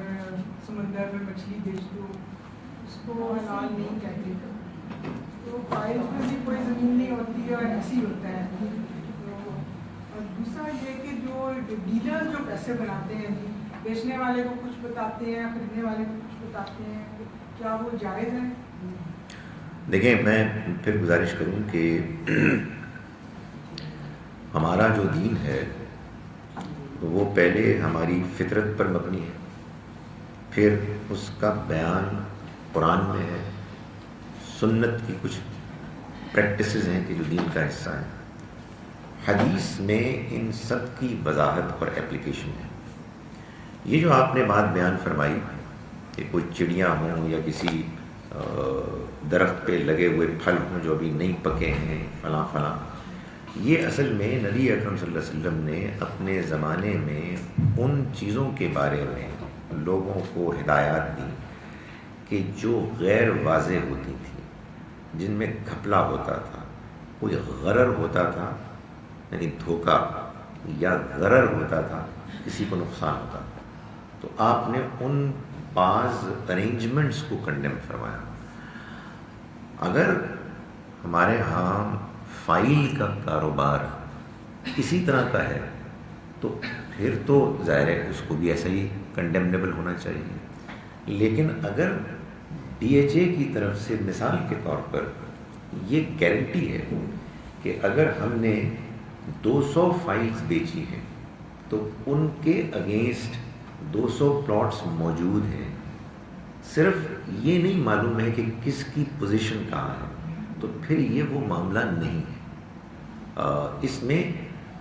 سمندر میں مچھلی بیچ دو, اس کو حلال نہیں کہتے. تو فائل میں بھی کوئی زمین نہیں ہوتی ہے, اور ایسی ہوتا ہے. اور دوسرا یہ کہ جو ڈیلر جو پیسے بناتے ہیں, بیچنے والے کو کچھ بتاتے ہیں, خریدنے والے کو کچھ بتاتے ہیں, کیا وہ جائز ہے؟ دیکھیں, میں پھر گزارش کروں کہ ہمارا جو دین ہے وہ پہلے ہماری فطرت پر مبنی ہے، پھر اس کا بیان قرآن میں ہے، سنت کی کچھ پریکٹسز ہیں کہ جو دین کا حصہ ہیں، حدیث میں ان سب کی وضاحت اور اپلیکیشن ہے۔ یہ جو آپ نے بات بیان فرمائی کہ کوئی چڑیاں ہوں یا کسی درخت پہ لگے ہوئے پھل ہوں جو ابھی نہیں پکے ہیں فلاں فلاں، یہ اصل میں نبی اکرم صلی اللہ علیہ وسلم نے اپنے زمانے میں ان چیزوں کے بارے میں لوگوں کو ہدایات دی کہ جو غیر واضح ہوتی تھی، جن میں گھپلا ہوتا تھا، کوئی غرر ہوتا تھا یعنی دھوکہ، یا غرر ہوتا تھا کسی کو نقصان ہوتا تھا، تو آپ نے ان بعض ارینجمنٹس کو کنڈیم فرمایا۔ اگر ہمارے ہاں فائل کا کاروبار اسی طرح کا ہے تو پھر تو ظاہر ہے اس کو بھی ایسا ہی کنڈیمنیبل ہونا چاہیے، لیکن اگر ڈی ایچ اے کی طرف سے مثال کے طور پر یہ گارنٹی ہے کہ اگر ہم نے 200 فائلز بیچی ہیں تو ان کے اگینسٹ 200 پلاٹس موجود ہیں، صرف یہ نہیں معلوم ہے کہ کس کی پوزیشن کہاں ہے، تو پھر یہ وہ معاملہ نہیں ہے۔ اس میں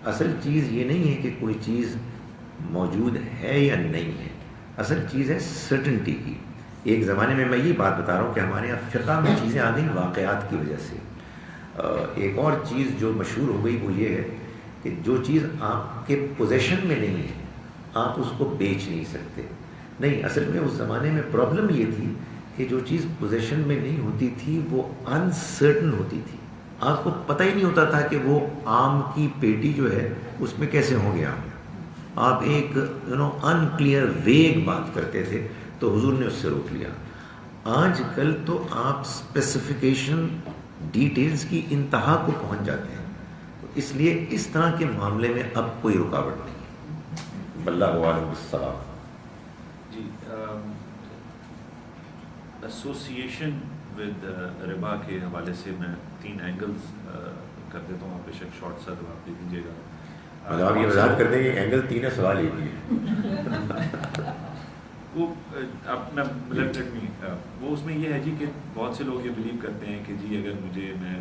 اصل چیز یہ نہیں ہے کہ کوئی چیز موجود ہے یا نہیں ہے، اصل چیز ہے سرٹنٹی کی۔ ایک زمانے میں یہ بات بتا رہا ہوں کہ ہمارے یہاں فقہ میں چیزیں آ گئیں واقعات کی وجہ سے۔ ایک اور چیز جو مشہور ہو گئی وہ یہ ہے کہ جو چیز آپ کے پوزیشن میں نہیں ہے آپ اس کو بیچ نہیں سکتے۔ نہیں، اصل میں اس زمانے میں پرابلم یہ تھی کہ جو چیز پوزیشن میں نہیں ہوتی تھی وہ انسرٹن ہوتی تھی، آپ کو پتہ ہی نہیں ہوتا تھا کہ وہ آم کی پیٹی جو ہے اس میں کیسے ہوں گے آم۔ آپ ایک ان کلیئر ویگ بات کرتے تھے تو حضور نے اس سے روک لیا۔ آج کل تو آپ اسپیسیفیکیشن ڈیٹیلز کی انتہا کو پہنچ جاتے ہیں، تو اس لیے اس طرح کے معاملے میں اب کوئی رکاوٹ نہیں ہے۔ واللہ عالم بالصواب۔ جی، ایسوسیشن ود ربا کے حوالے سے میں 3 اینگلز کر دیتا ہوں، آپ بے شک شارٹ سا جواب دے دیجیے گا۔ آپ یہ وضاحت کر دیں کہ اینگل 3 ہے، سوال ایک ہی ہے۔ وہ اپنا وہ اس میں یہ ہے جی کہ بہت سے لوگ یہ بلیو کرتے ہیں کہ جی اگر میں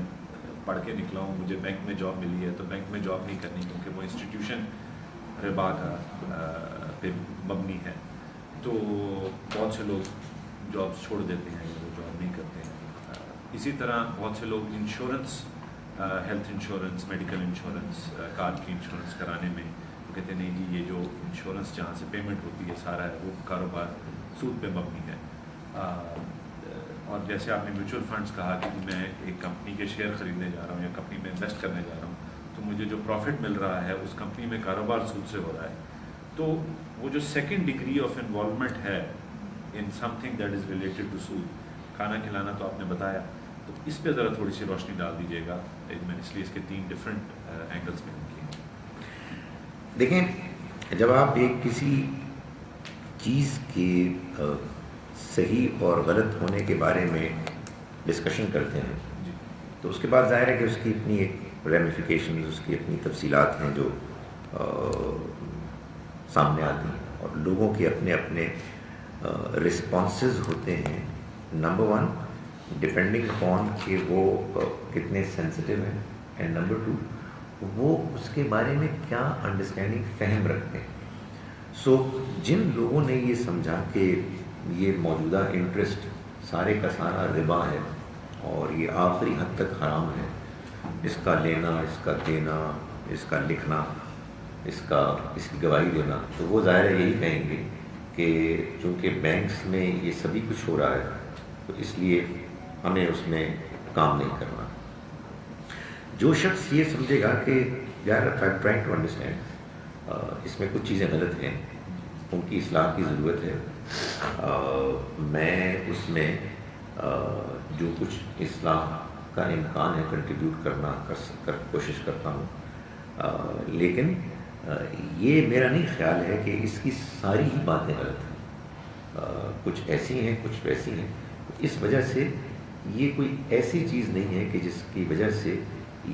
پڑھ کے نکلا ہوں، مجھے بینک میں جاب ملی ہے تو بینک میں جاب نہیں کرنی کیونکہ وہ انسٹیٹیوشن ربا کا پہ مبنی ہے، تو بہت سے لوگ جابس چھوڑ دیتے ہیں، وہ جاب نہیں کرتے ہیں۔ اسی طرح بہت سے لوگ insurance, health insurance, medical insurance, car کی انشورنس کرانے میں وہ کہتے ہیں نہیں جی یہ جو انشورنس جہاں سے پیمنٹ ہوتی ہے سارا ہے وہ کاروبار سود پہ مبنی ہے۔ اور جیسے آپ نے میوچل فنڈس کہا کہ میں ایک کمپنی کے شیئر خریدنے جا رہا ہوں یا کمپنی میں انویسٹ کرنے جا رہا ہوں تو مجھے جو پروفٹ مل رہا ہے اس کمپنی میں کاروبار سود سے ہو رہا ہے، تو وہ جو سیکنڈ ڈگری آف انوالومنٹ ہے in something that is related to سود، کھانا کھلانا تو آپ نے بتایا، تو اس پہ ذرا تھوڑی سی روشنی ڈال دیجیے گا، میں اس لیے اس کے 3 ڈفرینٹ اینگلس میں کیے۔ دیکھیں، جب آپ ایک کسی چیز کے صحیح اور غلط ہونے کے بارے میں ڈسکشن کرتے ہیں تو اس کے بعد ظاہر ہے کہ اس کی اپنی ایک ریمیفیکیشن، اس کی اپنی تفصیلات ہیں جو سامنے آتی ہیں اور لوگوں کے اپنے اپنے رسپانسز ہوتے ہیں۔ نمبر 1 ڈپینڈنگ اپون کہ وہ کتنے سینسٹیو ہیں، اینڈ نمبر 2 وہ اس کے بارے میں کیا انڈرسٹینڈنگ، فہم رکھتے ہیں۔ سو جن لوگوں نے یہ سمجھا کہ یہ موجودہ انٹرسٹ سارے کا سارا ربا ہے اور یہ آخری حد تک حرام ہے، اس کا لینا، اس کا دینا، اس کا لکھنا، اس کی گواہی دینا، تو وہ ظاہر ہے یہی کہیں گے کہ چونکہ بینکس میں یہ سبھی کچھ ہو رہا ہے تو اس لیے ہمیں اس میں کام نہیں کرنا۔ جو شخص یہ سمجھے گا کہ یار ٹرائنگ ٹو انڈرسٹینڈ اس میں کچھ چیزیں غلط ہیں، ان کی اصلاح کی ضرورت ہے، میں اس میں جو کچھ اصلاح کا امکان ہے کنٹریبیوٹ کرنا کوشش کرتا ہوں، لیکن یہ میرا نہیں خیال ہے کہ اس کی ساری ہی باتیں غلط ہیں، کچھ ایسی ہیں کچھ ویسی ہیں۔ اس وجہ سے یہ کوئی ایسی چیز نہیں ہے کہ جس کی وجہ سے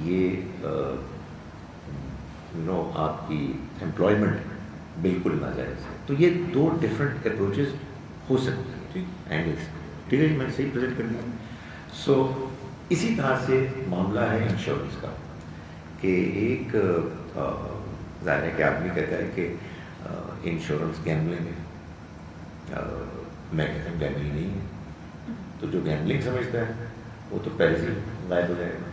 یہ آپ کی امپلائمنٹ بالکل ناجائز ہے. تو یہ 2 ڈفرینٹ اپروچز ہو سکتی ہیں اینگلس. ٹھیک ہے جی, میں نے صحیح پریزنٹ کر دیا. سو اسی طرح سے معاملہ ہے انشورنس کا کہ ایک ظاہر ہے کہ آدمی کہتا ہے کہ انشورنس گیمبلنگ ہے. میں کہتا ہوں گیمبلنگ نہیں ہے. تو جو گیمبلنگ سمجھتا ہے وہ تو پہلے سے غائب ہو جائے گا.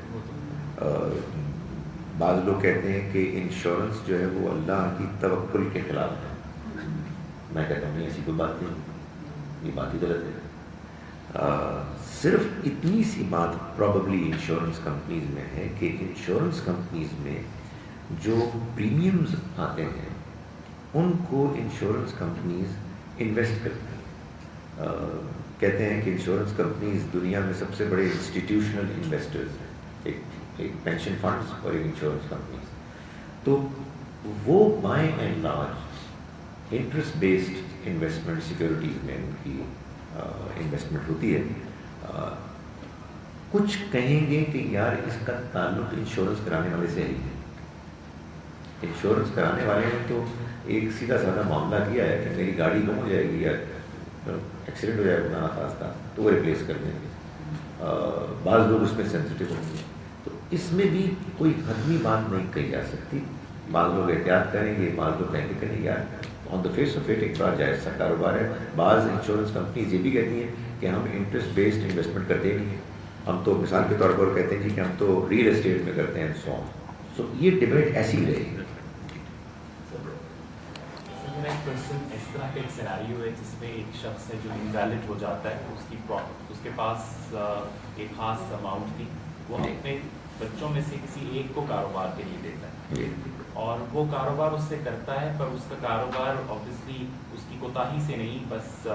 بعض لوگ کہتے ہیں کہ انشورنس جو ہے وہ اللہ کی توکل کے خلاف ہے. میں کہتا ہوں نہیں, ایسی کوئی بات نہیں, یہ بات ہی غلط ہے. صرف اتنی سی بات پرابیبلی انشورنس کمپنیز میں ہے کہ انشورنس کمپنیز میں جو پریمیمز آتے ہیں ان کو انشورنس کمپنیز انویسٹ کرتے ہیں. کہتے ہیں کہ انشورنس کمپنیز دنیا میں سب سے بڑے انسٹیٹیوشنل انویسٹرز ہیں, ایک پینشن فنڈز اور ایک انشورنس کمپنیز. تو وہ by and large interest based investment securities میں ان کی انویسٹمنٹ ہوتی ہے. کچھ کہیں گے کہ یار اس کا تعلق انشورنس کرانے والے سے ہی ہے. انشورنس کرانے والے نے تو ایک سیدھا سادہ معاملہ کیا ہے کہ میری گاڑی گم ہو جائے گی یا ایکسیڈنٹ ہو جائے گا ناخواستہ تو وہ ریپلیس کر دیں گے. بعض لوگ اس میں سینسٹیو ہوں گے. تو اس میں بھی کوئی حتمی بات نہیں کہی جا سکتی. بعض لوگ احتیاط کریں گے, بعض لوگ کہیں گے کہ نہیں یار آن دا فیس آف اٹ ایک بڑا جائز سا کاروبار ہے. بعض انشورنس کمپنیز یہ بھی کہتی ہیں کہ ہم انٹرسٹ بیسڈ انویسٹمنٹ کرتے نہیں ہیں, ہم تو مثال کے طور پر کہتے ہیں جی کہ ہم تو ریئل اسٹیٹ میں کرتے ہیں. سو یہ ڈبیٹ ایسی ہی رہے گی. میرا ایک کوشچن اس طرح کا ایک سیناریو ہے جس میں ایک شخص ہے جو انویلڈ ہو جاتا ہے, اس کے پاس ایک خاص اماؤنٹ تھی, وہ اپنے بچوں میں سے کسی ایک کو کاروبار کے لیے دیتا ہے اور وہ کاروبار اس سے کرتا ہے, پر اس کا کاروبار اوبویسلی اس کی کوتاہی سے نہیں, بس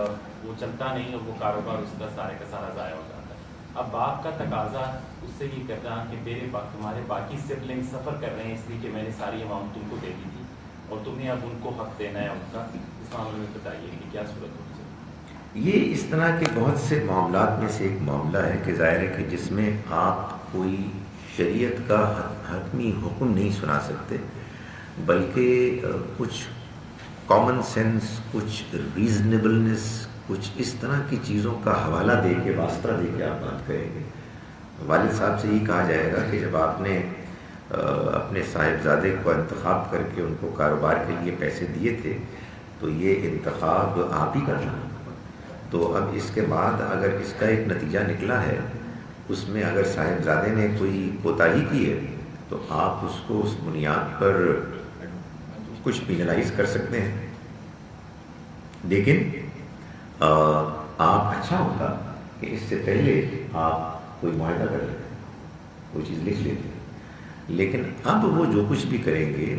وہ چلتا نہیں اور وہ کاروبار اس کا سارا ضائع ہو جاتا ہے. اب باپ کا تقاضا اس سے یہ کرنا کہ تمہارے باقی سبلنگ سفر کر رہے ہیں اس لیے کہ میں نے ساری اماؤنٹ تم کو دے دی تھی اور تمہیں اب ان کو حق دینا ہے ان کا. اس معاملے میں بتائیے کہ کیا صورت ہونی چاہیے. یہ اس طرح کے بہت سے معاملات میں سے ایک معاملہ ہے کہ ظاہر ہے کہ جس میں آپ کوئی شریعت کا حتمی حکم نہیں سنا سکتے, بلکہ کچھ کامن سینس, کچھ ریزنیبلنس, کچھ اس طرح کی چیزوں کا حوالہ دے کے, واسطہ دے کے آپ بات کریں گے. والد صاحب سے یہ کہا جائے گا کہ جب آپ نے اپنے صاحبزادے کو انتخاب کر کے ان کو کاروبار کے لیے پیسے دیے تھے تو یہ انتخاب آپ ہی کرنا. تو اب اس کے بعد اگر اس کا ایک نتیجہ نکلا ہے, اس میں اگر صاحبزادے نے کوئی کوتاہی کی ہے تو آپ اس کو اس بنیاد پر کچھ پینلائز کر سکتے ہیں. لیکن آپ اچھا ہوگا کہ اس سے پہلے آپ کوئی معاہدہ کر لیتے, کوئی چیز لکھ لیتے. لیکن اب وہ جو کچھ بھی کریں گے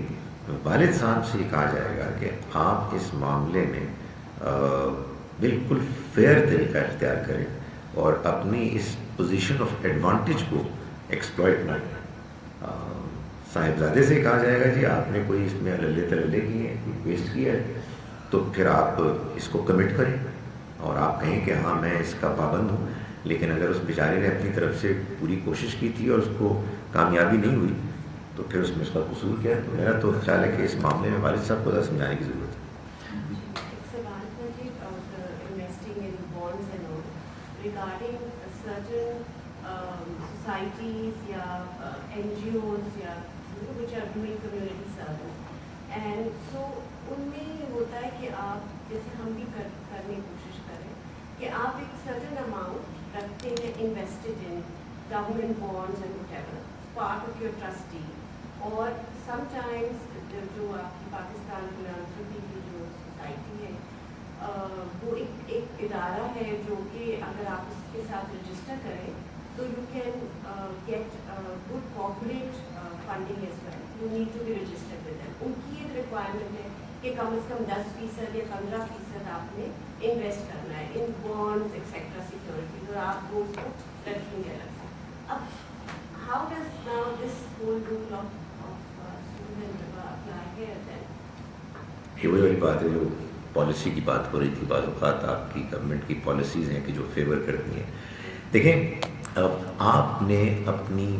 والد صاحب سے یہ کہا جائے گا کہ آپ اس معاملے میں بالکل فیئر طریقہ اختیار کریں اور اپنی اس پوزیشن آف ایڈوانٹیج کو ایکسپلائٹ نہ کریں. صاحبزادے سے کہا جائے گا جی آپ نے کوئی اس میں للے تللے کیے ہیں, کوئی ویسٹ کیا ہے, تو پھر آپ اس کو کمٹ کریں اور آپ کہیں کہ ہاں میں اس کا پابند ہوں. لیکن اگر اس بیچارے نے اپنی طرف سے پوری کوشش کی تھی اور اس کو کامیابی نہیں ہوئی تو پھر اس میں اس کا قصور کیا ہے. تو میرا تو خیال ہے کہ اس معاملے میں والد صاحب کو ذرا سمجھانے کی ضرورت ہے. ان میں یہ ہوتا ہے کہ آپ جیسے ہم بھی کرنے کی کوشش کریں کہ آپ ایک سرٹن اماؤنٹ رکھتے ہیں invested in government bonds and what ever part of your trustee. اور سم ٹائمز جو آپ کی پاکستان فلانتھروپی کی جو سوسائٹی ہے وہ ایک ادارہ ہے جو کہ اگر آپ اس کے ساتھ رجسٹر کریں تو you can get good corporate funding as well. You need to be registered with them. ان کی ایک ریکوائرمنٹ ہے کہ کم از کم 10% یا 15% آپ نے انویسٹ کرنا ہے ان بانڈز ایکسیٹرا سیکورٹیز اور آپ وہ اس کو رکھیں گے الگ سے. اب how does now this whole role of student apply here then? یہ وہی والی بات ہے جو پالیسی کی بات ہو رہی تھی. بعض اوقات آپ کی گورنمنٹ کی پالیسیز ہیں کہ جو فیور کرتی ہیں. دیکھیں اب آپ نے اپنی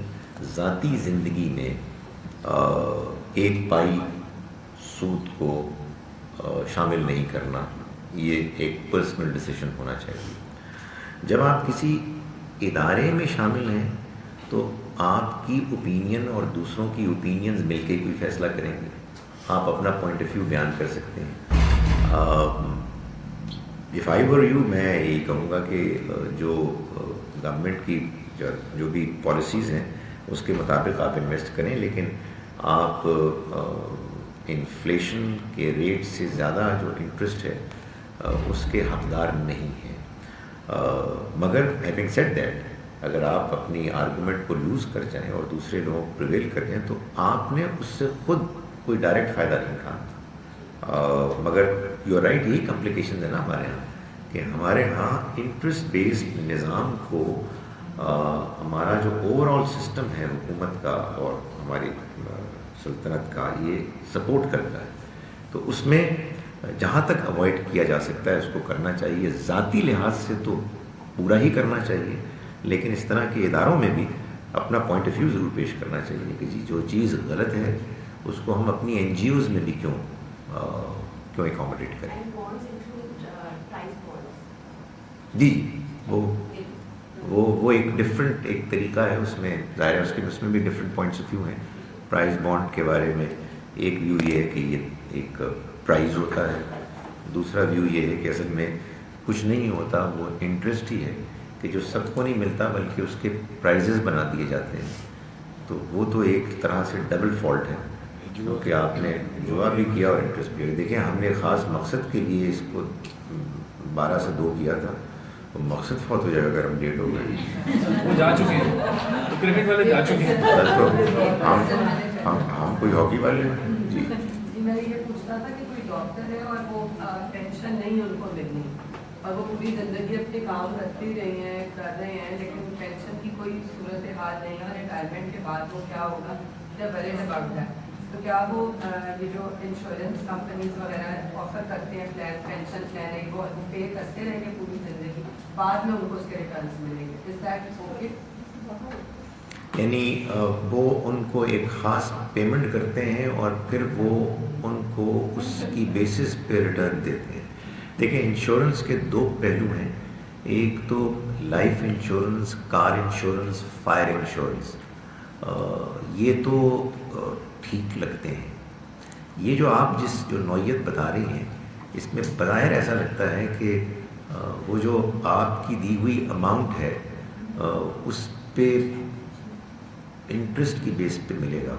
ذاتی زندگی میں ایک پائی سود کو شامل نہیں کرنا، یہ ایک پرسنل ڈیسیشن ہونا چاہیے. جب آپ کسی ادارے میں شامل ہیں تو آپ کی اوپینین اور دوسروں کی اوپینینز مل کے کوئی فیصلہ کریں گے. آپ اپنا پوائنٹ آف ویو بیان کر سکتے ہیں. اف آئی ور یو، میں یہی کہوں گا کہ جو گورنمنٹ کی جو بھی پالیسیز ہیں اس کے مطابق آپ انویسٹ کریں، لیکن آپ انفلیشن کے ریٹ سے زیادہ جو انٹرسٹ ہے اس کے حقدار نہیں ہیں. مگر ہیونگ سیڈ دیٹ، اگر آپ اپنی آرگومنٹ کو لوز کر جائیں اور دوسرے لوگ پریویل کر جائیں تو آپ نے اس سے خود کوئی ڈائریکٹ فائدہ نہیں اٹھانا. مگر یو آر رائٹ، یہی کمپلیکیشنز ہے نا ہمارے ہاں، کہ ہمارے ہاں انٹرسٹ بیسڈ نظام کو ہمارا جو اوور آل سسٹم ہے حکومت کا اور ہماری سلطنت کا، یہ سپورٹ کرتا ہے. تو اس میں جہاں تک اوائڈ کیا جا سکتا ہے اس کو کرنا چاہیے. ذاتی لحاظ سے تو پورا ہی کرنا چاہیے، لیکن اس طرح کے اداروں میں بھی اپنا پوائنٹ آف ویو ضرور پیش کرنا چاہیے کہ جی جو چیز غلط ہے اس کو ہم اپنی این جی اوز میں بھی کیوں اکاموڈیٹ کریں. جی وہ ایک ڈفرینٹ ایک طریقہ ہے. اس میں ظاہر ہے اس میں بھی ڈفرینٹ پوائنٹس آف ویو ہیں. پرائز بانڈ کے بارے میں ایک ویو یہ ہے کہ یہ ایک پرائز ہوتا ہے، دوسرا ویو یہ ہے کہ اصل میں کچھ نہیں ہوتا، وہ انٹرسٹ ہی ہے کہ جو سب کو نہیں ملتا بلکہ اس کے پرائزز بنا دیے جاتے ہیں. تو وہ تو ایک طرح سے ڈبل فالٹ ہے، کیونکہ آپ نے جوا بھی کیا اور انٹرسٹ بھی کیا. دیکھیں ہم نے خاص مقصد کے لیے اس کو 12 سے 2 کیا تھا. وہ مقصد فوت ہو جائے گا اگر ہم لیٹ ہو گئے. وہ جا چکے ہیں، کرکٹ والے جا چکے ہیں. ہم کوئی ہاکی والے ہیں. جی میں یہ پوچھنا تھا کہ کوئی ڈاکٹر ہے اور وہ پینشن نہیں ان کو ملنی اور وہ پوری زندگی اپنے کام کرتے رہے ہیں، کر رہے ہیں، لیکن پینشن کی کوئی صورت حال نہیں ہے. ریٹائرمنٹ کے بعد وہ کیا ہوگا جب بڑے سے بڑھ جائے تو کیا وہ یہ جو انشورنس کمپنیز وغیرہ آفر کرتے ہیں پلان، پینشن پلان ہے، وہ پے کرتے رہیں گے پوری زندگی، بعد میں ان کو اس کے ریٹرنس ملیں گے. Is that okay? یعنی وہ ان کو ایک خاص پیمنٹ کرتے ہیں اور پھر وہ ان کو اس کی بیسس پہ ریٹرن دیتے ہیں. دیکھیں انشورنس کے 2 پہلو ہیں. ایک تو life insurance, car insurance, fire insurance. یہ تو ٹھیک لگتے ہیں. یہ جو آپ جو نوعیت بتا رہی ہیں اس میں بظاہر ایسا لگتا ہے کہ وہ جو آپ کی دی ہوئی اماؤنٹ ہے اس پہ انٹرسٹ کی بیس پہ ملے گا،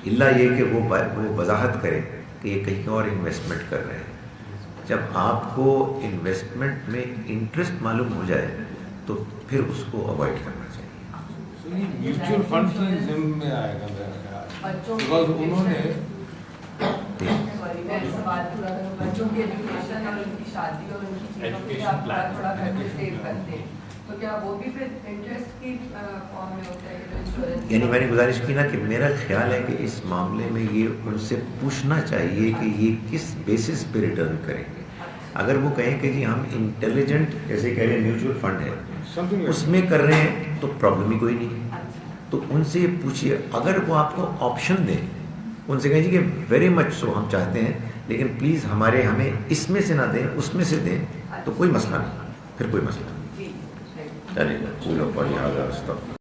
اللہ یہ کہ وہ وضاحت کرے کہ یہ کہیں اور انویسٹمنٹ کر رہے ہیں. جب آپ کو انویسٹمنٹ میں انٹرسٹ معلوم ہو جائے تو پھر اس کو اوائڈ کرنا چاہیے. میوچل فنڈ کی ضمن میں آئے گا میرا خیال، بیکاز انہوں نے سوال پورا کروں. بچوں کی ایجوکیشن اور ان کی شادی اور ان کی چیزوں کے آپ تھوڑا گھر میں سیو کرتے ہیں تو کیا وہ بھی پھر انٹرسٹ کی فارم میں ہوتا ہے کہ انشورنس؟ یعنی میں نے گزارش کی نا کہ میرا خیال ہے کہ اس معاملے میں یہ ان سے پوچھنا چاہیے کہ یہ کس بیسس پہ ریٹرن کریں گے. اگر وہ کہیں کہ جی ہم انٹیلیجنٹ جیسے کہہ رہے ہیں میوچل فنڈ ہے اس میں کر رہے ہیں تو پرابلم ہی کوئی نہیں. تو ان سے یہ پوچھیے. اگر وہ آپ کو آپشن دیں، ان سے کہیں جی کہ ویری مچ سو ہم چاہتے ہیں لیکن پلیز ہمیں اس میں سے نہ دیں اس میں سے دیں، تو کوئی مسئلہ نہیں، پھر کوئی مسئلہ نہیں. چلیے